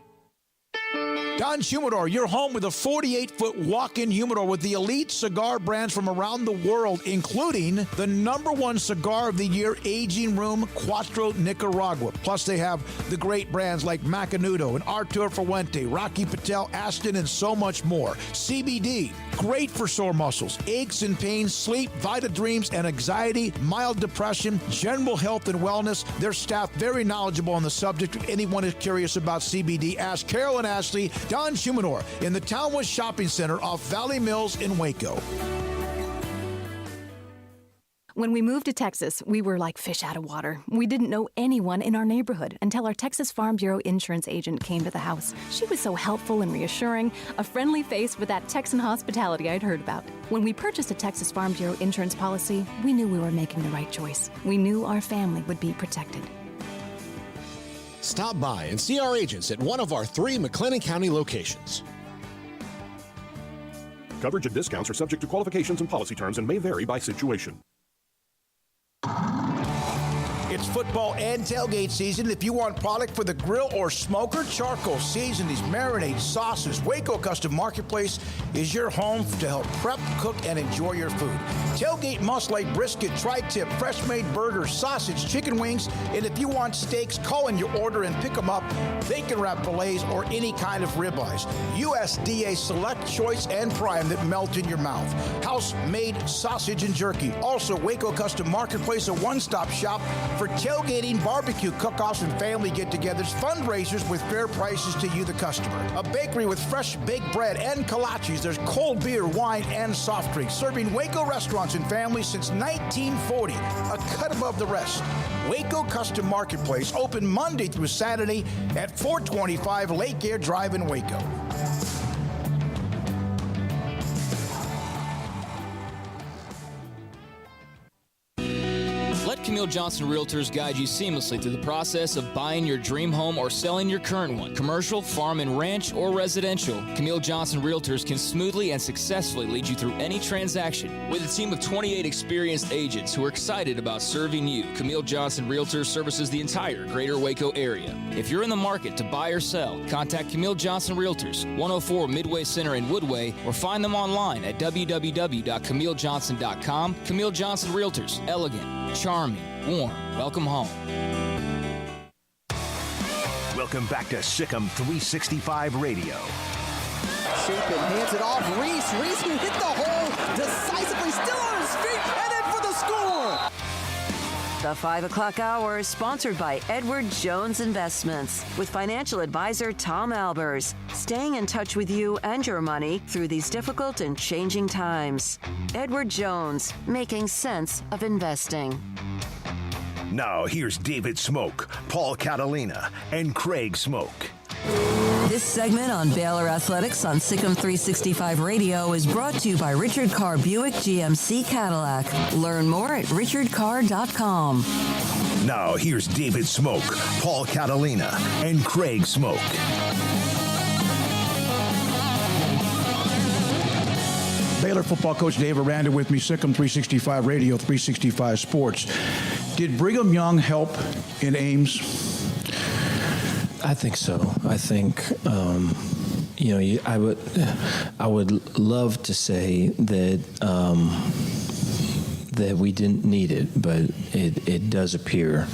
Don Humidor, your home with a 48-foot walk-in humidor with the elite cigar brands from around the world, including the #1 cigar of the year, Aging Room Cuatro Nicaragua. Plus, they have the great brands like Macanudo and Artur Fuente, Rocky Patel, Aston, and so much more. CBD, great for sore muscles, aches and pains, sleep, Vita Dreams, and anxiety, mild depression, general health and wellness. Their staff very knowledgeable on the subject. If anyone is curious about CBD, ask Carol and Ashley. Don Humidor in the Townwest Shopping Center off Valley Mills in Waco. When we moved to Texas, we were like fish out of water. We didn't know anyone in our neighborhood until our Texas Farm Bureau insurance agent came to the house. She was so helpful and reassuring, a friendly face with that Texan hospitality I'd heard about. When we purchased a Texas Farm Bureau insurance policy, we knew we were making the right choice. We knew our family would be protected. Stop by and see our agents at one of our 3 McLennan County locations. Coverage and discounts are subject to qualifications and policy terms and may vary by situation. It's football and tailgate season. If you want product for the grill or smoker, charcoal, seasonings, marinades, sauces, Waco Custom Marketplace is your home to help prep, cook, and enjoy your food. Tailgate must like brisket, tri-tip, fresh-made burgers, sausage, chicken wings, and if you want steaks, call in your order and pick them up. Bacon wrap fillets or any kind of ribeyes. USDA Select, Choice, and Prime that melt in your mouth. House-made sausage and jerky. Also, Waco Custom Marketplace, a one-stop shop for tailgating, barbecue cook-offs, and family get-togethers, fundraisers with fair prices to you, the customer. A bakery with fresh baked bread and kolaches. There's cold beer, wine, and soft drinks. Serving Waco restaurants and families since 1940. A cut above the rest. Waco Custom Marketplace, open Monday through Saturday at 425 Lake Air Drive in Waco. Let Camille Johnson Realtors guide you seamlessly through the process of buying your dream home or selling your current one. Commercial, farm and ranch, or residential, Camille Johnson Realtors can smoothly and successfully lead you through any transaction. With a team of 28 experienced agents who are excited about serving you, Camille Johnson Realtors services the entire greater Waco area. If you're in the market to buy or sell, contact Camille Johnson Realtors, 104 Midway Center in Woodway, or find them online at www.camillejohnson.com. Camille Johnson Realtors, elegant, charming, warm. Welcome home. Welcome back to Sikkim 365 Radio. Shapen hands it off. Reese can hit the hole decisively, still on his feet, and in for the score. The 5 o'clock hour is sponsored by Edward Jones Investments with financial advisor Tom Albers, staying in touch with you and your money through these difficult and changing times. Edward Jones, making sense of investing. Now here's David Smoak, Paul Catalina, and Craig Smoak. This segment on Baylor Athletics on Sikkim 365 Radio is brought to you by Richard Carr Buick GMC Cadillac. Learn more at richardcarr.com. Now here's David Smoak, Paul Catalina, and Craig Smoak. Baylor football coach Dave Aranda with me, Sikkim 365 Radio, 365 Sports. Did Brigham Young help in Ames? I think so. I think, I would love to say that that we didn't need it, but it does appear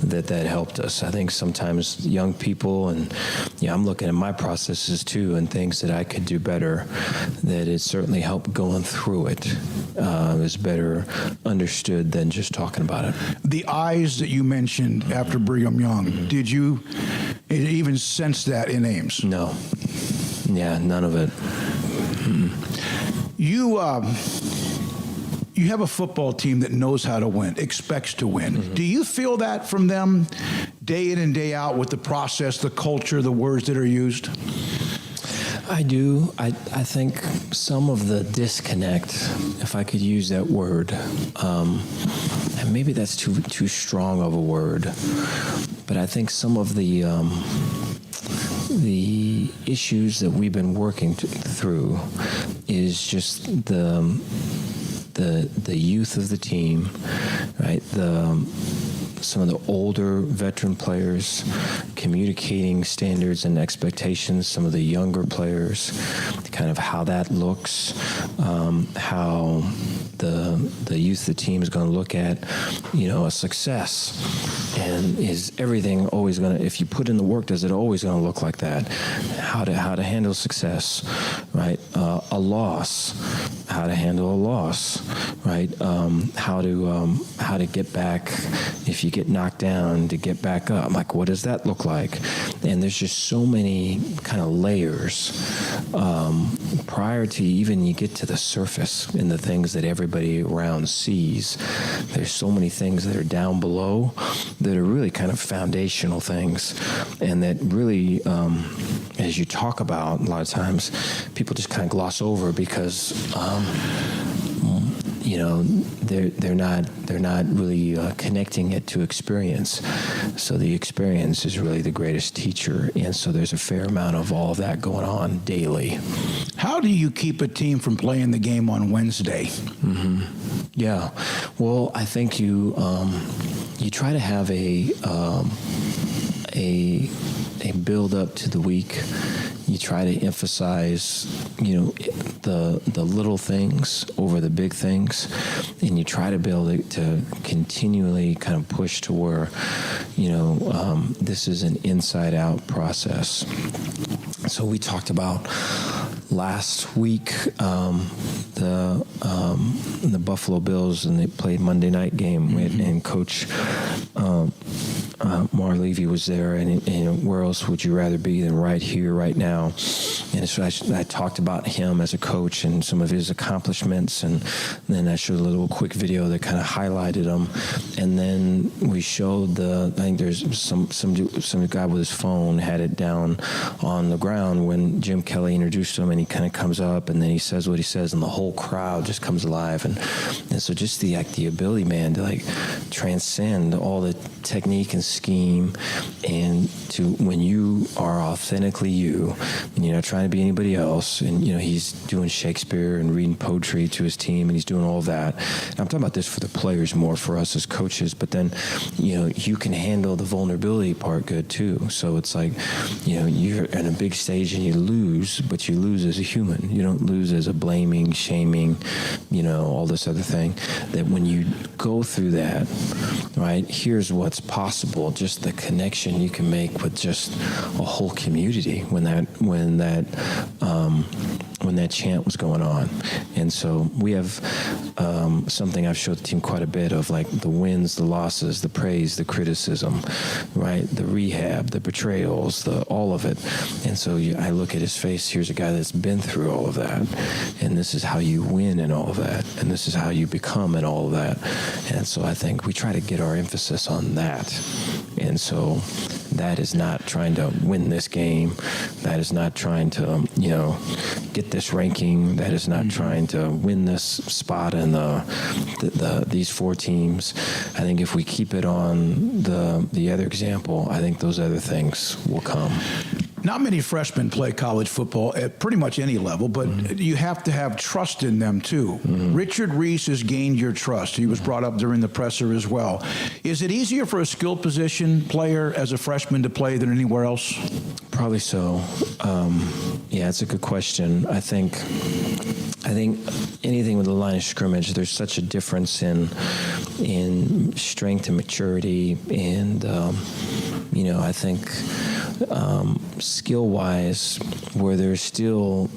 that helped us. I think sometimes young people, and I'm looking at my processes too and things that I could do better, that it certainly helped going through it. Is better understood than just talking about it. The eyes that you mentioned after Brigham Young, did you even sense that in Ames? No. Yeah, none of it. You have a football team that knows how to win, expects to win. Mm-hmm. Do you feel that from them day in and day out with the process, the culture, the words that are used? I do. I think some of the disconnect, if I could use that word, and maybe that's too strong of a word, but I think some of the issues that we've been working through is just the youth of the team, right? Some of the older veteran players communicating standards and expectations, some of the younger players, kind of how that looks, how the youth of the team is going to look at, a success. And is everything always going to, if you put in the work, does it always going to look like that? How to handle success, right? A loss, how to handle a loss, right? How to get back if you get knocked down, to get back up. Like, what does that look like? And there's just so many kind of layers prior to even you get to the surface and the things that everybody around sees. There's so many things that are down below that are really kind of foundational things, and that really, as you talk about, a lot of times people just kind of gloss over because they're not really connecting it to experience. So the experience is really the greatest teacher, and so there's a fair amount of all of that going on daily. How do you keep a team from playing the game on Wednesday? Mm-hmm. Yeah, well, I think you try to have a build up to the week. You try to emphasize, the little things over the big things, and you try to build it to continually kind of push to where, this is an inside-out process. So we talked about last week the Buffalo Bills, and they played Monday night game, and Coach Mar Levy was there, and where else would you rather be than right here, right now? And so I talked about him as a coach and some of his accomplishments, and then I showed a little quick video that kind of highlighted him, and then we showed I think there's some guy with his phone had it down on the ground when Jim Kelly introduced him, and he kind of comes up and then he says what he says, and the whole crowd just comes alive, and so just the ability, man, to transcend all the technique and scheme, and to when you are authentically you, and you're not trying to be anybody else, and he's doing Shakespeare and reading poetry to his team, and he's doing all that. And I'm talking about this for the players more, for us as coaches, but then you can handle the vulnerability part good too. So it's like you're in a big stage and you lose, but you lose as a human. You don't lose as a blaming, shaming, all this other thing. That when you go through that, right, here's what's possible, just the connection you can make with just a whole community when that chant was going on. And so we have something I've showed the team quite a bit of, like the wins, the losses, the praise, the criticism, right, the rehab, the betrayals, all of it. And so I look at his face, here's a guy that's been through all of that, and this is how you win in all of that, and this is how you become in all of that. And so I think we try to get our emphasis on that. And so that is not trying to win this game. That is not trying to, get this ranking. That is not trying to win this spot in these four teams. I think if we keep it on the other example, I think those other things will come. Not many freshmen play college football at pretty much any level, but you have to have trust in them too. Richard Reese has gained your trust. He was brought up during the presser as well. Is it easier for a skilled position player as a freshman to play than anywhere else? Probably so. Yeah, it's a good question. I think anything with the line of scrimmage, there's such a difference in strength and maturity, and I think skill-wise, where there still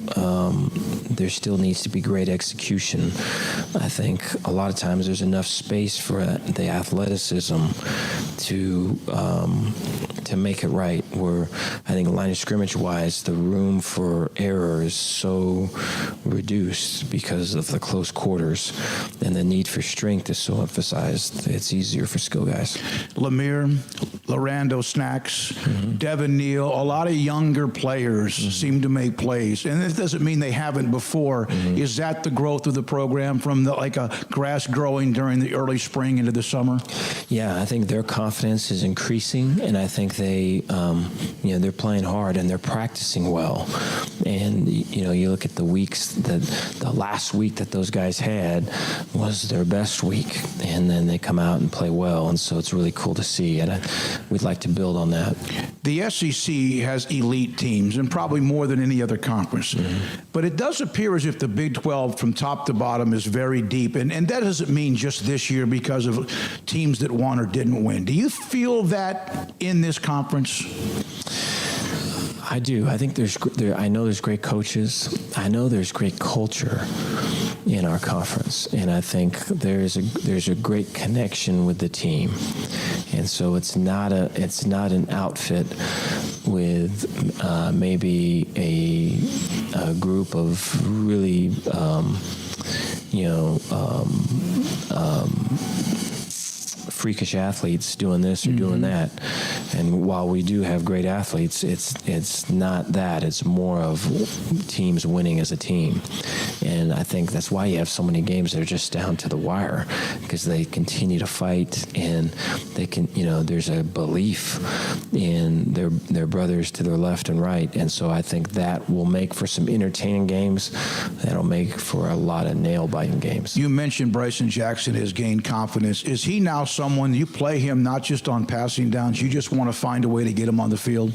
needs to be great execution. I think a lot of times there's enough space for the athleticism to make it right. Where I think line of scrimmage-wise, the room for error is so reduced because of the close quarters, and the need for strength is so emphasized. It's easier for skill guys. Lemire, Lorando Snacks, Devin Neal, a lot of younger players seem to make plays. And it doesn't mean they haven't before. Is that the growth of the program from like a grass growing during the early spring into the summer? Yeah, I think their confidence is increasing, and I think they, they're playing hard and they're practicing well. And, you look at the weeks, the last week that those guys had was their best week, and then they come out and play well. And so it's really cool to see, and we'd like to build on that. The SEC has elite teams, and probably more than any other conference. But it does appear as if the Big 12 from top to bottom is very deep. And that doesn't mean just this year because of teams that won or didn't win. Do you feel that in this conference? I do. I think I know there's great coaches. I know there's great culture in our conference, and I think there's a great connection with the team. And so it's not an outfit with maybe a group of really freakish athletes doing this or doing that. And while we do have great athletes, it's not that. It's more of teams winning as a team. And I think that's why you have so many games that are just down to the wire, because they continue to fight, and they can, there's a belief in their brothers to their left and right. And so I think that will make for some entertaining games. That'll make for a lot of nail-biting games. You mentioned Bryson Jackson has gained confidence. Is he now someone you play him not just on passing downs, you just want to find a way to get him on the field?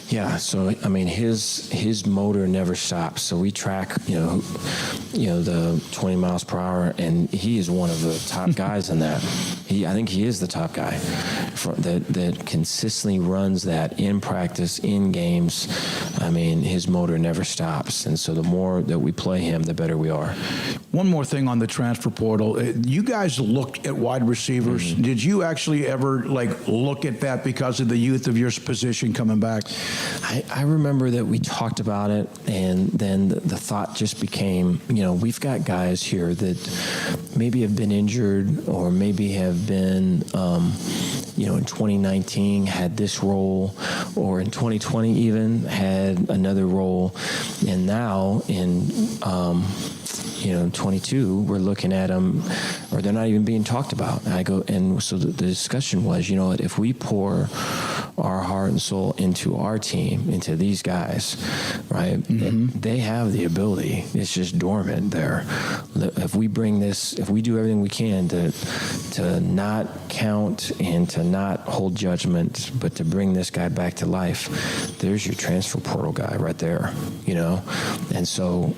Yeah, so his motor never stops. So we track the 20 miles per hour, and he is one of the top guys in that. I think he is the top guy that consistently runs that in practice, in games. I mean, his motor never stops, and so the more that we play him, the better we are. One more thing on the transfer portal. You guys look at wide receivers. Did you actually ever look at that because of the youth of your position coming back? I remember that we talked about it, and then the thought just became, we've got guys here that maybe have been injured or maybe have been, in 2019 had this role, or in 2020 even had another role, and now in 22, we're looking at them, or they're not even being talked about. And so the discussion was, if we pour our heart and soul into our team, into these guys, right? They have the ability. It's just dormant there. If we do everything we can to not count and to not hold judgment, but to bring this guy back to life, there's your transfer portal guy right there, And so,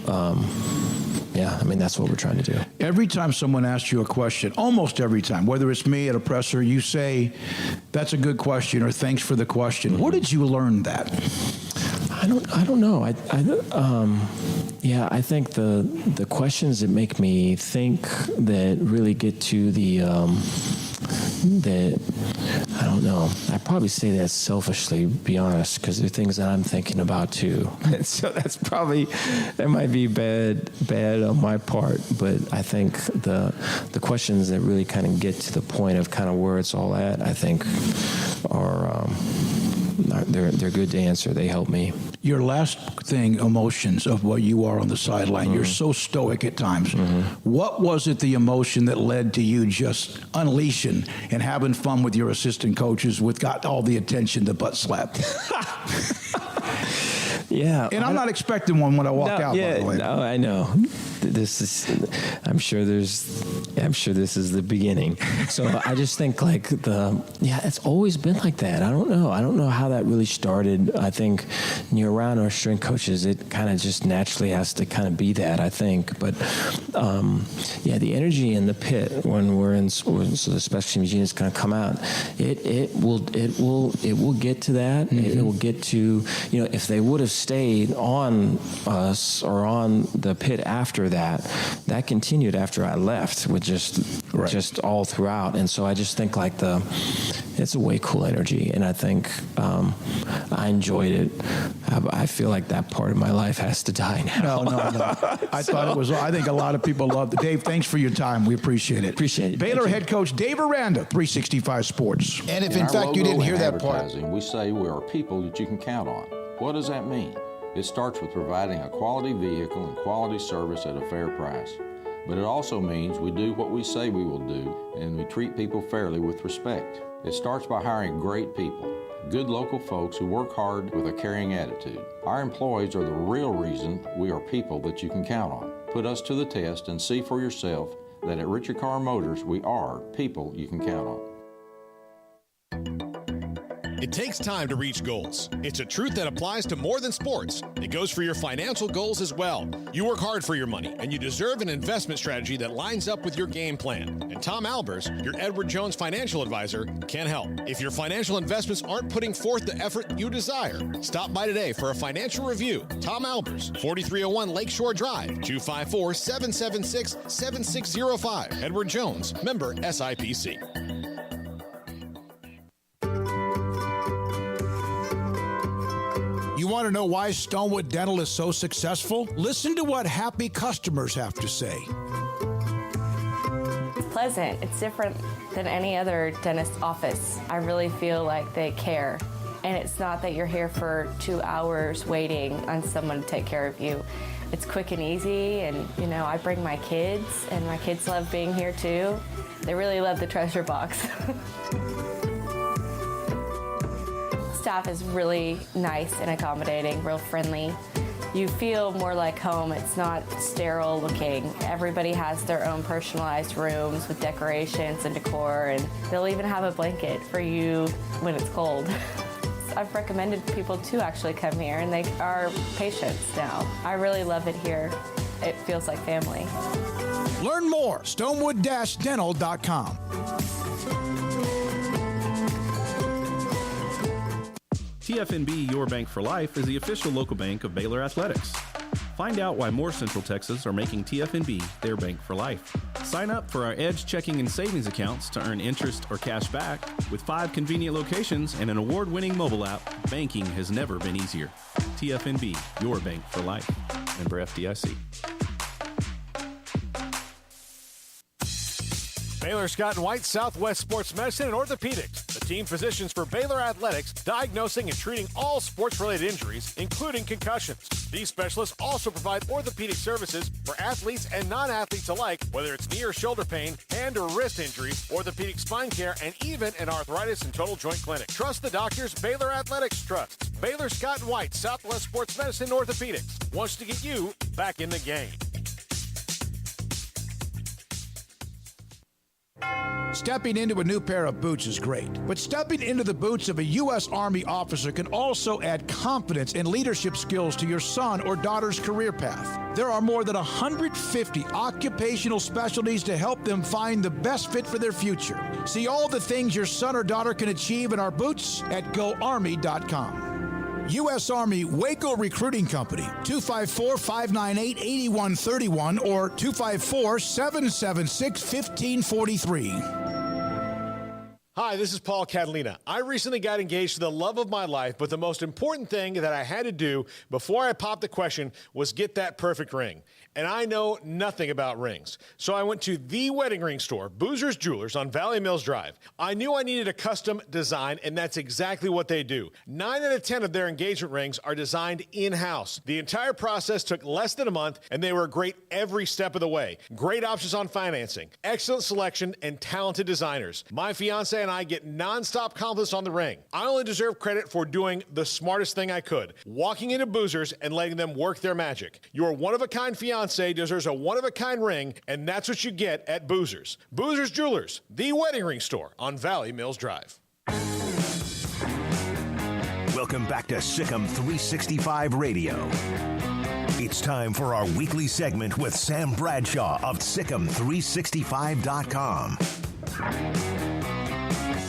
that's what we're trying to do. Every time someone asks you a question, almost every time, whether it's me at a presser, you say, "That's a good question," or "Thanks for the question." Where did you learn that? I don't know. I think the questions that make me think, that really get to I don't know. I probably say that selfishly, be honest, because they're things that I'm thinking about too. And so that might be bad on my part, but I think the questions that really kind of get to the point of kind of where it's all at, I think are they're good to answer. They help me. Your last thing, emotions of what you are on the sideline. You're so stoic at times. What was it, the emotion that led to you just unleashing and having fun with your assistant coaches with got all the attention to butt slap? Yeah. And I'm not expecting one when I walk out, by the way. No, I know. I'm sure this is the beginning. So I just think it's always been like that. I don't know how that really started. I think around our strength coaches, it kind of just naturally has to kind of be that, I think. But the energy in the pit when we're in, so the special teams units kind of come out, it will get to that. It will get to, if they would have stayed on us or on the pit after that continued after I left with just all throughout. And so I just think like it's a way cool energy. And I think I enjoyed it. I feel like that part of my life has to die now. No. I thought it was. I think a lot of people loved it. Dave, thanks for your time. We appreciate it. Appreciate it. Baylor head coach Dave Aranda, 365 Sports. And if in fact you didn't hear that part, we say we are people that you can count on. What does that mean? It starts with providing a quality vehicle and quality service at a fair price. But it also means we do what we say we will do, and we treat people fairly with respect. It starts by hiring great people, good local folks who work hard with a caring attitude. Our employees are the real reason we are people that you can count on. Put us to the test and see for yourself that at Richard Carr Motors, we are people you can count on. It takes time to reach goals. It's a truth that applies to more than sports. It goes for your financial goals as well. You work hard for your money, and you deserve an investment strategy that lines up with your game plan. And Tom Albers, your Edward Jones financial advisor, can help. If your financial investments aren't putting forth the effort you desire, stop by today for a financial review. Tom Albers, 4301 Lakeshore Drive, 254-776-7605. Edward Jones, member SIPC. You want to know why Stonewood Dental is so successful? Listen to what happy customers have to say. It's pleasant. It's different than any other dentist office. I really feel like they care. And it's not that you're here for 2 hours waiting on someone to take care of you. It's quick and easy, and I bring my kids, and my kids love being here too. They really love the treasure box. Staff is really nice and accommodating, real friendly. You feel more like home. It's not sterile looking. Everybody has their own personalized rooms with decorations and decor, and they'll even have a blanket for you when it's cold. I've recommended people to actually come here, and they are patients now. I really love it here. It feels like family. Learn more, stonewood-dental.com. TFNB Your Bank for Life is the official local bank of Baylor Athletics. Find out why more Central Texas are making TFNB their bank for life. Sign up for our Edge checking and savings accounts to earn interest or cash back. With 5 convenient locations and an award-winning mobile app, banking has never been easier. TFNB, your bank for life. Member FDIC. Baylor Scott & White, Southwest Sports Medicine and Orthopedics, the team physicians for Baylor Athletics, diagnosing and treating all sports-related injuries, including concussions. These specialists also provide orthopedic services for athletes and non-athletes alike, whether it's knee or shoulder pain, hand or wrist injuries, orthopedic spine care, and even an arthritis and total joint clinic. Trust the doctors Baylor Athletics trusts. Baylor Scott & White, Southwest Sports Medicine and Orthopedics wants to get you back in the game. Stepping into a new pair of boots is great, but stepping into the boots of a U.S. Army officer can also add confidence and leadership skills to your son or daughter's career path. There are more than 150 occupational specialties to help them find the best fit for their future. See all the things your son or daughter can achieve in our boots at GoArmy.com. U.S. Army Waco Recruiting Company, 254-598-8131 or 254-776-1543. Hi, this is Paul Catalina. I recently got engaged to the love of my life, but the most important thing that I had to do before I popped the question was get that perfect ring. And I know nothing about rings. So I went to the wedding ring store, Boozer's Jewelers on Valley Mills Drive. I knew I needed a custom design, and that's exactly what they do. 9 out of 10 of their engagement rings are designed in-house. The entire process took less than a month, and they were great every step of the way. Great options on financing, excellent selection, and talented designers. My fiance and I get nonstop compliments on the ring. I only deserve credit for doing the smartest thing I could, walking into Boozer's and letting them work their magic. Your one-of-a-kind fiance deserves a one-of-a-kind ring, and that's what you get at Boozer's. Boozer's Jewelers, the wedding ring store on Valley Mills Drive. Welcome back to Sikkim 365 Radio. It's time for our weekly segment with Sam Bradshaw of Sikkim365.com.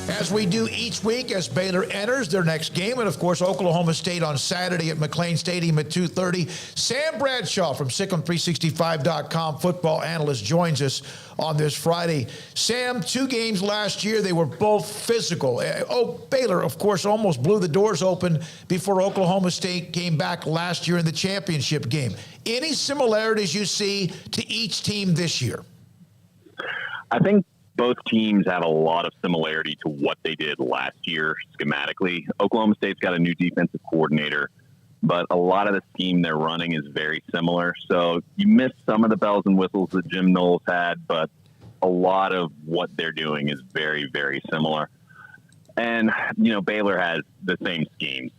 as we do each week as Baylor enters their next game. And, of course, Oklahoma State on Saturday at McLean Stadium at 2:30. Sam Bradshaw from SicEm365.com, football analyst, joins us on this Friday. Sam, 2 games last year, they were both physical. Baylor, of course, almost blew the doors open before Oklahoma State came back last year in the championship game. Any similarities you see to each team this year? I think both teams have a lot of similarity to what they did last year schematically. Oklahoma State's got a new defensive coordinator, but a lot of the scheme they're running is very similar. So you miss some of the bells and whistles that Jim Knowles had, but a lot of what they're doing is very, very similar. And, Baylor has the same schemes,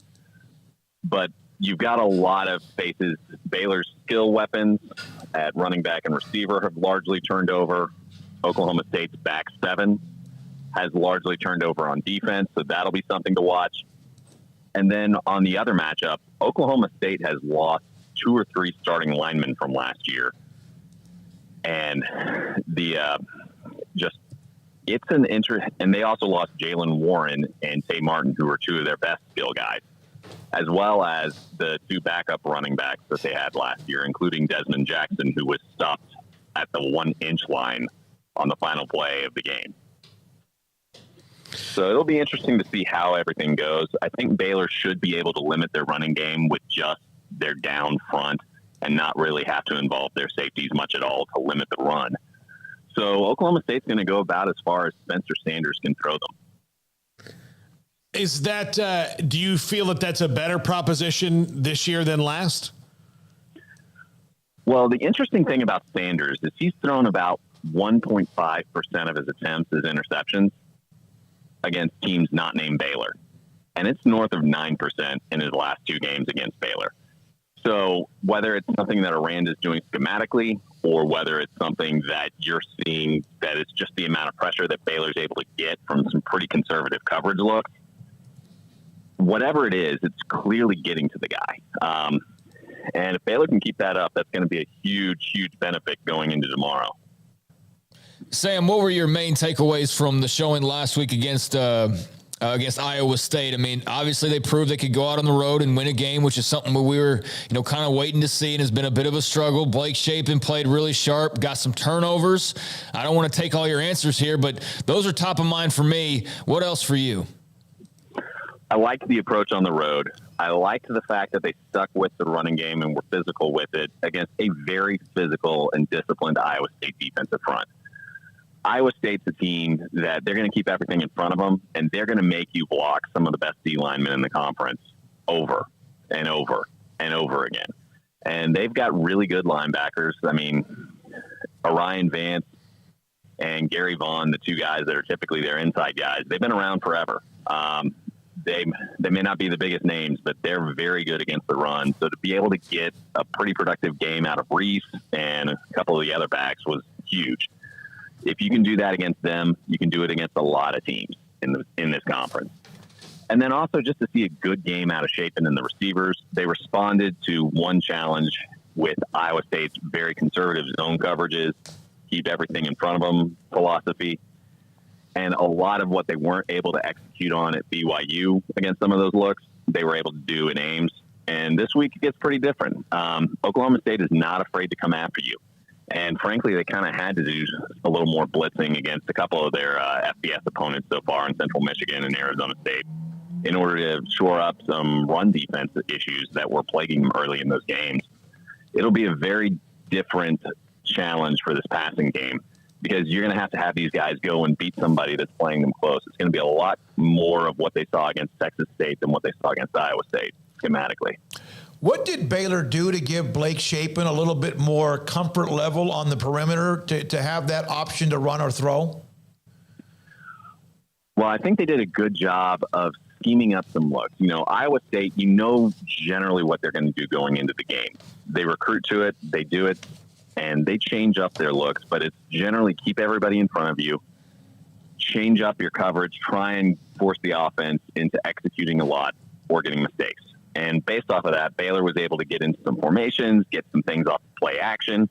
but you've got a lot of faces. Baylor's skill weapons at running back and receiver have largely turned over. Oklahoma State's back 7 has largely turned over on defense, so that'll be something to watch. And then on the other matchup, Oklahoma State has lost 2 or 3 starting linemen from last year. And it's an interest. And they also lost Jalen Warren and Tay Martin, who are 2 of their best skill guys, as well as the 2 backup running backs that they had last year, including Desmond Jackson, who was stopped at the 1-inch line on the final play of the game. So it'll be interesting to see how everything goes. I think Baylor should be able to limit their running game with just their down front and not really have to involve their safeties much at all to limit the run. So Oklahoma State's going to go about as far as Spencer Sanders can throw them. Is that, do you feel that that's a better proposition this year than last? Well, the interesting thing about Sanders is he's thrown about 1.5% of his attempts as interceptions against teams not named Baylor. And it's north of 9% in his last 2 games against Baylor. So whether it's something that Aranda's doing schematically or whether it's something that you're seeing that it's just the amount of pressure that Baylor's able to get from some pretty conservative coverage looks, whatever it is, it's clearly getting to the guy. And if Baylor can keep that up, that's going to be a huge, huge benefit going into tomorrow. Sam, what were your main takeaways from the showing last week against Iowa State? I mean, obviously they proved they could go out on the road and win a game, which is something we were, kind of waiting to see, and has been a bit of a struggle. Blake Shapen played really sharp, got some turnovers. I don't want to take all your answers here, but those are top of mind for me. What else for you? I liked the approach on the road. I liked the fact that they stuck with the running game and were physical with it against a very physical and disciplined Iowa State defensive front. Iowa State's a team that they're going to keep everything in front of them, and they're going to make you block some of the best D linemen in the conference over and over and over again. And they've got really good linebackers. I mean, Orion Vance and Gary Vaughn, the 2 guys that are typically their inside guys, they've been around forever. They may not be the biggest names, but they're very good against the run. So to be able to get a pretty productive game out of Reese and a couple of the other backs was huge. If you can do that against them, you can do it against a lot of teams in this conference. And then also just to see a good game out of Shapen and the receivers. They responded to one challenge with Iowa State's very conservative zone coverages, keep everything in front of them philosophy. And a lot of what they weren't able to execute on at BYU against some of those looks, they were able to do in Ames. And this week it gets pretty different. Oklahoma State is not afraid to come after you. And frankly, they kind of had to do a little more blitzing against a couple of their FBS opponents so far in Central Michigan and Arizona State in order to shore up some run defense issues that were plaguing them early in those games. It'll be a very different challenge for this passing game because you're going to have these guys go and beat somebody that's playing them close. It's going to be a lot more of what they saw against Texas State than what they saw against Iowa State schematically. What did Baylor do to give Blake Shapen a little bit more comfort level on the perimeter to have that option to run or throw? Well, I think they did a good job of scheming up some looks. Iowa State, generally what they're going to do going into the game. They recruit to it, they do it, and they change up their looks, but it's generally keep everybody in front of you, change up your coverage, try and force the offense into executing a lot or getting mistakes. And based off of that, Baylor was able to get into some formations, get some things off play action.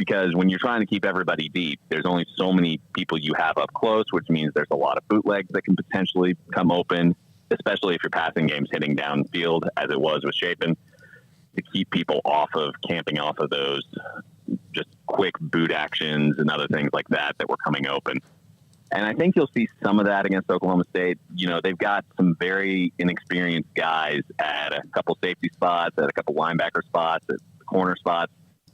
because when you're trying to keep everybody deep, there's only so many people you have up close, which means there's a lot of bootlegs that can potentially come open, especially if your passing game's hitting downfield, as it was with Chapin, to keep people camping off of those just quick boot actions and other things like that were coming open. And I think you'll see some of that against Oklahoma State. You know, they've got some very inexperienced guys at a couple safety spots, at a couple linebacker spots, at the corner spots.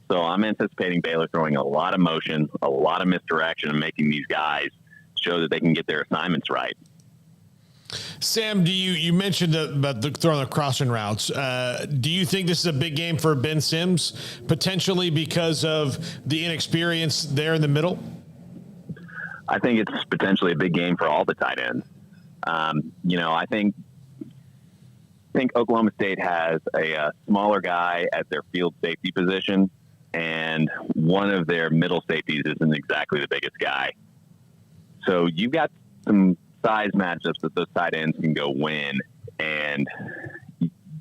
So I'm anticipating Baylor throwing a lot of motion, a lot of misdirection, and making these guys show that they can get their assignments right. Sam, you mentioned about throwing the crossing routes. Do you think this is a big game for Ben Sims, potentially because of the inexperience there in the middle? I think it's potentially a big game for all the tight ends. I think Oklahoma State has a smaller guy at their field safety position, and one of their middle safeties isn't exactly the biggest guy. So you've got some size matchups that those tight ends can go win, and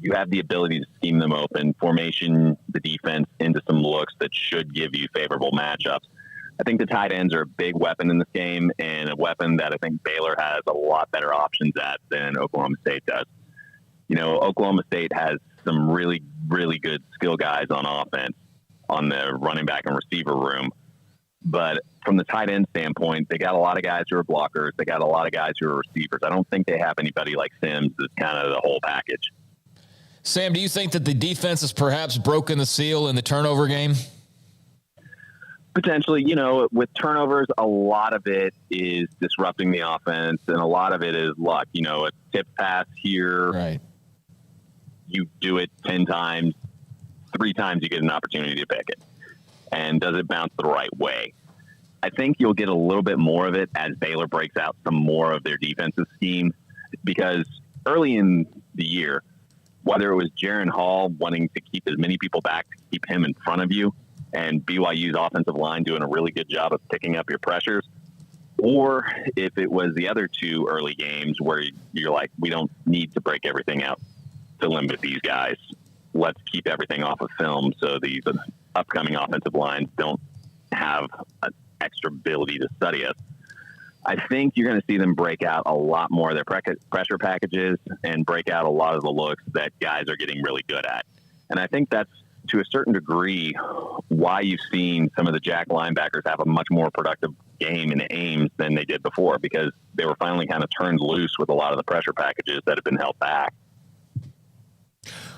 you have the ability to scheme them open, formation the defense into some looks that should give you favorable matchups. I think the tight ends are a big weapon in this game, and a weapon that I think Baylor has a lot better options at than Oklahoma State does. You know, Oklahoma State has some really, really good skill guys on offense on the running back and receiver room. But from the tight end standpoint, they got a lot of guys who are blockers. They got a lot of guys who are receivers. I don't think they have anybody like Sims that's kind of the whole package. Sam, do you think that the defense has perhaps broken the seal in the turnover game? Potentially, with turnovers, a lot of it is disrupting the offense, and a lot of it is luck. A tip pass here, right? You do it 10 times, 3 times you get an opportunity to pick it. And does it bounce the right way? I think you'll get a little bit more of it as Baylor breaks out some more of their defensive scheme, because early in the year, whether it was Jaron Hall wanting to keep as many people back to keep him in front of you, and BYU's offensive line doing a really good job of picking up your pressures, or if it was the other 2 early games where you're like, we don't need to break everything out to limit these guys. Let's keep everything off of film so these upcoming offensive lines don't have an extra ability to study us. I think you're going to see them break out a lot more of their pressure packages and break out a lot of the looks that guys are getting really good at. And I think that's, to a certain degree, why you've seen some of the Jack linebackers have a much more productive game in Ames than they did before, because they were finally kind of turned loose with a lot of the pressure packages that have been held back.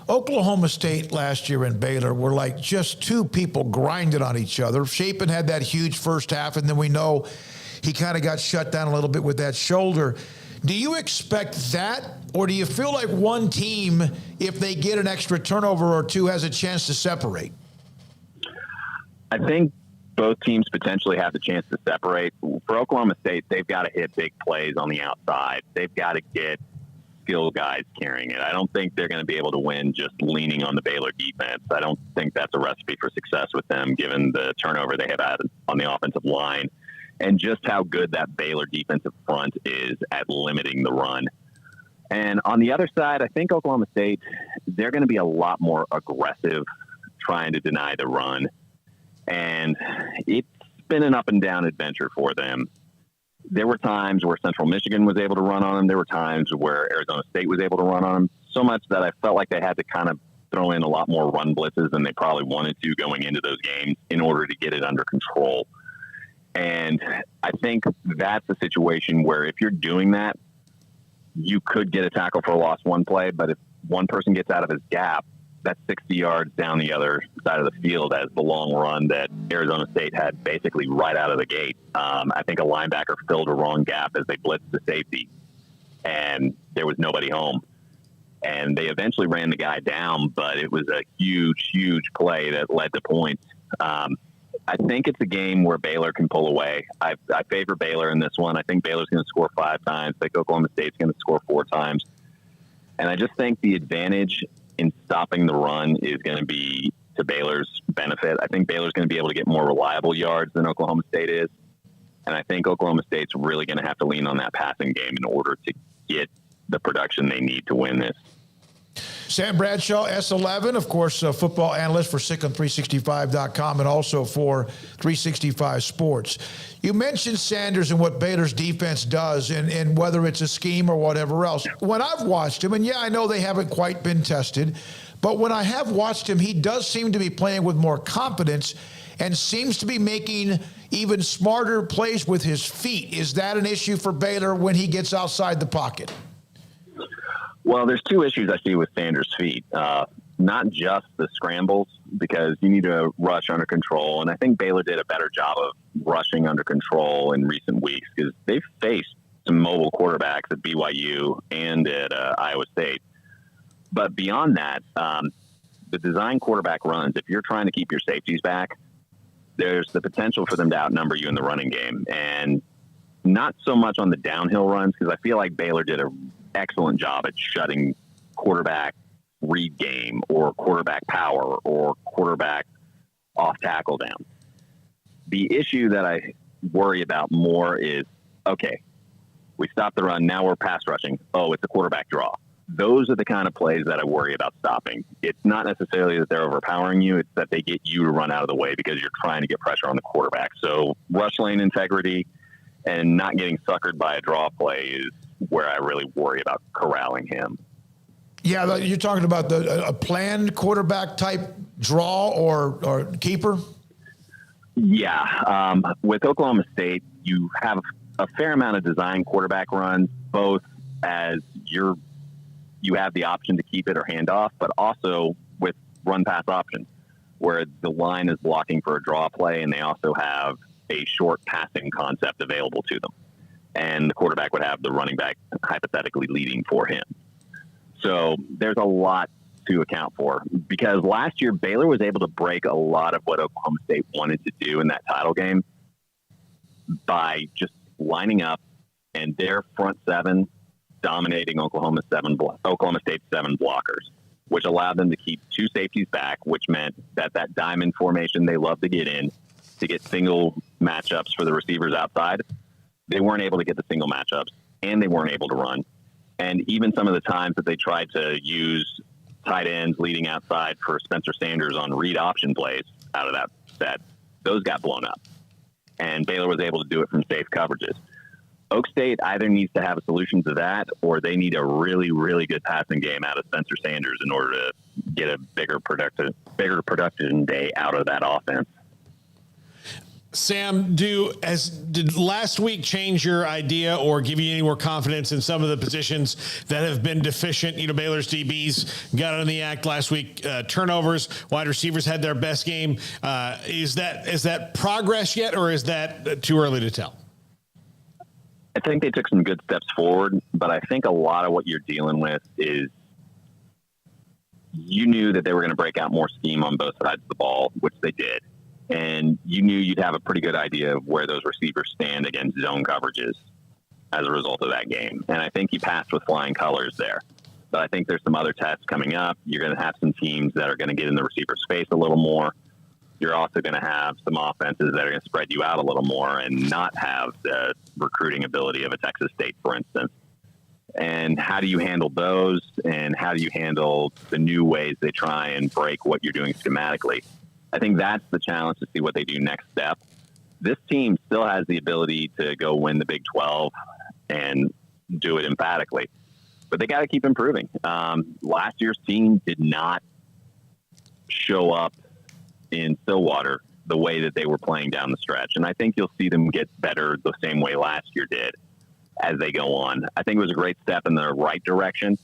Oklahoma State last year and Baylor were like just 2 people grinding on each other. Chapin had that huge first half, and then we know he kind of got shut down a little bit with that shoulder. Do you expect that, or do you feel like one team, if they get an extra turnover or 2, has a chance to separate? I think both teams potentially have the chance to separate. For Oklahoma State, they've got to hit big plays on the outside. They've got to get skill guys carrying it. I don't think they're going to be able to win just leaning on the Baylor defense. I don't think that's a recipe for success with them, given the turnover they have had on the offensive line, and just how good that Baylor defensive front is at limiting the run. And on the other side, I think Oklahoma State, they're going to be a lot more aggressive trying to deny the run. And it's been an up and down adventure for them. There were times where Central Michigan was able to run on them. There were times where Arizona State was able to run on them, so much that I felt like they had to kind of throw in a lot more run blitzes than they probably wanted to going into those games in order to get it under control. And I think that's a situation where if you're doing that, you could get a tackle for a loss one play, but if one person gets out of his gap, that's 60 yards down the other side of the field as the long run that Arizona State had basically right out of the gate. I think a linebacker filled a wrong gap as they blitzed the safety, and there was nobody home. And they eventually ran the guy down, but it was a huge, huge play that led to points. I think it's a game where Baylor can pull away. I favor Baylor in this one. I think Baylor's going to score 5 times. I think Oklahoma State's going to score 4 times. And I just think the advantage in stopping the run is going to be to Baylor's benefit. I think Baylor's going to be able to get more reliable yards than Oklahoma State is. And I think Oklahoma State's really going to have to lean on that passing game in order to get the production they need to win this. Sam Bradshaw, S11, of course, football analyst for SicEm365.com and also for 365 Sports. You mentioned Sanders and what Baylor's defense does and whether it's a scheme or whatever else. When I've watched him, and yeah, I know they haven't quite been tested, but when I have watched him, he does seem to be playing with more confidence and seems to be making even smarter plays with his feet. Is that an issue for Baylor when he gets outside the pocket? Well, there's two issues I see with Sanders' feet. Not just the scrambles, because you need to rush under control. And I think Baylor did a better job of rushing under control in recent weeks because they've faced some mobile quarterbacks at BYU and at Iowa State. But beyond that, the design quarterback runs, if you're trying to keep your safeties back, there's the potential for them to outnumber you in the running game. And not so much on the downhill runs, because I feel like Baylor did an excellent job at shutting quarterback read game or quarterback power or quarterback off tackle down. The issue that I worry about more is, okay, we stopped the run. Now we're pass rushing. Oh, it's a quarterback draw. Those are the kind of plays that I worry about stopping. It's not necessarily that they're overpowering you. It's that they get you to run out of the way because you're trying to get pressure on the quarterback. So rush lane integrity and not getting suckered by a draw play is where I really worry about corralling him. Yeah, you're talking about a planned quarterback type draw or keeper? Yeah. With Oklahoma State, you have a fair amount of design quarterback runs, both as you have the option to keep it or hand off, but also with run pass options where the line is blocking for a draw play and they also have a short passing concept available to them. And the quarterback would have the running back hypothetically leading for him. So there's a lot to account for because last year Baylor was able to break a lot of what Oklahoma State wanted to do in that title game by just lining up and their front seven dominating Oklahoma State's seven blockers, which allowed them to keep two safeties back, which meant that diamond formation they love to get in to get single matchups for the receivers outside. They weren't able to get the single matchups and they weren't able to run. And even some of the times that they tried to use tight ends leading outside for Spencer Sanders on read option plays out of that set, those got blown up. And Baylor was able to do it from safe coverages. Oak State either needs to have a solution to that or they need a really, really good passing game out of Spencer Sanders in order to get a bigger production day out of that offense. Sam, did last week change your idea or give you any more confidence in some of the positions that have been deficient? You know, Baylor's DBs got on the act last week. Turnovers, wide receivers had their best game. Is that progress yet, or is that too early to tell? I think they took some good steps forward, but I think a lot of what you're dealing with is you knew that they were going to break out more scheme on both sides of the ball, which they did. And you knew you'd have a pretty good idea of where those receivers stand against zone coverages as a result of that game. And I think you passed with flying colors there. But I think there's some other tests coming up. You're going to have some teams that are going to get in the receiver's face a little more. You're also going to have some offenses that are going to spread you out a little more and not have the recruiting ability of a Texas State, for instance. And how do you handle those? And how do you handle the new ways they try and break what you're doing schematically? I think that's the challenge to see what they do next step. This team still has the ability to go win the Big 12 and do it emphatically, but they got to keep improving. Last year's team did not show up in Stillwater the way that they were playing down the stretch. And I think you'll see them get better the same way last year did as they go on. I think it was a great step in the right direction,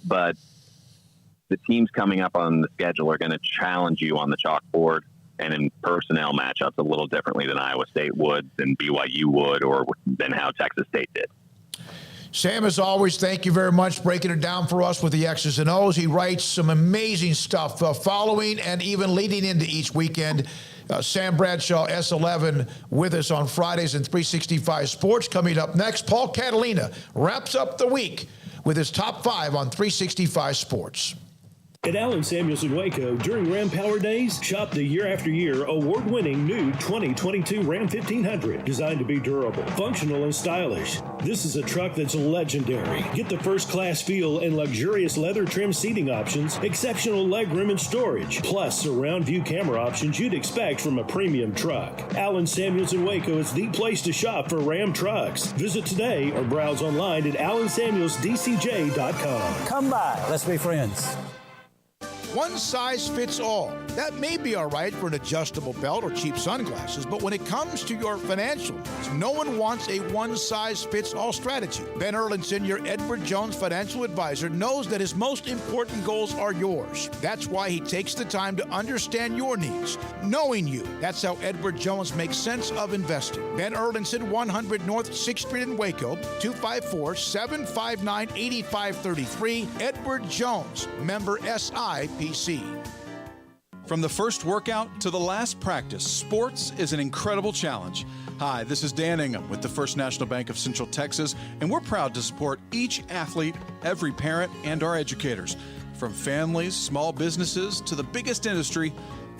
but the teams coming up on the schedule are going to challenge you on the chalkboard and in personnel matchups a little differently than Iowa State would, than BYU would, or than how Texas State did. Sam, as always, thank you very much breaking it down for us with the X's and O's. He writes some amazing stuff following and even leading into each weekend. Sam Bradshaw, S11, with us on Fridays in 365 Sports. Coming up next, Paul Catalina wraps up the week with his top 5 on 365 Sports. At Allen Samuels in Waco, during Ram Power Days, shop the year-after-year award-winning new 2022 Ram 1500, designed to be durable, functional, and stylish. This is a truck that's legendary. Get the first-class feel and luxurious leather trim seating options, exceptional legroom and storage, plus surround view camera options you'd expect from a premium truck. Allen Samuels in Waco is the place to shop for Ram trucks. Visit today or browse online at allensamuelsdcj.com. Come by. Let's be friends. One size fits all. That may be all right for an adjustable belt or cheap sunglasses, but when it comes to your financial needs, no one wants a one-size-fits-all strategy. Ben Erlinson, your Edward Jones financial advisor, knows that his most important goals are yours. That's why he takes the time to understand your needs, knowing you. That's how Edward Jones makes sense of investing. Ben Erlinson, 100 North 6th Street in Waco, 254-759-8533. Edward Jones, member SIPC. From the first workout to the last practice, sports is an incredible challenge. Hi, this is Dan Ingham with the First National Bank of Central Texas, and we're proud to support each athlete, every parent, and our educators. From families, small businesses, to the biggest industry,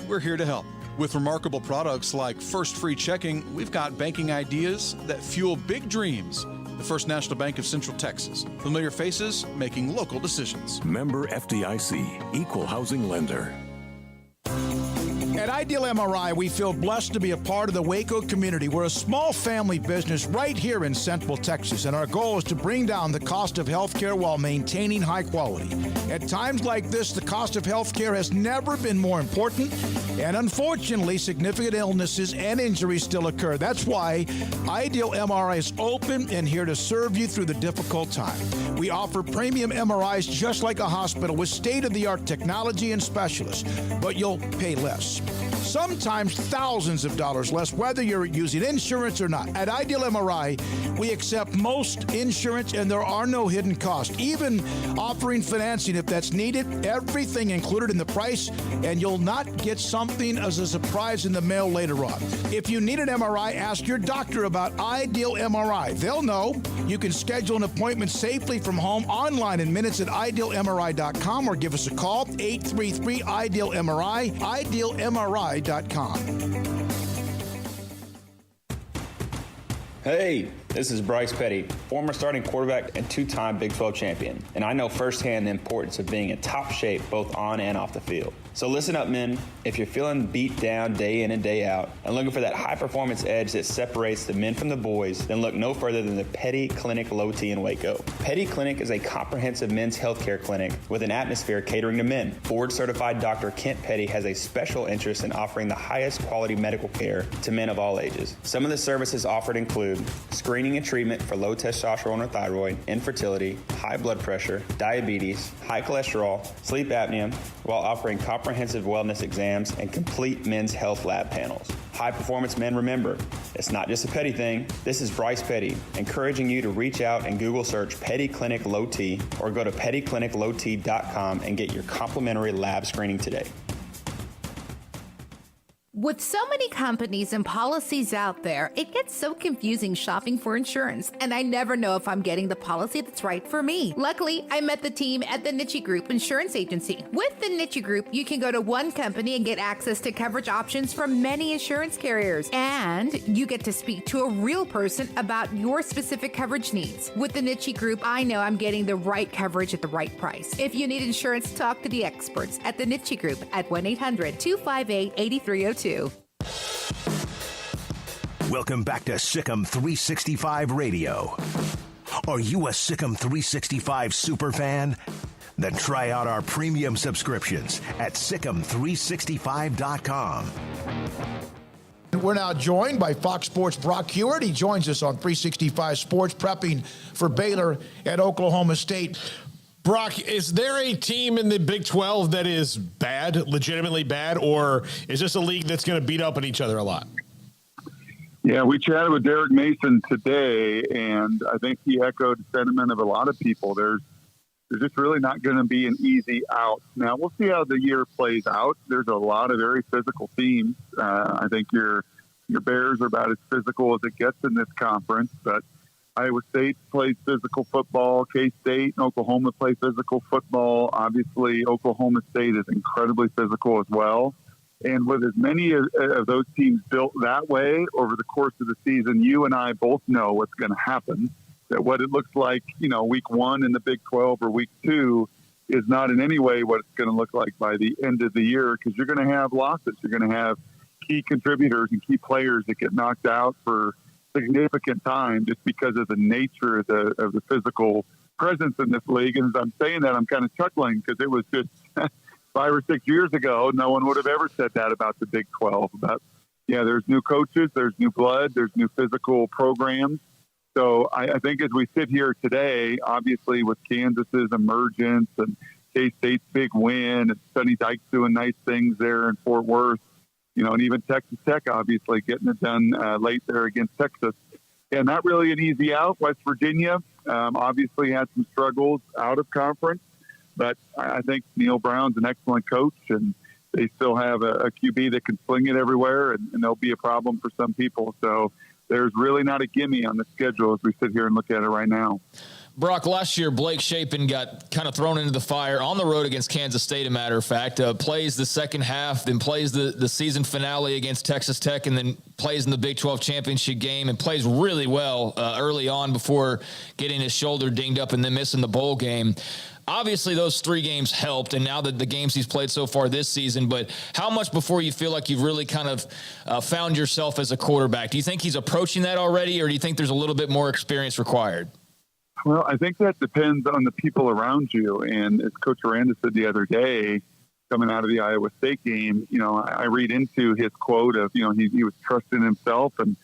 we're here to help. With remarkable products like First Free Checking, we've got banking ideas that fuel big dreams. The First National Bank of Central Texas. Familiar faces making local decisions. Member FDIC, Equal Housing Lender. At Ideal MRI, we feel blessed to be a part of the Waco community. We're a small family business right here in Central Texas, and our goal is to bring down the cost of health care while maintaining high quality. At times like this, the cost of health care has never been more important, and unfortunately, significant illnesses and injuries still occur. That's why Ideal MRI is open and here to serve you through the difficult time. We offer premium MRIs just like a hospital with state-of-the-art technology and specialists, but you'll pay less. Sometimes thousands of dollars less, whether you're using insurance or not. At Ideal MRI, we accept most insurance and there are no hidden costs, even offering financing if that's needed. Everything included in the price, and you'll not get something as a surprise in the mail later on. If you need an MRI, ask your doctor about Ideal MRI. They'll know. You can schedule an appointment safely from home online in minutes at idealmri.com or give us a call, 833-IDEAL-MRI, idealmri.com. Hey, this is Bryce Petty, former starting quarterback and two-time Big 12 champion, and I know firsthand the importance of being in top shape both on and off the field. So listen up, men. If you're feeling beat down day in and day out and looking for that high-performance edge that separates the men from the boys, then look no further than the Petty Clinic Low T in Waco. Petty Clinic is a comprehensive men's healthcare clinic with an atmosphere catering to men. Board-certified Dr. Kent Petty has a special interest in offering the highest quality medical care to men of all ages. Some of the services offered include screening and treatment for low testosterone or thyroid, infertility, high blood pressure, diabetes, high cholesterol, sleep apnea, while offering comprehensive wellness exams and complete men's health lab panels. High performance men, remember, it's not just a Petty thing. This is Bryce Petty, encouraging you to reach out and Google search Petty Clinic Low T or go to pettycliniclowt.com and get your complimentary lab screening today. With so many companies and policies out there, it gets so confusing shopping for insurance, and I never know if I'm getting the policy that's right for me. Luckily, I met the team at the Niche Group Insurance Agency. With the Niche Group, you can go to one company and get access to coverage options from many insurance carriers, and you get to speak to a real person about your specific coverage needs. With the Niche Group, I know I'm getting the right coverage at the right price. If you need insurance, talk to the experts at the Niche Group at 1-800-258-8302. Welcome back to Sikkim 365 Radio. Are you a Sikkim 365 super fan? Then try out our premium subscriptions at Sikkim365.com. We're now joined by Fox Sports' Brock Hewitt. He joins us on 365 Sports, prepping for Baylor at Oklahoma State. Brock, is there a team in the Big 12 that is bad, legitimately bad, or is this a league that's going to beat up on each other a lot? Yeah, we chatted with Derek Mason today, and I think he echoed the sentiment of a lot of people. There's just really not going to be an easy out. Now, we'll see how the year plays out. There's a lot of very physical teams. I think your Bears are about as physical as it gets in this conference, but Iowa State plays physical football. K-State and Oklahoma play physical football. Obviously, Oklahoma State is incredibly physical as well. And with as many of those teams built that way over the course of the season, you and I both know what's going to happen. That what it looks like, week 1 in the Big 12 or week 2 is not in any way what it's going to look like by the end of the year, because you're going to have losses. You're going to have key contributors and key players that get knocked out for significant time just because of the nature of the physical presence in this league. And as I'm saying that, I'm kind of chuckling because it was just 5 or 6 years ago, no one would have ever said that about the Big 12. But there's new coaches, there's new blood, there's new physical programs. So I think as we sit here today, obviously with Kansas's emergence and K-State's big win and Sonny Dykes doing nice things there in Fort Worth, and even Texas Tech obviously getting it done late there against Texas. And not really an easy out. West Virginia obviously had some struggles out of conference. But I think Neil Brown's an excellent coach, and they still have a QB that can sling it everywhere, and they'll be a problem for some people. So there's really not a gimme on the schedule as we sit here and look at it right now. Brock, last year, Blake Shapen got kind of thrown into the fire on the road against Kansas State, a matter of fact. Plays the second half, then plays the season finale against Texas Tech, and then plays in the Big 12 championship game and plays really well early on before getting his shoulder dinged up and then missing the bowl game. Obviously, those 3 games helped, and now that the games he's played so far this season, but how much before you feel like you've really kind of found yourself as a quarterback? Do you think he's approaching that already, or do you think there's a little bit more experience required? Well, I think that depends on the people around you. And as Coach Aranda said the other day, coming out of the Iowa State game, I read into his quote of, he was trusting himself and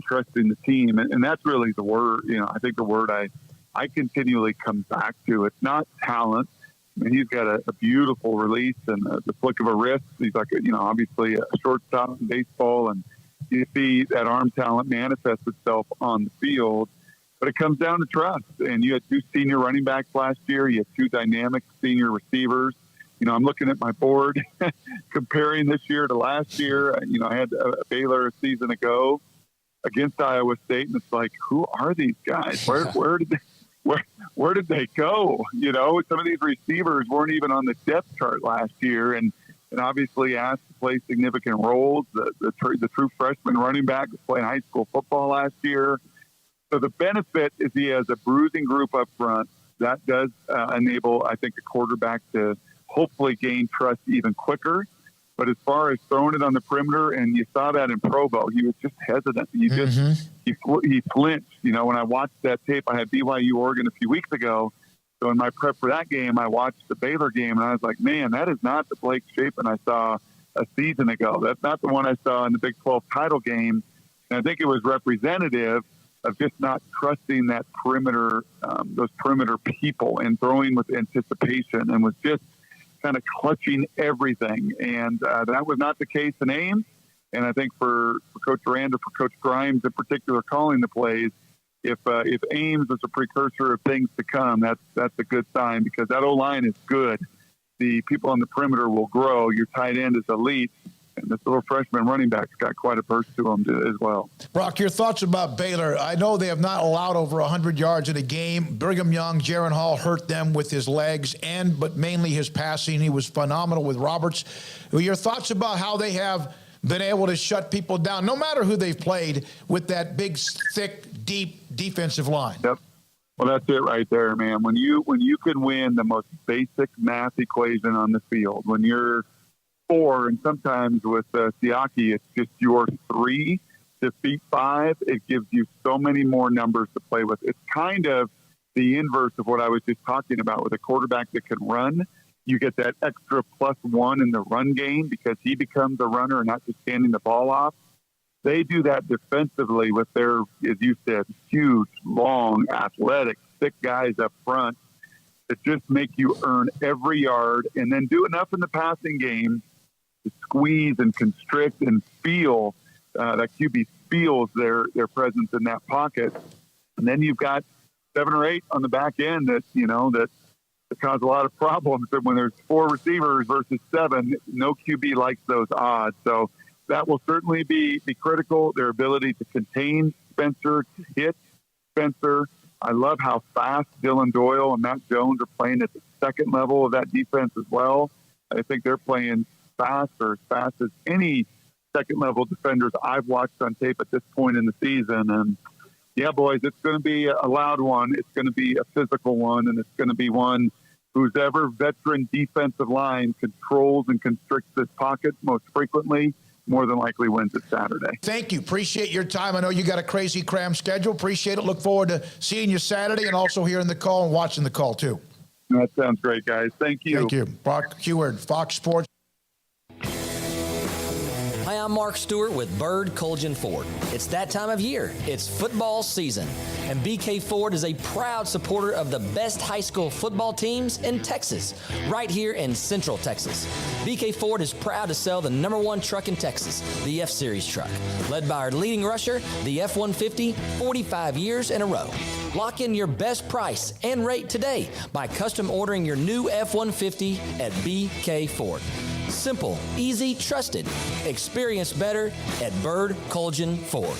trusting the team. And that's really the word, I think the word I continually come back to. It's not talent. I mean, he's got a beautiful release and the flick of a wrist. He's like, obviously a shortstop in baseball, and you see that arm talent manifest itself on the field. But it comes down to trust. And you had 2 senior running backs last year. You had 2 dynamic senior receivers. I'm looking at my board, comparing this year to last year. I had a Baylor a season ago against Iowa State, and it's like, who are these guys? Where did they go? Some of these receivers weren't even on the depth chart last year, and obviously asked to play significant roles. The true freshman running back was playing high school football last year. So the benefit is he has a bruising group up front. That does enable, I think, a quarterback to hopefully gain trust even quicker. But as far as throwing it on the perimeter, and you saw that in Provo, he was just hesitant. He flinched. When I watched that tape, I had BYU Oregon a few weeks ago. So in my prep for that game, I watched the Baylor game, and I was like, man, that is not the Blake Shapen I saw a season ago. That's not the one I saw in the Big 12 title game. And I think it was representative of just not trusting that perimeter, those perimeter people, and throwing with anticipation, and was just kind of clutching everything. And that was not the case in Ames. And I think for Coach Aranda, for Coach Grimes in particular, calling the plays, if Ames is a precursor of things to come, that's a good sign, because that O-line is good. The people on the perimeter will grow. Your tight end is elite. And this little freshman running back's got quite a burst to him as well. Brock, your thoughts about Baylor? I know they have not allowed over 100 yards in a game. Brigham Young, Jaron Hall hurt them with his legs, but mainly his passing. He was phenomenal with Roberts. Your thoughts about how they have been able to shut people down, no matter who they've played, with that big, thick, deep defensive line? Yep. Well, that's it right there, man. When you can win the most basic math equation on the field, when you're 4, and sometimes with Siaki, it's just your 3 to beat 5. It gives you so many more numbers to play with. It's kind of the inverse of what I was just talking about with a quarterback that can run. You get that extra +1 in the run game because he becomes a runner and not just handing the ball off. They do that defensively with their, as you said, huge, long, athletic, thick guys up front that just make you earn every yard, and then do enough in the passing game to squeeze and constrict and feel that QB feels their presence in that pocket. And then you've got 7 or 8 on the back end that cause a lot of problems. But when there's 4 receivers versus 7, no QB likes those odds. So that will certainly be critical. Their ability to contain Spencer, to hit Spencer. I love how fast Dylan Doyle and Matt Jones are playing at the second level of that defense as well. I think they're playing fast or as fast as any second-level defenders I've watched on tape at this point in the season. And, yeah, boys, it's going to be a loud one. It's going to be a physical one, and it's going to be one whose ever veteran defensive line controls and constricts this pocket most frequently more than likely wins it Saturday. Thank you. Appreciate your time. I know you got a crazy cram schedule. Appreciate it. Look forward to seeing you Saturday and also hearing the call and watching the call, too. That sounds great, guys. Thank you. Thank you. Brock Heward, Fox Sports. Hi, I'm Mark Stewart with Bird Colgan Ford. It's that time of year. It's football season. And BK Ford is a proud supporter of the best high school football teams in Texas, right here in Central Texas. BK Ford is proud to sell the #1 truck in Texas, the F-Series truck, led by our leading rusher, the F-150, 45 years in a row. Lock in your best price and rate today by custom ordering your new F-150 at BK Ford. Simple, easy, trusted. Experience better at Bird Colgan Ford.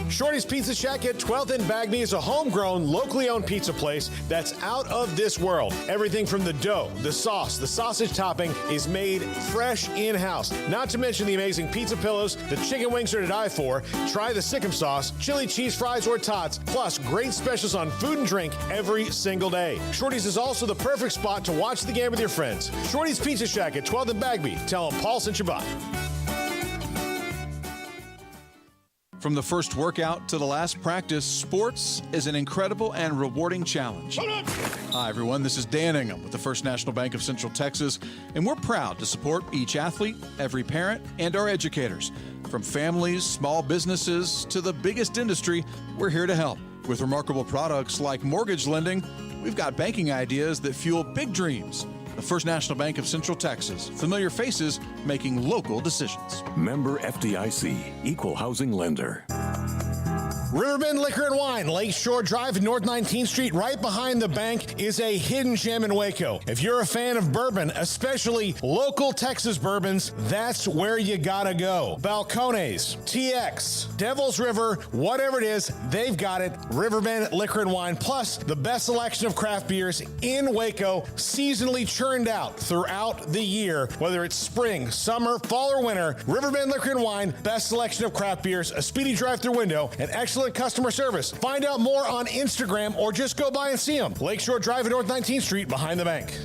Shorty's Pizza Shack at 12th and Bagby is a homegrown, locally owned pizza place that's out of this world. Everything from the dough, the sauce, the sausage topping is made fresh in-house. Not to mention the amazing pizza pillows, the chicken wings are to die for. Try the Sikkim sauce, chili cheese fries or tots, plus great specials on food and drink every single day. Shorty's is also the perfect spot to watch the game with your friends. Shorty's Pizza Shack at 12th and Bagby. Tell them Paul sent you by. From the first workout to the last practice, sports is an incredible and rewarding challenge. Hi, everyone. This is Dan Ingham with the First National Bank of Central Texas, and we're proud to support each athlete, every parent, and our educators. From families, small businesses, to the biggest industry, we're here to help. With remarkable products like mortgage lending, we've got banking ideas that fuel big dreams. The First National Bank of Central Texas. Familiar faces making local decisions. Member FDIC, Equal Housing Lender. Riverbend Liquor and Wine, Lakeshore Drive and North 19th Street, right behind the bank, is a hidden gem in Waco. If you're a fan of bourbon, especially local Texas bourbons, that's where you gotta go. Balcones, TX, Devil's River, whatever it is, they've got it. Riverbend Liquor and Wine, plus the best selection of craft beers in Waco, seasonally churned out throughout the year. Whether it's spring, summer, fall, or winter, Riverbend Liquor and Wine, best selection of craft beers, a speedy drive-through window, and excellent customer service. Find out more on Instagram or just go by and see them. Lakeshore Drive at North 19th Street behind the bank.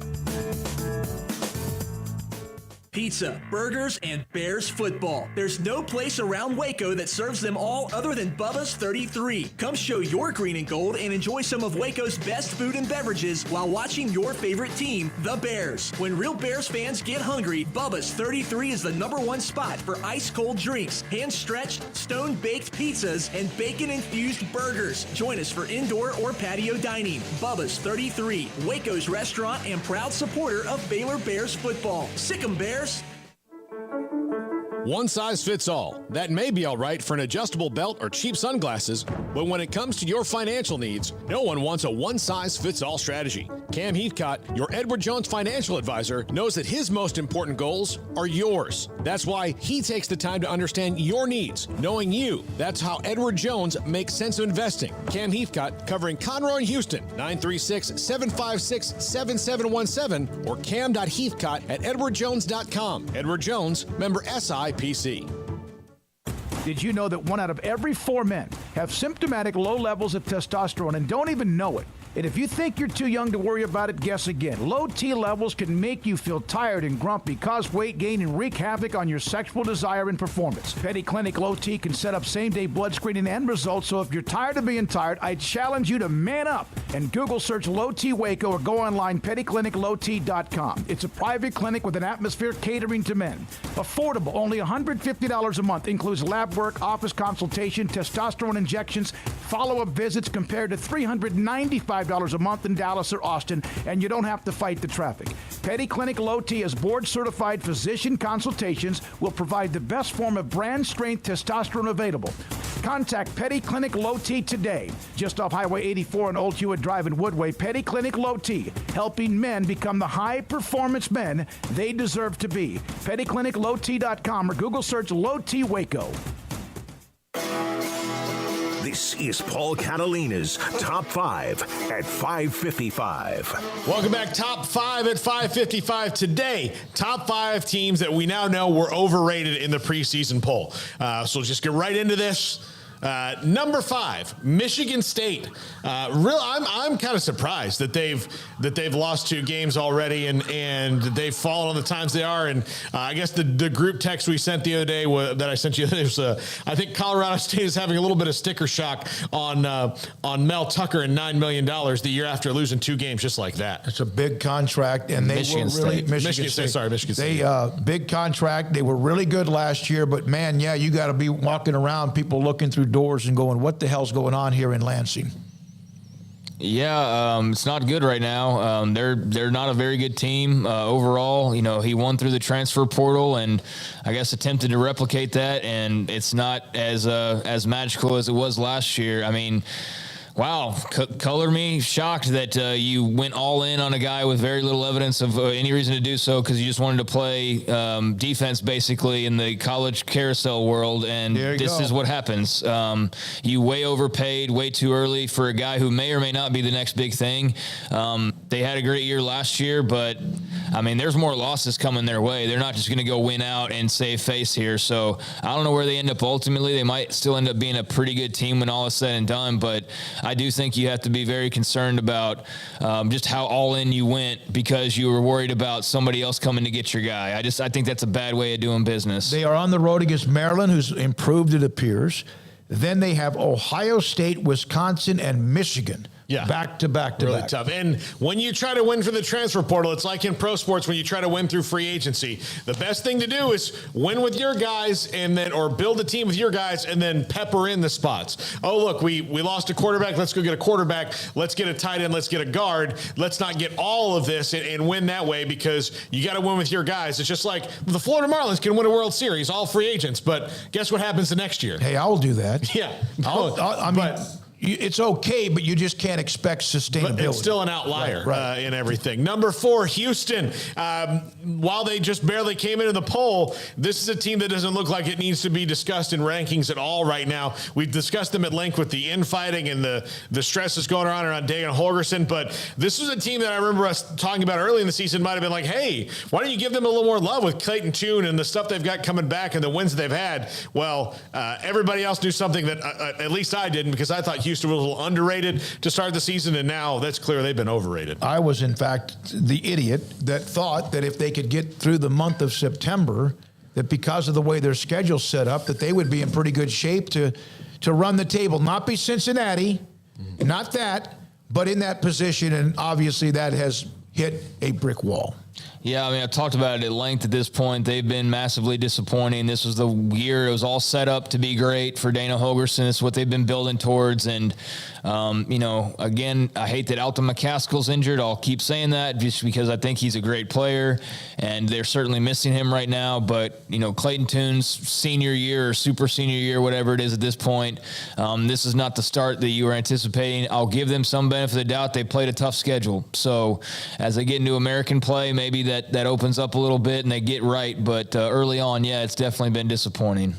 Pizza, burgers, and Bears football. There's no place around Waco that serves them all other than Bubba's 33. Come show your green and gold and enjoy some of Waco's best food and beverages while watching your favorite team, the Bears. When real Bears fans get hungry, Bubba's 33 is the #1 spot for ice-cold drinks, hand-stretched, stone-baked pizzas, and bacon-infused burgers. Join us for indoor or patio dining. Bubba's 33, Waco's restaurant and proud supporter of Baylor Bears football. Sick 'em, Bears. One size fits all. That may be all right for an adjustable belt or cheap sunglasses, but when it comes to your financial needs, no one wants a one-size-fits-all strategy. Cam Heathcott, your Edward Jones financial advisor, knows that his most important goals are yours. That's why he takes the time to understand your needs, knowing you. That's how Edward Jones makes sense of investing. Cam Heathcott, covering Conroe and Houston, 936-756-7717 or cam.heathcott@edwardjones.com. Edward Jones, member SIPC. Did you know that 1 out of every 4 men have symptomatic low levels of testosterone and don't even know it? And if you think you're too young to worry about it, guess again. Low T levels can make you feel tired and grumpy, cause weight gain, and wreak havoc on your sexual desire and performance. Petty Clinic Low T can set up same-day blood screening and results, so if you're tired of being tired, I challenge you to man up and Google search Low T Waco or go online pettycliniclowt.com. It's a private clinic with an atmosphere catering to men. Affordable, only $150 a month, includes lab work, office consultation, testosterone injections, follow-up visits compared to $395 a month in Dallas or Austin, and you don't have to fight the traffic. Petty Clinic Low T as board-certified physician consultations will provide the best form of brand-strength testosterone available. Contact Petty Clinic Low T today. Just off Highway 84 and Old Hewitt Drive in Woodway, Petty Clinic Low T, helping men become the high-performance men they deserve to be. PettyClinicLowT.com or Google search Low T Waco. This is Paul Catalina's Top 5 at 5:55. Welcome back. Top 5 at 5:55 today. Top 5 teams that we now know were overrated in the preseason poll. So let's just get right into this. Number 5, Michigan State. I'm kind of surprised that they've lost 2 games already and they've fallen on the times they are. And I guess the group text we sent the other day that I sent you was I think Colorado State is having a little bit of sticker shock on Mel Tucker and $9 million the year after losing 2 games just like that. It's a big contract, and Michigan State. Michigan State. Big contract. They were really good last year, but man, yeah, you got to be walking around, people looking through doors and going, what the hell's going on here in Lansing? Yeah, it's not good right now. They're not a very good team overall. You know, he won through the transfer portal and I guess attempted to replicate that, and it's not as magical as it was last year. I mean, wow, color me shocked that you went all in on a guy with very little evidence of any reason to do so because you just wanted to play defense basically in the college carousel world, and this is what happens. You way overpaid way too early for a guy who may or may not be the next big thing. They had a great year last year, but I mean, there's more losses coming their way. They're not just going to go win out and save face here. So I don't know where they end up ultimately. They might still end up being a pretty good team when all is said and done, but I do think you have to be very concerned about just how all in you went because you were worried about somebody else coming to get your guy. I think that's a bad way of doing business. They are on the road against Maryland, who's improved, it appears. Then they have Ohio State, Wisconsin, and Michigan. Yeah. Back to back. Really tough. And when you try to win for the transfer portal, it's like in pro sports when you try to win through free agency. The best thing to do is win with your guys or build a team with your guys and then pepper in the spots. Oh, look, we lost a quarterback. Let's go get a quarterback. Let's get a tight end. Let's get a guard. Let's not get all of this and win that way because you got to win with your guys. It's just like the Florida Marlins can win a World Series, all free agents. But guess what happens the next year? Hey, I'll do that. Yeah. I mean, it's okay, but you just can't expect sustainability. But it's still an outlier in everything. Number 4, Houston. While they just barely came into the poll, this is a team that doesn't look like it needs to be discussed in rankings at all right now. We've discussed them at length with the infighting and the stress that's going around Dana Holgorsen, but this was a team that I remember us talking about early in the season might have been like, hey, why don't you give them a little more love with Clayton Tune and the stuff they've got coming back and the wins they've had? Well, everybody else knew something that at least I didn't because I thought Houston was a little underrated to start the season, and now that's clear they've been overrated. I was, in fact, the idiot that thought that if they could get through the month of September, that because of the way their schedule's set up, that they would be in pretty good shape to run the table. Not be Cincinnati, not that, but in that position, and obviously that has hit a brick wall. Yeah, I mean, I've talked about it at length at this point. They've been massively disappointing. This was the year it was all set up to be great for Dana Holgorsen. It's what they've been building towards. And, again, I hate that Alton McCaskill's injured. I'll keep saying that just because I think he's a great player, and they're certainly missing him right now. But, Clayton Tune's senior year or super senior year, whatever it is at this point, this is not the start that you were anticipating. I'll give them some benefit of the doubt. They played a tough schedule. So as they get into American play, maybe that opens up a little bit and they get right. But early on, yeah, it's definitely been disappointing.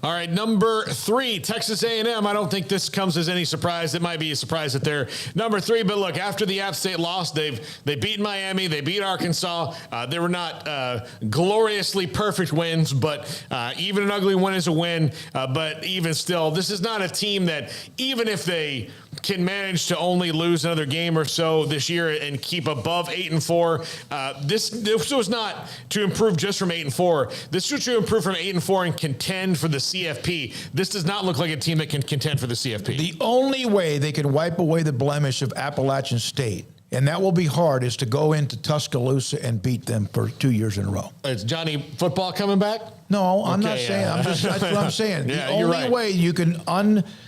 All right, number 3, Texas A&M. I don't think this comes as any surprise. It might be a surprise that they're number 3, but look, after the App State loss, they beat Miami, they beat Arkansas. They were not gloriously perfect wins, but even an ugly win is a win. But even still, this is not a team that, even if they can manage to only lose another game or so this year and keep above 8-4, this was not to improve just from 8-4. This was to improve from 8-4 and contend for the CFP. This does not look like a team that can contend for the CFP. The only way they can wipe away the blemish of Appalachian State, and that will be hard, is to go into Tuscaloosa and beat them for 2 years in a row. Is Johnny Football coming back? No, I'm not saying. That's what I'm saying. Yeah, the only way you can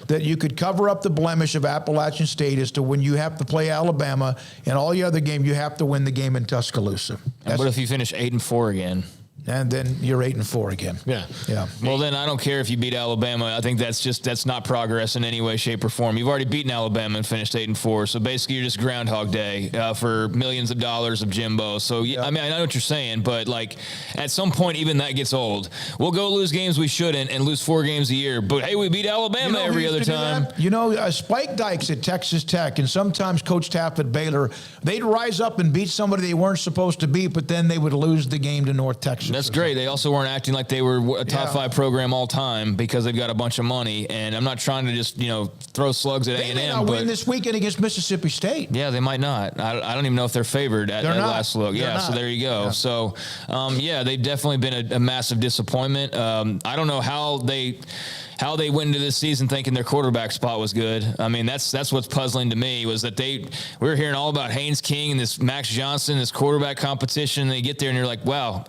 that you could cover up the blemish of Appalachian State is to when you have to play Alabama and all your other games, you have to win the game in Tuscaloosa. And what if you finish 8-4 again? and then you're 8-4 again. Yeah. Well, then I don't care if you beat Alabama. I think that's not progress in any way, shape, or form. You've already beaten Alabama and finished 8-4. So basically, you're just Groundhog Day for millions of dollars of Jimbo. So I mean, I know what you're saying, but like at some point, even that gets old. We'll go lose games we shouldn't and lose 4 games a year. But hey, we beat Alabama every other time. You know, Spike Dykes at Texas Tech, and sometimes Coach Tapp at Baylor, they'd rise up and beat somebody they weren't supposed to beat, but then they would lose the game to North Texas. That's great. They also weren't acting like they were a top 5 program all time because they've got a bunch of money. And I'm not trying to just, throw slugs at A&M. They may not win this weekend against Mississippi State. Yeah, they might not. I don't even know if they're favored at last look. Yeah, so there you go. Yeah. So, they've definitely been a massive disappointment. I don't know how they went into this season thinking their quarterback spot was good. I mean, that's what's puzzling to me was that we were hearing all about Haynes King and this Max Johnson, this quarterback competition. And they get there and you're like, wow,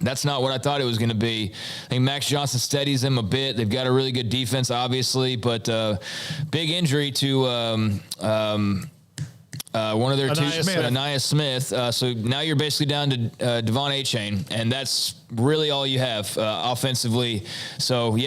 that's not what I thought it was going to be. I think Max Johnson steadies them a bit. They've got a really good defense, obviously, but big injury to one of their Anaya Smith. So now you're basically down to Devon Achane, and that's really all you have offensively. So,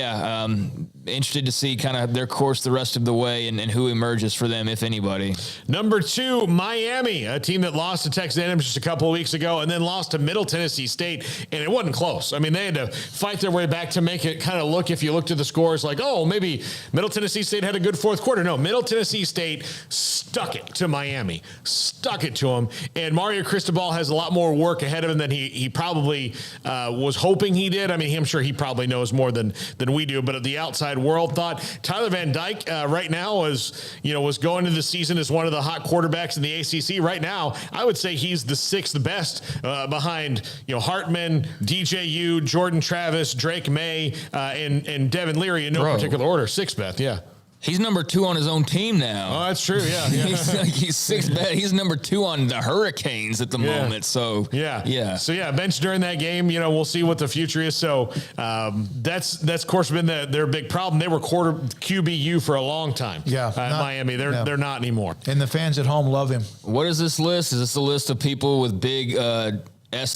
interested to see kind of their course the rest of the way and who emerges for them, if anybody. Number 2, Miami, a team that lost to Texas A&M just a couple of weeks ago and then lost to Middle Tennessee State, and it wasn't close. I mean, they had to fight their way back to make it kind of look, if you looked at the scores, like, oh, maybe Middle Tennessee State had a good fourth quarter. No, Middle Tennessee State stuck it to Miami, stuck it to them, and Mario Cristobal has a lot more work ahead of him than he probably was hoping he did. I mean, I'm sure he probably knows more than we do, but at the outside world thought Tyler Van Dyke right now was going into the season as one of the hot quarterbacks in the ACC. Right now, I would say he's the 6th best behind Hartman, DJU, Jordan Travis, Drake May, and Devin Leary in no particular order. 6th best, yeah. He's number 2 on his own team now. Oh, that's true. Yeah. he's 6th best. He's number 2 on the Hurricanes at the moment. So yeah. So bench during that game. We'll see what the future is. So that's of course been their big problem. They were quarter QBU for a long time. Yeah, Miami. They're not anymore. And the fans at home love him. What is this list? Is this a list of people with big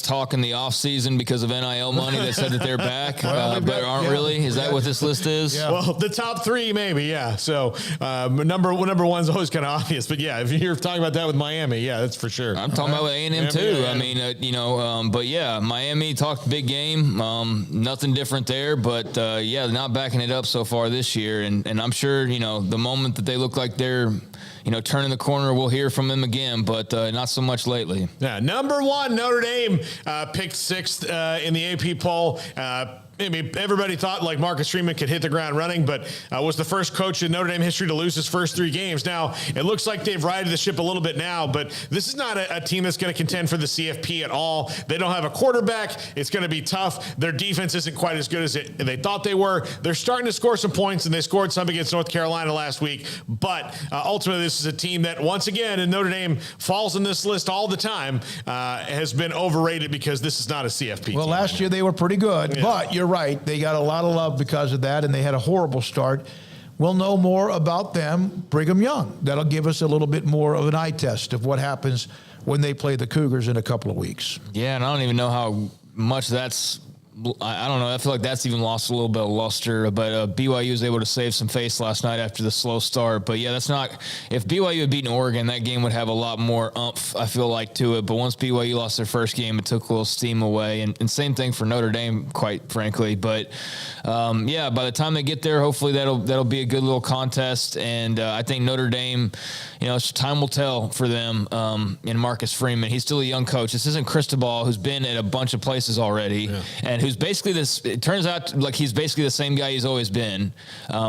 talk in the offseason because of NIL money that said that they're back, but aren't really? Is that what this list is? Yeah. Well, the top 3, maybe, yeah. So number one's always kind of obvious, but yeah, if you're talking about that with Miami, yeah, that's for sure. I'm talking about with A&M too. Yeah. I mean, but yeah, Miami talked big game, nothing different there, but not backing it up so far this year, and I'm sure the moment that they look like they're turning the corner, we'll hear from them again, but not so much lately. Yeah, number 1, Notre Dame picked 6th in the AP poll. Maybe everybody thought like Marcus Freeman could hit the ground running, but was the first coach in Notre Dame history to lose his first 3 games. Now, it looks like they've righted the ship a little bit now, but this is not a team that's going to contend for the CFP at all. They don't have a quarterback. It's going to be tough. Their defense isn't quite as good as they thought they were. They're starting to score some points, and they scored some against North Carolina last week. But ultimately, this is a team that, once again, and Notre Dame falls in this list all the time, has been overrated because this is not a CFP Well, team. last year they were pretty good, but you're right. They got a lot of love because of that, and they had a horrible start. We'll know more about them, Brigham Young. That'll give us a little bit more of an eye test of what happens when they play the Cougars in a couple of weeks. Yeah, and I don't even know how much that's I don't know. I feel like that's even lost a little bit of luster, but BYU was able to save some face last night after the slow start. But yeah, that's not, if BYU had beaten Oregon, that game would have a lot more oomph, I feel like, to it. But once BYU lost their first game, it took a little steam away. And same thing for Notre Dame, quite frankly. But yeah, by the time they get there, hopefully that'll be a good little contest. And I think Notre Dame, time will tell for them. And Marcus Freeman, he's still a young coach. This isn't Cristobal, who's been at a bunch of places already, and who's basically this. It turns out like he's basically the same guy he's always been,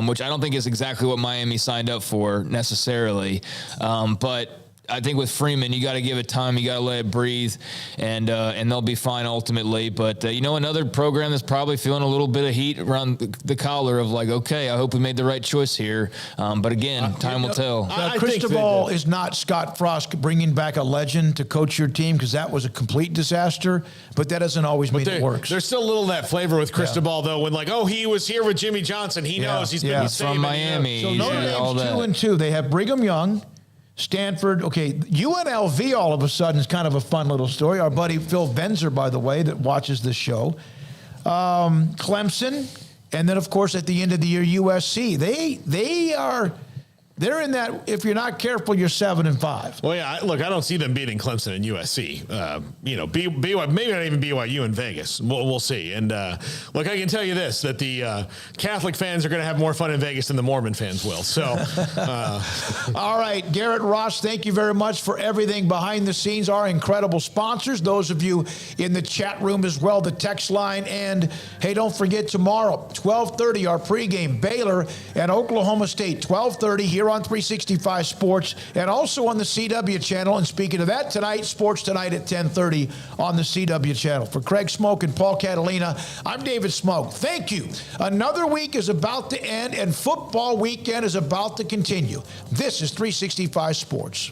which I don't think is exactly what Miami signed up for necessarily. But I think with Freeman, you got to give it time. You got to let it breathe, and they'll be fine ultimately. But another program that's probably feeling a little bit of heat around the collar of like, okay, I hope we made the right choice here. But again, time will tell. Cristobal is not Scott Frost bringing back a legend to coach your team, because that was a complete disaster. But that doesn't always mean it works. There's still a little of that flavor with Cristobal, though, when like, oh, he was here with Jimmy Johnson. He knows he's been from Miami. So Notre Dame's 2-2. They have Brigham Young, Stanford. Okay, UNLV all of a sudden is kind of a fun little story. Our buddy Phil Venzer, by the way, that watches this show. Clemson, and then, of course, at the end of the year, USC. They're in that, if you're not careful, you're 7-5. Well, yeah, look, I don't see them beating Clemson and USC. BYU, maybe not even BYU in Vegas. We'll see. And look, I can tell you this, that the Catholic fans are going to have more fun in Vegas than the Mormon fans will. So, all right, Garrett Ross, thank you very much for everything behind the scenes. Our incredible sponsors, those of you in the chat room as well, the text line. And, hey, don't forget tomorrow, 12:30, our pregame, Baylor and Oklahoma State, 12:30 here on 365 Sports and also on the CW channel. And speaking of that, tonight, Sports Tonight at 10:30 on the CW channel. For Craig Smoak and Paul Catalina, I'm David Smoak. Thank you. Another week is about to end and football weekend is about to continue. This is 365 Sports.